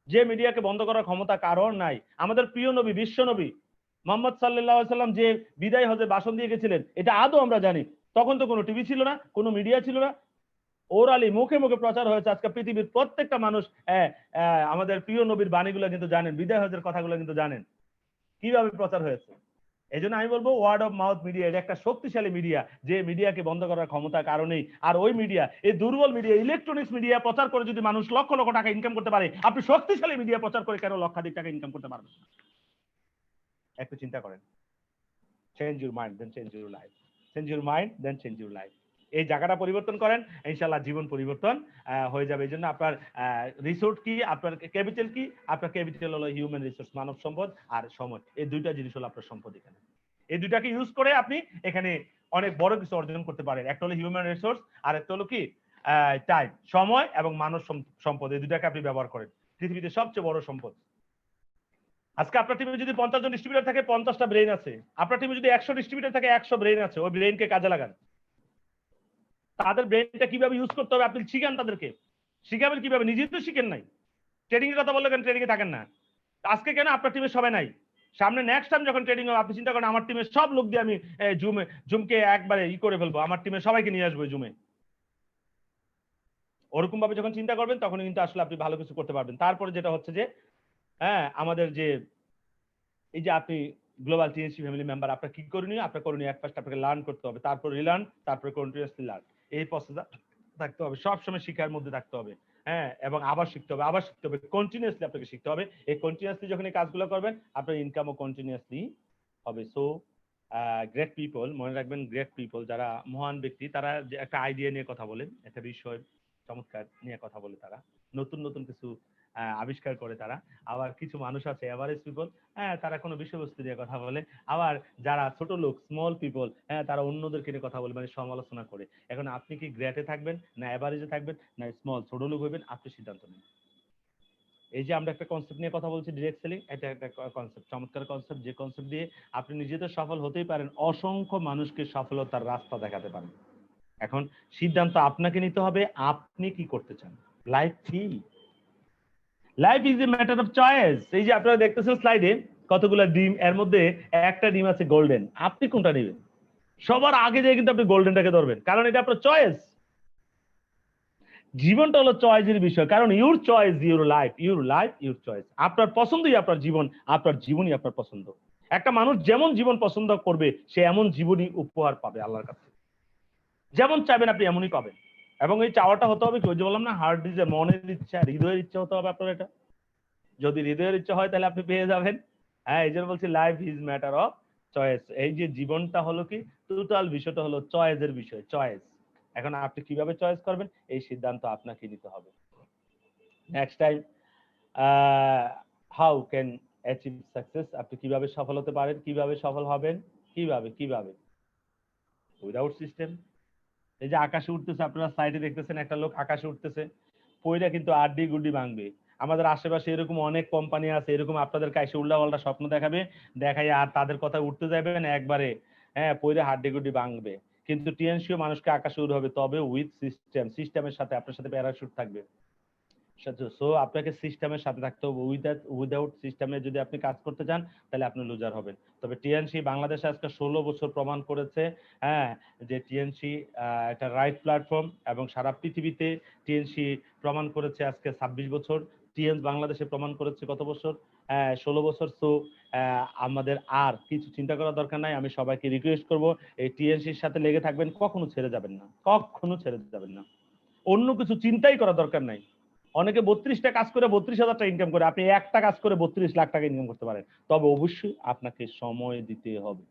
যে মিডিয়াকে বন্ধ করার ক্ষমতা কারোর নাই। আমাদের প্রিয় নবী, বিশ্ব নবী মোহাম্মদ সাল্লাল্লাহু আলাইহি সাল্লাম যে বিদায় হজে ভাষণ দিয়ে গেছিলেন, এটা আদৌ আমরা জানি। তখন তো কোনো টিভি ছিল না, কোনো মিডিয়া ছিল না, ওরালি মুখে মুখে প্রচার হয়েছে। আজকে পৃথিবীর প্রত্যেকটা মানুষ আমাদের প্রিয় নবীর বাণীগুলো কিন্তু জানেন, বিদায় হজের কথাগুলো কিন্তু জানেন কিভাবে প্রচার হয়েছে। এই জন্য আমি বলবো ওয়ার্ড অফ মাউথ মিডিয়া এটা একটা শক্তিশালী মিডিয়া, যে মিডিয়াকে বন্ধ করার ক্ষমতা কারণেই। আর ওই মিডিয়া, এই দুর্বল মিডিয়া ইলেকট্রনিক্স মিডিয়া প্রচার করে যদি মানুষ লক্ষ লক্ষ টাকা ইনকাম করতে পারে, আপনি শক্তিশালী মিডিয়া প্রচার করে কেন লক্ষাধিক টাকা ইনকাম করতে পারবেন? একটু চিন্তা করেন। Change your mind then change your life, change your mind then change your life. এই জায়গাটা পরিবর্তন করেন, ইনশাআল্লাহ জীবন পরিবর্তন হয়ে যাবে। এই জন্য আপনার রিসোর্স কি, আপনার ক্যাপিটাল কি? আপনার ক্যাপিটাল হলো হিউম্যান রিসোর্স, মানব সম্পদ, আর সময়। এই দুইটা জিনিস হলো আপনার সম্পদ। এখানে এই দুইটাকে ইউজ করে আপনি এখানে অনেক বড় কিছু অর্জন করতে পারেন। একটা হলো হিউম্যান রিসোর্স, আর একটা হলো কি টাইম, সময় এবং মানব সম্পদ। এই দুইটাকে আপনি ব্যবহার করেন, পৃথিবীতে সবচেয়ে বড় সম্পদ। আজকে আপনার টিমে যদি 50 জন ডিস্ট্রিবিউটর থাকে, 50টা ব্রেন আছে। আপনার টিমে যদি 100 ডিস্ট্রিবিউটর থাকে, 100 ব্রেন আছে। ওই ব্রেনকে কাজে লাগান। তাদের ব্রেনটা কিভাবে ইউজ করতে হবে আপনি শিখান তাদেরকে। শিখাবেন কিভাবে? নিজেই তো শিখেন নাই। ট্রেডিং এর কথা বললে কেন ট্রেডিং এ থাকেন না? আজকে কেন আপনার টিমে সবাই নাই? সামনে নেক্সট টাইম যখন ট্রেডিং হবে আপনি চিন্তা করেন আমার টিমের সব লোক দিয়ে আমি জুমকে একবারে করে ফেলবো, আমার টিমে সবাইকে নিয়ে আসবো জুমে। ওরকম ভাবে যখন চিন্তা করবেন তখন কিন্তু আসলে আপনি ভালো কিছু করতে পারবেন। তারপরে যেটা হচ্ছে যে আমাদের যে এই যে আপনি গ্লোবাল টিএনসি ফ্যামিলি মেম্বার, আপনার কি করণীয়? আপনার করণীয় এক ফার্স্ট আপনাকে লার্ন করতে হবে, তারপর রিলার্ন, তারপরে কন্টিনিউয়াসলি লার্ন। এই প্রসেসটা থাকতে হবে, সবসময় শিক্ষার মধ্যে থাকতে হবে। হ্যাঁ, এবং আবার শিখতে হবে, আবার শিখতে হবে, কন্টিনিউয়াসলি আপনাকে শিখতে হবে। এই কন্টিনিউয়াসলি যখন এই কাজগুলো করবেন, আপনার ইনকামও কন্টিনিউয়াসলি হবে। সো গ্রেট পিপল, মনে রাখবেন, গ্রেট পিপল যারা মহান ব্যক্তি, তারা যে একটা আইডিয়া নিয়ে কথা বলে, একটা বিষয় চমৎকার নিয়ে কথা বলে, তারা নতুন নতুন কিছু আবিষ্কার করে। তারা আবার কিছু মানুষ আছে এভারেজ পিপল, হ্যাঁ, তারা কোনো বিষয়বস্তু নিয়ে কথা বলে। আবার যারা ছোট লোক, স্মল পিপল, হ্যাঁ, তারা অন্যদেরকে নিয়ে কথা বলে, মানে সমালোচনা করে। এখন আপনি কি গ্রেটে থাকবেন, না এভারেজে থাকবেন, না স্মল ছোট লোক হইবেন? আপনি সিদ্ধান্ত নিন। এই যে আমরা একটা কনসেপ্ট নিয়ে কথা বলছি, ডিরেক্ট সেলিং, এটা একটা কনসেপ্ট, চমৎকার কনসেপ্ট, যে কনসেপ্ট দিয়ে আপনি নিজে তো সফল হতেই পারেন, অসংখ্য মানুষকে সফলতার রাস্তা দেখাতে পারেন। এখন সিদ্ধান্ত আপনাকে নিতে হবে, আপনি কি করতে চান। লাইফ কি? Life is a matter of choice. এই যে আপনারা দেখতেছেন স্লাইডে কতগুলো ডিম, এর মধ্যে একটা ডিম আছে গোল্ডেন, আপনি কোনটা নেবেন? সবার আগে যে কিন্তু আপনি গোল্ডেনটাকে ধরবেন, কারণ এটা আপনার চয়েস। জীবনটা হলো চয়েসের বিষয়, কারণ your choice your life, your life your choice. আপনার পছন্দই আপনার জীবন, আপনার জীবনই আপনার পছন্দ। একটা মানুষ যেমন জীবন পছন্দ করবে, সে এমন জীবনই উপহার পাবে আল্লাহর কাছে। যেমন চাইবেন আপনি এমনই পাবেন। এবং এই চাওয়াটা হতে হবে কি, ওই যে বললাম না, হার্ট ডিজায়ার, মনের ইচ্ছা, হৃদয়ের ইচ্ছা হতে হবে আপনার। এটা যদি হৃদয়ের ইচ্ছা হয়, তাহলে আপনি পেয়ে যাবেন। হ্যাঁ, এই জন্য বলছি life is matter of choice. এই যে জীবনটা হলো কি, টোটাল বিষয়টা হলো চয়েসের বিষয়, চয়েস। এখন আপনি কিভাবে চয়েস করবেন, এই সিদ্ধান্ত আপনাকে নিতে হবে। Next time, how can achieve success, আপনি কিভাবে সফল হতে পারেন, কিভাবে সফল হবেন, কিভাবে উইদাউট সিস্টেম। এই যে আকাশে উঠতেছে, আপনারা সাইডে দেখতেছেন একটা লোক আকাশে উঠতেছে, পয়রা কিন্তু আড্ডি গুড্ডি ভাঙবে। আমাদের আশেপাশে এরকম অনেক কোম্পানি আছে, এরকম আপনাদের কাছে উল্টা স্বপ্ন দেখাবে, দেখাই আর তাদের কথা উঠতে যাবেন একবারে, হ্যাঁ, পয়রা হাড্ডি গুড্ডি ভাঙবে। কিন্তু টিএনসিও মানুষকে আকাশে উড় হবে, তবে উইথ সিস্টেম, সিস্টেমের সাথে, আপনার সাথে প্যারাশুট থাকবে। সো আপনাকে সিস্টেমের সাথে থাকতে হবে। উইদাউট সিস্টেমে যদি আপনি কাজ করতে চান, তাহলে আপনি লুজার হবেন। তবে টিএনসি বাংলাদেশে আজকে 16 বছর প্রমাণ করেছে, হ্যাঁ, যে টিএনসি একটা রাইট প্ল্যাটফর্ম, এবং সারা পৃথিবীতে টিএনসি প্রমাণ করেছে আজকে 26 বছর। টিএনস বাংলাদেশে প্রমাণ করেছে কত বছর? 16 বছর। সো আমাদের আর কিছু চিন্তা করার দরকার নাই। আমি সবাইকে রিকোয়েস্ট করব, এই টিএনসির সাথে লেগে থাকবেন, কখনো ছেড়ে যাবেন না, কখনো ছেড়ে যাবেন না। অন্য কিছু চিন্তাই করার দরকার নাই। অনেকে 32টা কাজ করে 32,000 টাকা ইনকাম করে, আপনি একটা কাজ করে 32 লাখ টাকা ইনকাম করতে পারেন। তবে অবশ্যই আপনাকে সময় দিতে হবে,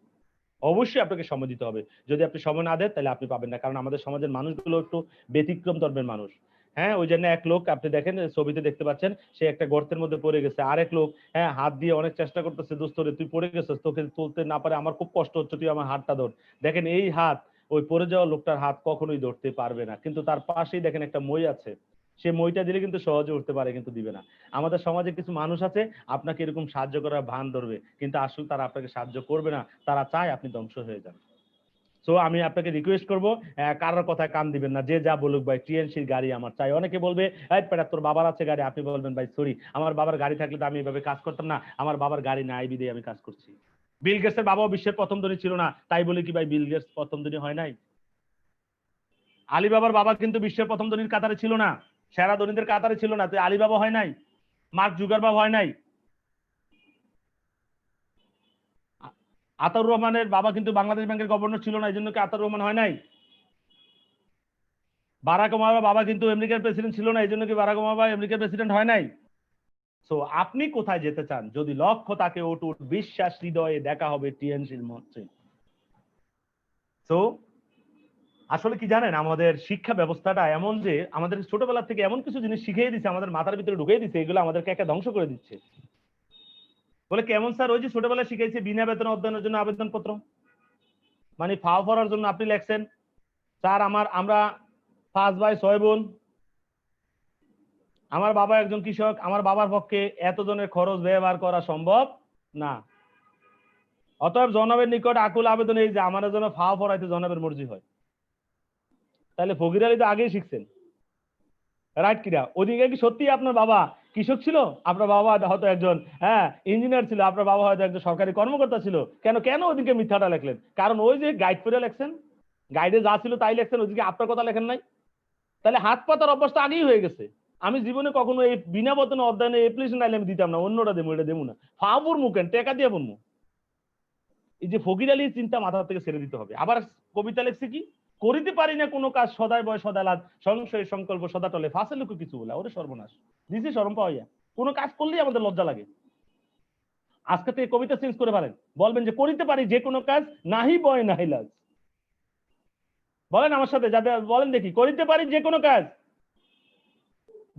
অবশ্যই আপনাকে সময় দিতে হবে। যদি আপনি সময় না দেন, তাহলে আপনি পাবেন না। কারণ আমাদের সমাজের মানুষগুলো একটু ব্যতিক্রম ধর্মের মানুষ। হ্যাঁ, ওই জন্য এক লোক আপনি দেখেন ছবিতে দেখতে পাচ্ছেন, সে একটা গর্তের মধ্যে পড়ে গেছে। আরেক লোক, হ্যাঁ, হাত দিয়ে অনেক চেষ্টা করতেছে, দোস্ত রে তুই পড়ে গেছিস, তোকে তুলতে না পারে আমার খুব কষ্ট হচ্ছে, তুই আমার হাতটা ধর। দেখেন এই হাত ওই পড়ে যাওয়া লোকটার হাত কখনোই ধরতে পারবে না। কিন্তু তার পাশেই দেখেন একটা মই আছে, সে মইটা দিলে কিন্তু সহজে উঠতে পারে, কিন্তু দিবে না। আমাদের সমাজে কিছু মানুষ আছে, আপনাকে এরকম সাহায্য করার ভান ধরবে, কিন্তু আসলে তারা আপনাকে সাহায্য করবে না, তারা চায় আপনি ধ্বংস হয়ে যান। সো আমি আপনাকে রিকোয়েস্ট করবো, কারোর কথায় কান দিবেন না, যে যা বলুক, ভাই টিএনসির গাড়ি আমার চাই। অনেকে বলবে, এই পেটা তোর বাবার আছে গাড়ি, আপনি বলবেন, ভাই সরি, আমার বাবার গাড়ি থাকলে তো আমি এভাবে কাজ করতাম না, আমার বাবার গাড়ি নাই বিধে আমি কাজ করছি। বিল গেটসের বাবাও বিশ্বের প্রথম ধনী ছিল না, তাই বলে কি ভাই বিল গেটস প্রথম ধনী হয় নাই? আলিবাবার বাবা কিন্তু বিশ্বের প্রথম ধনীর কাতারে ছিল না, সেরা ধনীদের কাতারে ছিল না, তো আলিবাবা হয় নাই, মার্ক জুগারবার্গ হয় নাই। আতাউর রহমানের বাবা কিন্তু বাংলাদেশ ব্যাংকের গভর্নর ছিল না, এই জন্য কি আতাউর রহমান হয় নাই? বারাক ওবামার বাবা কিন্তু আমেরিকার প্রেসিডেন্ট ছিল না, এই জন্য কি বারাক ওবামা আমেরিকার প্রেসিডেন্ট হয় নাই? সো আপনি কোথায় যেতে চান? যদি লক্ষ্য থাকে অটুট বিশ্বাস হৃদয়ে, দেখা হবে টিএনসির মঞ্চে। সো আসলে কি জানেন, আমাদের শিক্ষা ব্যবস্থাটা এমন যে আমাদের ছোটবেলা থেকে এমন কিছু জিনিস শিখিয়ে দিচ্ছে, আমাদের মাথার ভিতরে ঢুকিয়ে দিচ্ছে, এগুলো আমাদেরকে একা ধ্বংস করে দিচ্ছে। বলে কেমন স্যার? ওই যে ছোটবেলায় শিখাইছে বিনা বেতনে অধ্যয়নের জন্য আবেদনপত্র, মানে ফাও পড়ার জন্য আপনি লেখছেন, স্যার আমরা 5 ভাই 6 বোন, আমার বাবা একজন কৃষক, আমার বাবার পক্ষে এতজনের খরচ ব্যবহার করা সম্ভব না, অতএব জনাবের নিকট আকুল আবেদন এই যে আমার জন্য ফাও পড়াইতে জনাবের মর্জি হয়। তাহলে ফকির আলী তো আগেই শিখছেন, রাইট কিনা? ওদিকে কি সত্যি আপনার বাবা কৃষক ছিল? আপনার বাবা হয়তো একজন, হ্যাঁ, ইঞ্জিনিয়ার ছিল, আপনার বাবা হয়তো একজন সরকারি কর্মকর্তা ছিল। কেন কেন ওদিকে মিথ্যাটা লেখলেন? কারণ ওই যে গাইড করে লেখছেন, গাইডে যা ছিল তাই লেখছেন, ওদিকে আপনার কথা লেখেন নাই। তাহলে হাত পাতার অবস্থা আগেই হয়ে গেছে। আমি জীবনে কখনো এই বিনা বেতনে অধ্যয়নে অ্যাপ্লিকেশন আইলে আমি দিতাম না, অন্যটা দেবো, এটা দেবো না, ফাবুর মুখেন টেকা দিয়ে বলবো। এই যে ফকির আলীর চিন্তা মাথা থেকে ছেড়ে দিতে হবে। আবার কবিতা লেখছে কি, করিতে পারি না কোনো কাজ, সদায় বয় সদা লাজ, সংশয় সংকল্প সদা টলে, ফাঁসে লোক কিছু বলে, ওরে সর্বনাশ, দিছে শরম পাওয়া। কোনো কাজ করলেই আমাদের লজ্জা লাগে। আজকে থেকে কবিতা চেঞ্জ করে পারেন, বলবেন যে করিতে পারি যে কোনো কাজ, নাহি বয় নাহি লাজ। বলেন আমার সাথে, যাদের বলেন দেখি, করিতে পারি যে কোনো কাজ,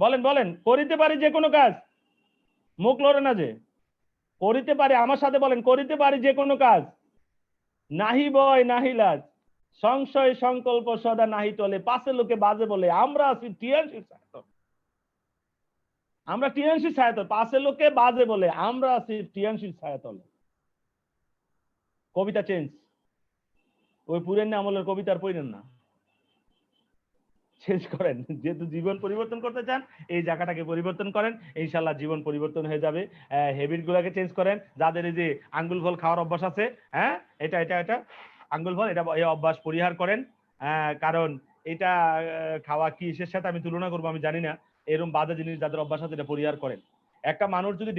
বলেন বলেন, করিতে পারি যে কোনো কাজ, মুখ লড়ে না যে, করিতে পারি, আমার সাথে বলেন, করিতে পারি যে কোনো কাজ, নাহি বয় নাহি লাজ, সংশয় সংকল্প সদা নাহি টলে, পাশে লোকে বাজে বলে, আমরা আছি টিএনসি ছায়াতল, আমরা টিএনসি ছায়াতল, পাশে লোকে বাজে বলে, আমরা আছি টিএনসি ছায়াতলে। কবিতা চেঞ্জ, ওই পুরান আমলের কবিতার পড়েন না, চেঞ্জ করেন। যেহেতু জীবন পরিবর্তন করতে চান, এই জায়গাটাকে পরিবর্তন করেন, ইনশাল্লাহ জীবন পরিবর্তন হয়ে যাবে। হ্যাবিট গুলাকে চেঞ্জ করেন। যাদের এই যে আঙ্গুল ফল খাওয়ার অভ্যাস আছে, হ্যাঁ, এটা এটা এটা আঙ্গুল ফল, এটা এই অভ্যাস পরিহার করেন। কারণ এটা খাওয়া কিসের সাথে আমি তুলনা করবো আমি জানি না, এরকম বাজে জিনিস যাদের অভ্যাস আছে এটা পরিহার করেন। একটা মানুষ যদি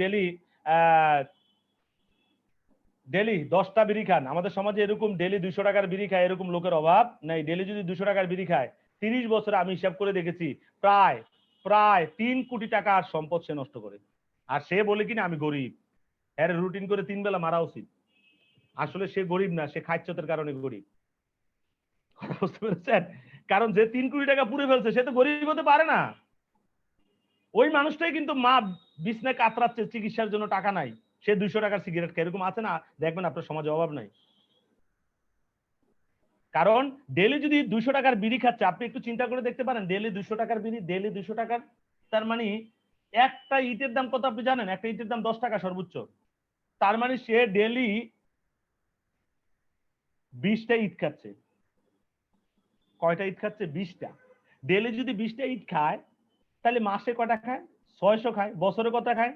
ডেলি 10টা বিড়ি খান, আমাদের সমাজে এরকম ডেলি 200 টাকার বিড়ি খায় এরকম লোকের অভাব নাই। ডেলি যদি 200 টাকার বিড়ি খায়, 30 বছরে আমি হিসাব করে দেখেছি প্রায় প্রায় 3 কোটি টাকার সম্পদ সে নষ্ট করে। আর সে বলে কিনা আমি গরিব, এর রুটিন করে 3 বেলা মারা উচিত। আসলে সে গরিব না, সে খাচ্ছতের কারণে গরিব। বুঝতে পেরেছেন? কারণ যে 3 কোটি টাকা পুড়ে ফেলছে সে তো গরিব হতে পারে না। ওই মানুষটাই কিন্তু মা বিছনায় কাতরাচ্ছে, চিকিৎসার জন্য টাকা নাই, সে 200 টাকার সিগারেট খায়। এরকম আছে না? দেখবেন আপনার সমাজে অভাব নাই। কারণ ডেলি যদি 200 টাকার বিড়ি খাচ্ছে, আপনি একটু চিন্তা করে দেখতে পারেন, ডেলি 200 টাকার বিড়ি, ডেলি 200 টাকার, তার মানে একটা ইটের দাম কত আপনি জানেন? একটা ইটের দাম 10 টাকা সর্বোচ্চ। তার মানে সে ডেলি 20টা ইট খাচ্ছে। কয়টা ইট খাচ্ছে? 20টা। ডেলি যদি 20টা ইট খায়, তাহলে মাসে কয়টা খায়? 600 খায়। বছরে কত খায়?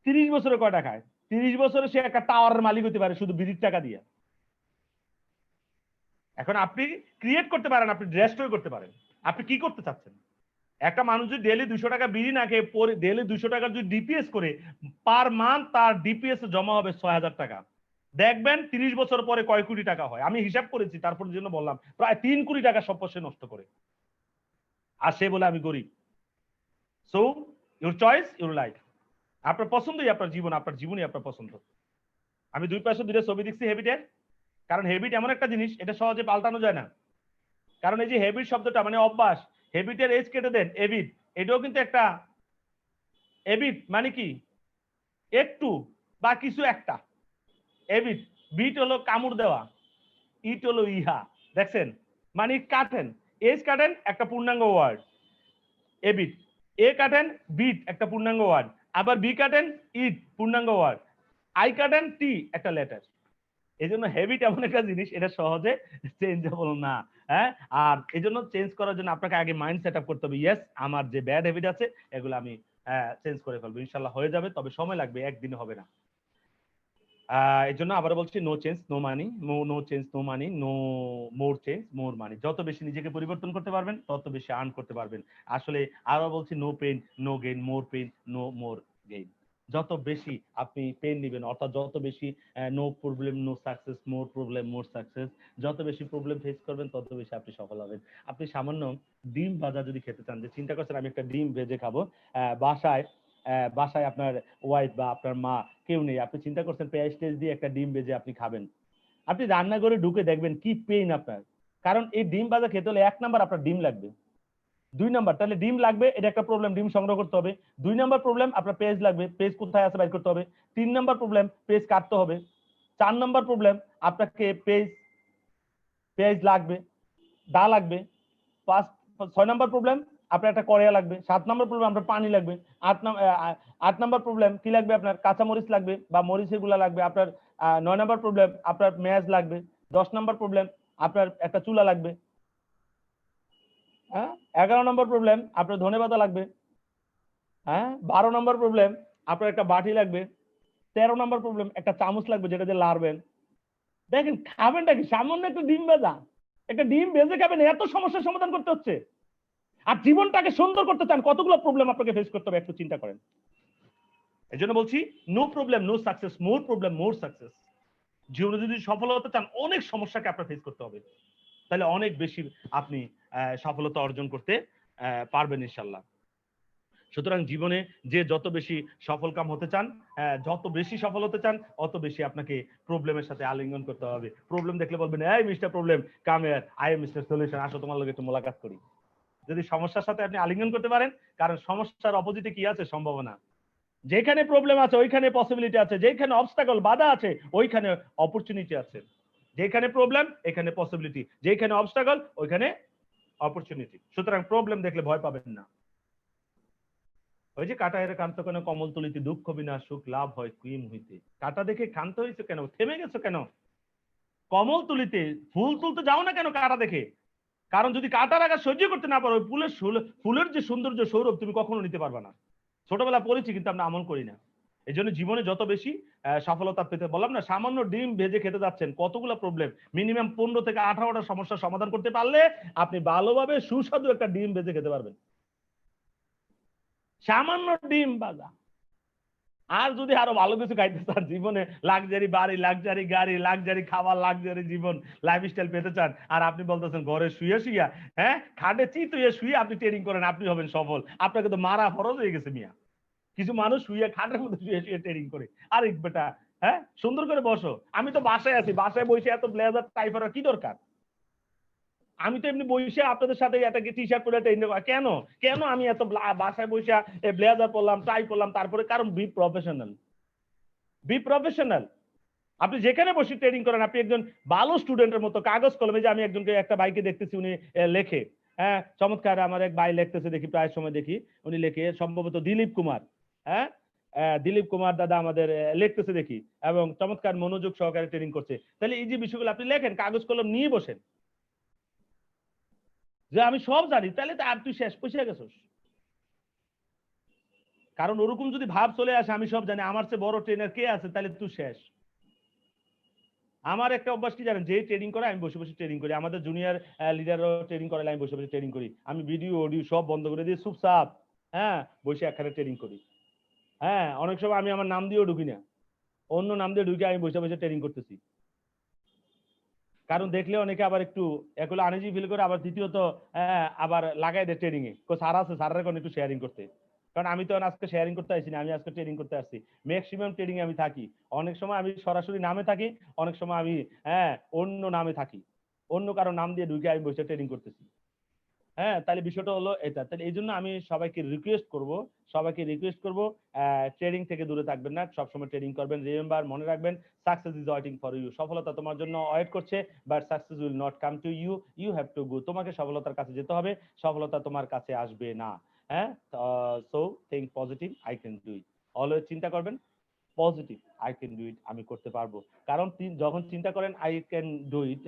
30 বছরে কয়টা খায়? 30 বছরে সে একটা টাওয়ারের মালিক হতে পারে শুধু বিড়ির টাকা দিয়ে। এখন আপনি ক্রিয়েট করতে পারেন, আপনি ডেস্ট্রয় করতে পারেন। আপনি কি করতে চাচ্ছেন? একটা মানুষ যদি ডেলি 200 টাকা বিড়ি না খেয়ে ডেলি 200 টাকা যদি ডিপিএস করে, পার মান্থ তার ডিপিএস জমা হবে 6000 টাকা। দেখবেন 30 বছর পরে কয় কোটি টাকা হয়। আমি হিসাব করেছি, তারপর জন্য বললাম প্রায় 3 কোটি টাকা সম্পদ সে নষ্ট করে। আর সে বলে আমি গরিব। So your choice, your life. আপনার পছন্দই আপনার জীবন, আপনার জীবনই আপনার পছন্দ। আমি 2 পাশে 2টা ছবি দেখছি হ্যাবিটের। কারণ হ্যাবিট এমন একটা জিনিস, এটা সহজে পাল্টানো যায় না। কারণ এই যে হ্যাবিট শব্দটা মানে অভ্যাস, হ্যাবিটের এজ কেটে দেন, এবিট, এটাও কিন্তু একটা এবিট মানে কি? একটু বা কিছু একটা। এবিট, বিট হলো কামড় দেওয়া, ইট হলো ইহা। দেখছেন? মানে কাটেন, এজ কাটেন একটা পূর্ণাঙ্গ ওয়ার্ড, এবিট। এ কাটেন বিট একটা পূর্ণাঙ্গ ওয়ার্ড, আবার বি কাটেন ইট পূর্ণাঙ্গ ওয়ার্ড, আই কাটেন টি একটা লেটার। এই জন্য হ্যাবিট এমন একটা জিনিস, এটা সহজে চেঞ্জেবল না। হ্যাঁ, আর এই জন্য চেঞ্জ করার জন্য আপনাকে আগে মাইন্ড সেট আপ করতে হবে, ইয়েস আমার যে ব্যাড হ্যাবিট আছে এগুলো আমি চেঞ্জ করে ফেলবো, ইনশাল্লাহ হয়ে যাবে, তবে সময় লাগবে, একদিনে হবে না। এই জন্য আবার বলছি, no change no money, no change no money, no more change more money. যত বেশি নিজেকে পরিবর্তন করতে পারবেন তত বেশি আর্ন করতে পারবেন। আসলে আরো বলছি, নো পেইন নো গেইন, মোর পেইন নো মোর গেইন। যত বেশি আপনি পেন নেবেন, অর্থাৎ যত বেশি নো প্রবলেম নো সাকসেস, মোর প্রবলেম মোর সাকসেস, যত বেশি প্রবলেম ফেস করবেন তত বেশি আপনি সফল হবেন। আপনি সামান্য ডিম ভাজা যদি খেতে চান, যে চিন্তা করছেন আমি একটা ডিম ভেজে খাবো, বাসায় আপনার ওয়াইফ বা আপনার মা কেউ নেই, আপনি চিন্তা করছেন পেঁয়াজ টেজ দিয়ে একটা ডিম ভেজে আপনি খাবেন, আপনি রান্নাঘরে ঢুকে দেখবেন কি পেইন আপনার। কারণ এই ডিম ভাজা খেতে হলে 1 নাম্বার আপনার ডিম লাগবে, 2 নাম্বার তাহলে ডিম লাগবে, এটা একটা প্রবলেম, ডিম সংগ্রহ করতে হবে। 2 নাম্বার প্রবলেম আপনার পেজ লাগবে, পেজ কোথায় আছে বাইর করতে হবে। 3 নাম্বার প্রবলেম পেজ কাটতে হবে। 4 নাম্বার প্রবলেম আপনাকে পেজ লাগবে, দা লাগবে। 6 নাম্বার প্রবলেম আপনার একটা কড়াইয়া লাগবে। 7 নাম্বার প্রবলেম আপনার পানি লাগবে। 8 নাম্বার প্রবলেম কি লাগবে? আপনার কাঁচামরিচ লাগবে বা মরিচের গুলা লাগবে। আপনার 9 নাম্বার প্রবলেম আপনার মেয়াজ লাগবে। 10 নাম্বার প্রবলেম আপনার একটা চুলা লাগবে। 11 নম্বর প্রবলেম আপনার ধনেপাতা লাগবে। 12 নম্বর প্রবলেম আপনার একটা বাটি লাগবে। 13 নম্বর প্রবলেম একটা চামচ লাগবে যেটা দিয়ে লাড়বেন। দেখেন খাবেনটা কি? সামান্য একটা ডিম ভাজা, একটা ডিম ভেজে খাবেন, এত সমস্যার সমাধান করতে হচ্ছে। আর জীবনটাকে সুন্দর করতে চান, কতগুলো প্রবলেম আপনাকে ফেস করতে হবে একটু চিন্তা করেন। এই জন্য বলছি, নো প্রবলেম নো সাকসেস, মোর প্রবলেম মোর সাকসেস। জীবনে যদি সফল হতে চান অনেক সমস্যাকে আপনার ফেস করতে হবে, তাহলে অনেক বেশি আপনি সফলতা অর্জন করতে পারবেন ইনশাল্লাহ। সুতরাং জীবনে যে যত বেশি সফল কাম হতে চান, যত বেশি সফল হতে চান, অত বেশি আপনাকে প্রবলেমের সাথে আলিঙ্গন করতে হবে। প্রবলেম দেখলে বলবেন, এই mister problem come here, I am mister solution, আসো তোমার লগে একটু মোলাকাত করি। যদি সমস্যার সাথে আপনি আলিঙ্গন করতে পারেন, কারণ সমস্যার অপোজিটে কি আছে? সম্ভাবনা। যেখানে প্রবলেম আছে ওইখানে পসিবিলিটি আছে, যেখানে অবস্টাকল বাধা আছে ওইখানে অপরচুনিটি আছে। যেখানে প্রবলেম এখানে পসিবিলিটি, যেখানে অবস্টাকল ওইখানে অপরচুনিটি। সুতরাং প্রবলেম দেখলে ভয় পাবেন না। ওই যে কাটা এর কান্ত কেন কমল তুলিতে, দুঃখ বিনা সুখ লাভ হয় কুইম হইতে। কাটা দেখে ক্ষান্ত হয়েছে কেন? থেমে গেছো কেন? কমল তুলিতে ফুল তুলতে যাও না কেন কাটা দেখে? কারণ যদি কাটার আঘাত সহ্য করতে না পারো, ফুলের যে সৌন্দর্য সৌরভ তুমি কখনো নিতে পারবে না। ছোটবেলা পড়েছি কিন্তু আমরা আমল করি না। এই জন্য জীবনে যত বেশি সফলতা পেতে, বললাম না, সামান্য ডিম ভেজে খেতে যাচ্ছেন, কতগুলো প্রবলেম, মিনিমাম 15 থেকে 18টা সমস্যার সমাধান করতে পারলে আপনি ভালোভাবে সুস্বাদু একটা ডিম ভেজে খেতে পারবেন। সামান্য ডিম ভাজা। আর যদি আরো ভালো কিছু খাইতে চান, জীবনে লাক্সারি বাড়ি, লাক্সারি গাড়ি, লাক্সারি খাবার, লাক্সারি জীবন, লাইফস্টাইল পেতে চান, আর আপনি বলতেছেন ঘরে শুয়ে শুয়ে, খাটে চিত হয়ে শুয়ে আপনি ট্রেনিং করেন, আপনি হবেন সফল। আপনাকে তো মারা ফরজ হয়ে গেছে মিয়া। কিছু মানুষ শুয়ে খাটের মধ্যে শুয়ে শুয়ে ট্রেনিং করে। আরে বেটা, সুন্দর করে বসো। আমি তো বাসায় আছি, বাসায় বসে এত ব্লেজার টাই পরার কি দরকার? আমি তো এমনি বসে আপনাদের সাথে একটা টি শার্ট পরে ট্রেনিং কেন কেন আমি এত বাসায় বসে ব্লেজার পরলাম, টাই পরলাম, তারপরে? কারণ বি প্রফেশনাল, বি প্রফেশনাল। আপনি যেখানে বসে ট্রেনিং করেন, আপনি একজন ভালো স্টুডেন্টের মতো কাগজ কলমে, যে আমি একজনকে একটা ভাইকে দেখতেছি, উনি লেখে, চমৎকার। আমার এক ভাই লিখতেছে দেখি, প্রায় সময় দেখি উনি লেখে, সম্ভবত দিলীপ কুমার, দিলীপ কুমার দাদা আমাদের লিখতেছে দেখি, এবং চমৎকার মনোযোগ সহকারে ট্রেনিং করছে। তাহলে এই যে বিষয়গুলো আপনি লেখেন, কাগজ কলম নিয়ে বসেন, যে আমি সব জানি, তাহলে তো আর তুই শেষ, পয়সা গেছিস। কারণ ওরকম যদি ভাব চলে আসে, আমি সব জানি, আমার চেয়ে বড় ট্রেনার কে আছে, তাহলে তুই শেষ। আমার একটা অভ্যাস কি জানেন, যে ট্রেনিং করে আমি বসে বসে ট্রেনিং করি, আমাদের জুনিয়র লিডারও ট্রেনিং করে, আমি বসে বসে ট্রেনিং করি। আমি ভিডিও অডিও সব বন্ধ করে দিয়ে চুপচাপ বসে একখানে ট্রেনিং করি। অনেক সময় আমি আমার নাম দিয়েও ঢুকি না, অন্য নাম দিয়ে ঢুকে আমি বসে বসে ট্রেনিং করতেছি। কারণ দেখলে অনেকে আবার একটু এগুলো আনইজি ফিল করে, আবার দ্বিতীয়ত আবার লাগাই দেয় ট্রেনিং এ, স্যার আছে, স্যারের কোন একটু শেয়ারিং করতে। কারণ আমি তো আজকে শেয়ারিং করতে আসছি না, আমি আজকে ট্রেনিং করতে আসছি। ম্যাক্সিমাম ট্রেনিং আমি থাকি, অনেক সময় আমি সরাসরি নামে থাকি, অনেক সময় আমি অন্য নামে থাকি, অন্য কারো নাম দিয়ে ঢুকে আমি বসে ট্রেনিং করতেছি। তাহলে বিষয়টা হলো এটা। তাহলে এই জন্য আমি সবাইকে রিকোয়েস্ট করব ট্রেনিং থেকে দূরে থাকবেন না, সবসময় ট্রেনিং করবেন। রিমেম্বার, মনে রাখবেন, success is waiting for you. সফলতা তোমার জন্য ওয়েট করছে, but success will not come to you, you have to go. তোমাকে সফলতার কাছে যেতে হবে, সফলতা তোমার কাছে আসবে না। So think positive, I can do it. Always চিন্তা করবেন positive, I can do it, আমি করতে পারবো। কারণ যখন চিন্তা করেন I can do it,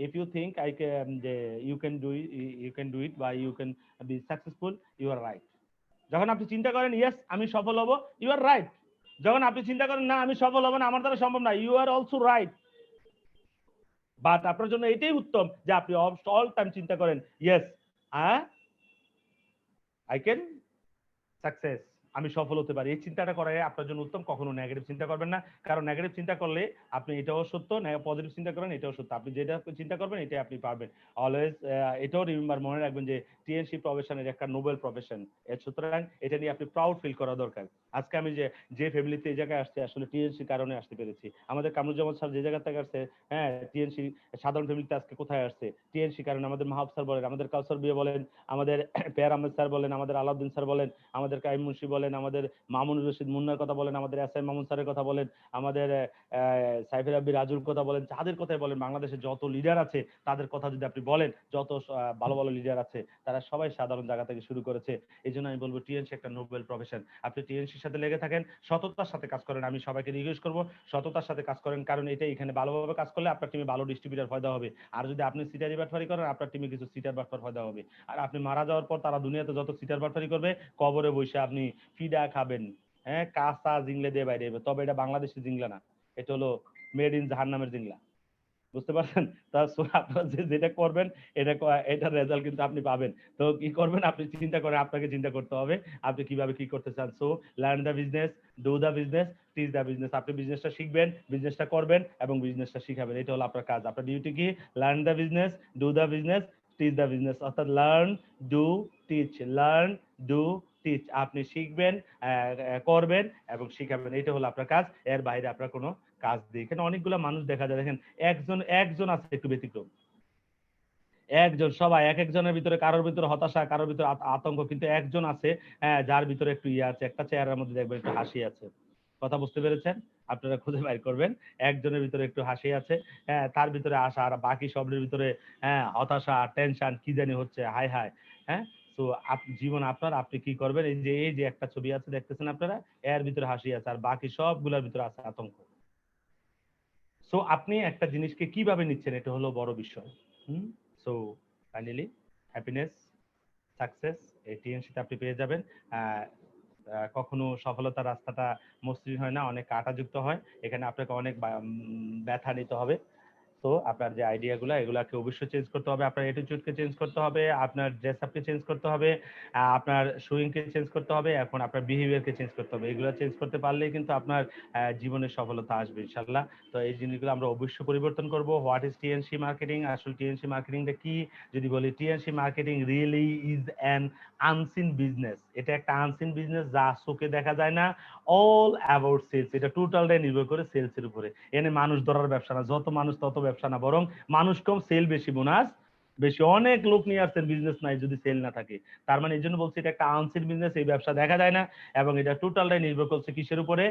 if you think I can, যে ইউ ক্যান ডু ইট বা you can be successful, you are right. যখন আপনি চিন্তা করেন ইয়েস আমি সফল হব, ইউ আর রাইট। যখন আপনি চিন্তা করেন না আমি সফল হব না, আমার দ্বারা সম্ভব না, ইউ আর অলসো রাইট। বাট আপনার জন্য এটাই উত্তম যে আপনি অল টাইম চিন্তা করেন ইয়েস আই ক্যান সাকসেস, আমি সফল হতে পারি। এই চিন্তাটা করাই আপনার জন্য উত্তম। কখনো নেগেটিভ চিন্তা করবেন না, কারণ নেগেটিভ চিন্তা করলে আপনি এটাও সত্য, পজিটিভ চিন্তা করেন এটাও সত্য। আপনি যেটা চিন্তা করবেন এটাই আপনি পারবেন। অলওয়েজ এটাও রিমেম্বার, মনে রাখবেন যে টিএনসি প্রফেশনের একটা নোবেল প্রফেশন, সুতরাং এটা নিয়ে আপনি প্রাউড ফিল করা দরকার। আজকে আমি যে ফ্যামিলিতে এই জায়গায় আসছে, আসলে টিএনসি কারণে আসতে পেরেছি। আমাদের কামরুজ্জামান স্যার যে জায়গা থেকে আসছে, টিএনসি সাধারণ ফ্যামিলিতে আজকে কোথায় আসছে, টিএনসি কারণে। আমাদের মাহবুব স্যার বলেন, আমাদের কাউসার বিয়ে বলেন, আমাদের পেয়ার আহমেদ স্যার বলেন, আমাদের আলাউদ্দিন স্যার বলেন, আমাদের কাইম মুন্সি বলেন, আমাদের মামুনুর রশিদ মুন্নার কথা বলেন, আমাদের এস এম মামুন স্যারের কথা বলেন, আমাদের সাইফের আব্বি রাজুর কথা বলেন, যাদের কথাই বলেন, বাংলাদেশে যত লিডার আছে তাদের কথা যদি আপনি বলেন, যত ভালো ভালো লিডার আছে তারা সবাই সাধারণ জায়গা থেকে শুরু করেছে। এই জন্য আমি বলবো টিএনসি একটা নোবেল প্রফেশন। আপনি টিএনসির সাথে লেগে থাকেন, সততার সাথে কাজ করেন। আমি সবাইকে রিকোয়েস্ট করবো সততার সাথে কাজ করেন, কারণ এটা এখানে ভালোভাবে কাজ করলে আপনার টিমে ভালো ডিস্ট্রিবিউটার ফায়দা হবে। আর যদি আপনি সিটারি বাটফারি করেন, আপনার টিমে কিছু সিটার বাটফার ফায়দা হবে। আর আপনি মারা যাওয়ার পর তারা দুনিয়াতে যত সিটার বাটফারি করবে, কবরে বসে আপনি ফিডা খাবেন, কাঁচা জিংলে দিয়ে বাইরে, তবে এটা বাংলাদেশের জিংলা না, এটা হলো মেড ইন জাহান্নামের জিংলা। বুঝতে পারছেন? তা আপনারা যেটা করবেন এটার রেজাল্ট কিন্তু আপনি পাবেন। তো কি করবেন, আপনি চিন্তা করেন, আপনাকে চিন্তা করতে হবে আপনি কিভাবে কি করতে চান। So learn the business, do the business, teach the business. আপনি বিজনেসটা শিখবেন, বিজনেসটা করবেন এবং বিজনেসটা শিখাবেন। এটা হলো আপনার কাজ। আপনার ডিউটি কি? Learn the business, do the business, teach the business. অর্থাৎ learn, do, teach. Learn, do, teach. আপনি শিখবেন, করবেন এবং শিখাবেন। এটা হলো আপনার কাজ। এর বাইরে আপনার কোনো কাজ নেই। এখানে অনেকগুলো মানুষ দেখা যায়, দেখেন একজন আছে একটু ব্যতিক্রম। একজন, সবাই এক একজনের ভিতরে, কারোর ভিতরে হতাশা, কারোর ভিতরে আতঙ্ক, কিন্তু একজন আছে যার ভিতরে একটু ইয়ে আছে, একটা চেহারার মধ্যে দেখবেন একটু হাসি আছে। কথা বুঝতে পেরেছেন? আপনারা খুঁজে বাইর করবেন। একজনের ভিতরে একটু হাসি আছে, তার ভিতরে আশা, আর বাকি সবের ভিতরে হতাশা, টেনশন, কি জানি হচ্ছে, হায় হায়। হ্যাঁ, তো জীবন আপনার, আপনি কি করবেন? এই যে একটা ছবি আছে দেখতেছেন আপনারা, এর ভিতরে হাসি আছে আর বাকি সবগুলোর ভিতরে আছে আতঙ্ক। সো আপনি একটা জিনিসকে কিভাবে নিচ্ছেন, এটা হলো বড় বিষয়। সো ফাইনালি হ্যাপিনেস, সাকসেস এই টিএনসিতে আপনি পেয়ে যাবেন। আহ, কখনো সফলতার রাস্তাটা মসৃণ হয় না, অনেক কাঁটাযুক্ত হয়। এখানে আপনাকে অনেক ব্যথা নিতে হবে। তো আপনার যে আইডিয়াগুলো, এগুলাকে অবশ্যই চেঞ্জ করতে হবে। আপনার অ্যাটিটিউডকে চেঞ্জ করতে হবে, আপনার ড্রেস আপকে চেঞ্জ করতে হবে, আপনার শুইংকে চেঞ্জ করতে হবে, এখন আপনার বিহেভিয়ারকে চেঞ্জ করতে হবে। এগুলো চেঞ্জ করতে পারলেই কিন্তু আপনার জীবনে সফলতা আসবে ইনশাল্লাহ। তো এই জিনিসগুলো আমরা অবশ্যই পরিবর্তন করব। What is TNC marketing? আসলে টিএনসি মার্কেটিংটা কি যদি বলি, TNC marketing really is an unseen business. এটা একটা আনসিন বিজনেস যা চোখে দেখা যায় না। All about sales. এটা টোটালটাই নির্ভর করে সেলসের উপরে। এনে মানুষ ধরার ব্যবসা না, যত মানুষ তত ব্যবসা না, বরং মানুষ কম, সেল বেশি, বোনাস বেশি। অনেক লোক নিয়ে আসছেন, বিজনেস নাই যদি সেল না থাকে। তার মানে এই জন্য বলছি এটা একটা আনসিন বিজনেস, এই ব্যবসা দেখা যায় না এবং এটা টোটালটাই নির্ভর করছে কিসের উপরে?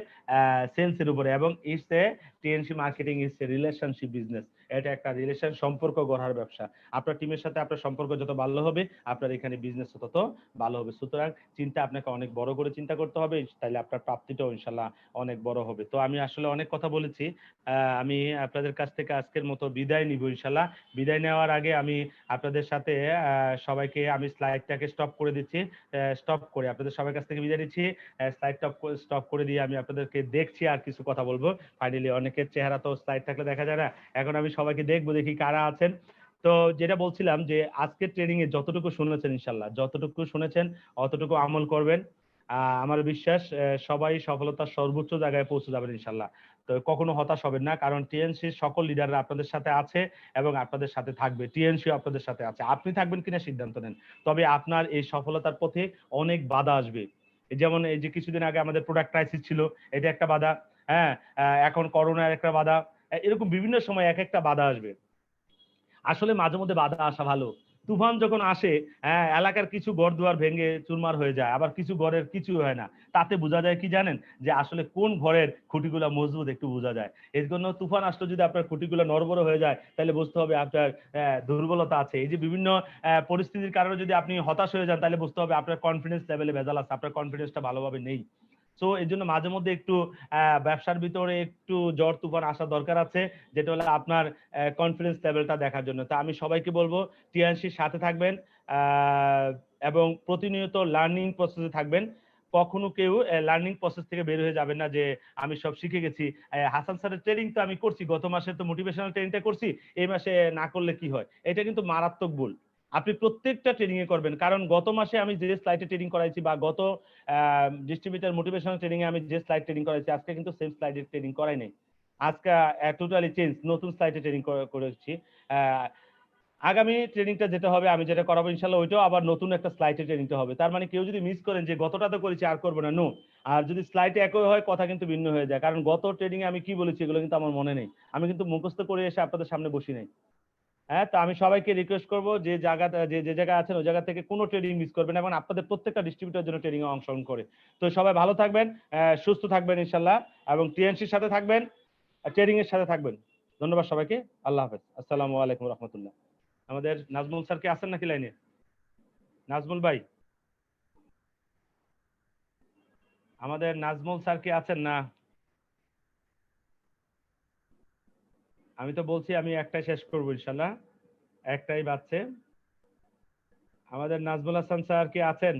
সেলসের উপরে। এবং it's a TNC marketing is a relationship business. এটা একটা রিলেশন, সম্পর্ক গড়ার ব্যবসা। আপনার টিমের সাথে আপনার সম্পর্ক যত ভালো হবে, আপনার এখানে বিজনেস তত ভালো হবে। সুতরাং চিন্তা আপনাকে অনেক বড় করে চিন্তা করতে হবে, তাহলে আপনার প্রাপ্তিটাও ইনশাল্লাহ অনেক বড় হবে। তো আমি আসলে অনেক কথা বলেছি, আমি আপনাদের কাছ থেকে আজকের মতো বিদায় নিব ইনশাল্লাহ। বিদায় নেওয়ার আগে আমি আপনাদের সাথে সবাইকে আমি স্লাইডটাকে স্টপ করে দিচ্ছি। স্টপ করে আপনাদের সবার কাছ থেকে বিদায় নিচ্ছি। স্লাইড স্টপ করে দিয়ে আমি আপনাদেরকে দেখছি আর কিছু কথা বলবো। ফাইনালি অনেকের চেহারা তো স্লাইড থাকলে দেখা যায় না, এখন আমি সবাইকে দেখবো, দেখি কারা আছেন। তো যেটা বলছিলাম যে আজকের ট্রেনিং এ যতটুকু শুনেছেন ইনশাল্লাহ, যতটুকু শুনেছেন অতটুকু আমল করবেন। আমার বিশ্বাস সবাই সফলতার সর্বোচ্চ জায়গায় পৌঁছে যাবেন ইনশাল্লাহ। তো কখনো হতাশ হবেন না, কারণ টিএনসির সকল লিডাররা আপনাদের সাথে আছে এবং আপনাদের সাথে থাকবে। টিএনসি আপনাদের সাথে আছে, আপনি থাকবেন কিনা সিদ্ধান্ত নেন। তবে আপনার এই সফলতার পথে অনেক বাধা আসবে। যেমন এই যে কিছুদিন আগে আমাদের প্রোডাক্ট ক্রাইসিস ছিল, এটা একটা বাধা। হ্যাঁ, এখন করোনার একটা বাধা। এরকম বিভিন্ন সময় এক একটা বাধা আসবে। আসলে মাঝে মধ্যে বাধা আসা ভালো। তুফান যখন আসে, এলাকার কিছু ঘর দুয়ার ভেঙে চুরমার হয়ে যায়, আবার কিছু ঘরের কিছু হয় না। তাতে বোঝা যায় কি জানেন? যে আসলে কোন ঘরের খুঁটিগুলা মজবুত একটু বোঝা যায়। এর জন্য তুফান আসলে যদি আপনার খুঁটিগুলো নড়বড় হয়ে যায়, তাহলে বুঝতে হবে আপনার দুর্বলতা আছে। এই যে বিভিন্ন পরিস্থিতির কারণে যদি আপনি হতাশ হয়ে যান, তাহলে বুঝতে হবে আপনার কনফিডেন্স লেভেলে ভেজাল আছে, আপনার কনফিডেন্সটা ভালোভাবে নেই। সো এই জন্য মাঝে মধ্যে একটু ব্যবসার ভিতরে একটু ঝড় তুফান আসা দরকার আছে, যেটা হলো আপনার কনফিডেন্স লেভেলটা দেখার জন্য। তা আমি সবাইকে বলবো টিএনসির সাথে থাকবেন এবং প্রতিনিয়ত লার্নিং প্রসেসে থাকবেন। কখনো কেউ লার্নিং প্রসেস থেকে বের হয়ে যাবেন না যে আমি সব শিখে গেছি। হাসান স্যারের ট্রেনিং তো আমি করছি, গত মাসে তো মোটিভেশনাল ট্রেনিংটা করছি, এই মাসে না করলে কি হয়? এটা কিন্তু মারাত্মক ভুল। আপনি প্রত্যেকটা ট্রেনিং এ করবেন, কারণ গত মাসে আমি যে স্লাইডে ট্রেনিং করাইছি বা গত ডিস্ট্রিবিউটর মোটিভেশনাল ট্রেনিং এ আমি যে স্লাইড ট্রেনিং করাইছি, আজকে কিন্তু সেম স্লাইডের ট্রেনিং করাই নাই। আজকে টোটালি চেঞ্জ, নতুন স্লাইডে ট্রেনিং করেছি। আগামী ট্রেনিংটা যেটা হবে, আমি যেটা করাবো ইনশাল্লাহ, ওইটাও আবার নতুন একটা স্লাইডে ট্রেনিংটা হবে। তার মানে কেউ যদি মিস করেন যে গতটা তো করেছি আর করবো না, নো। আর যদি স্লাইডে একই হয়, কথা কিন্তু ভিন্ন হয়ে যায়, কারণ গত ট্রেনিং এ আমি কি বলেছি এগুলো কিন্তু আমার মনে নেই। আমি কিন্তু মুখস্থ করে এসে আপনাদের সামনে বসি নাই। হ্যাঁ, তো আমি সবাইকে রিকোয়েস্ট করবো যে জায়গাটা যে জায়গায় আছেন ওই জায়গা থেকে কোনো ট্রেনিং মিস করবেন, এবং আপনাদের প্রত্যেকটা ডিস্ট্রিবিউটর জন্য ট্রেনিং এ অংশগ্রহণ করে। তো সবাই ভালো থাকবেন, সুস্থ থাকবেন ইনশাল্লাহ, এবং টিএনসির সাথে থাকবেন, ট্রেনিং এর সাথে থাকবেন। ধন্যবাদ সবাইকে। আল্লাহ হাফেজ। আসসালামু আলাইকুম রহমতুল্লাহ। আমাদের নাজমুল স্যার কি আছেন নাকি লাইনে? নাজমুল ভাই, আমাদের নাজমুল স্যার কি আছেন না? আমি তো বলছি আমি একটাই শেষ করবো ইনশাল্লাহ, একটাই বাচ্চে। আমাদের নাজমুল হাসান স্যার কি আছেন?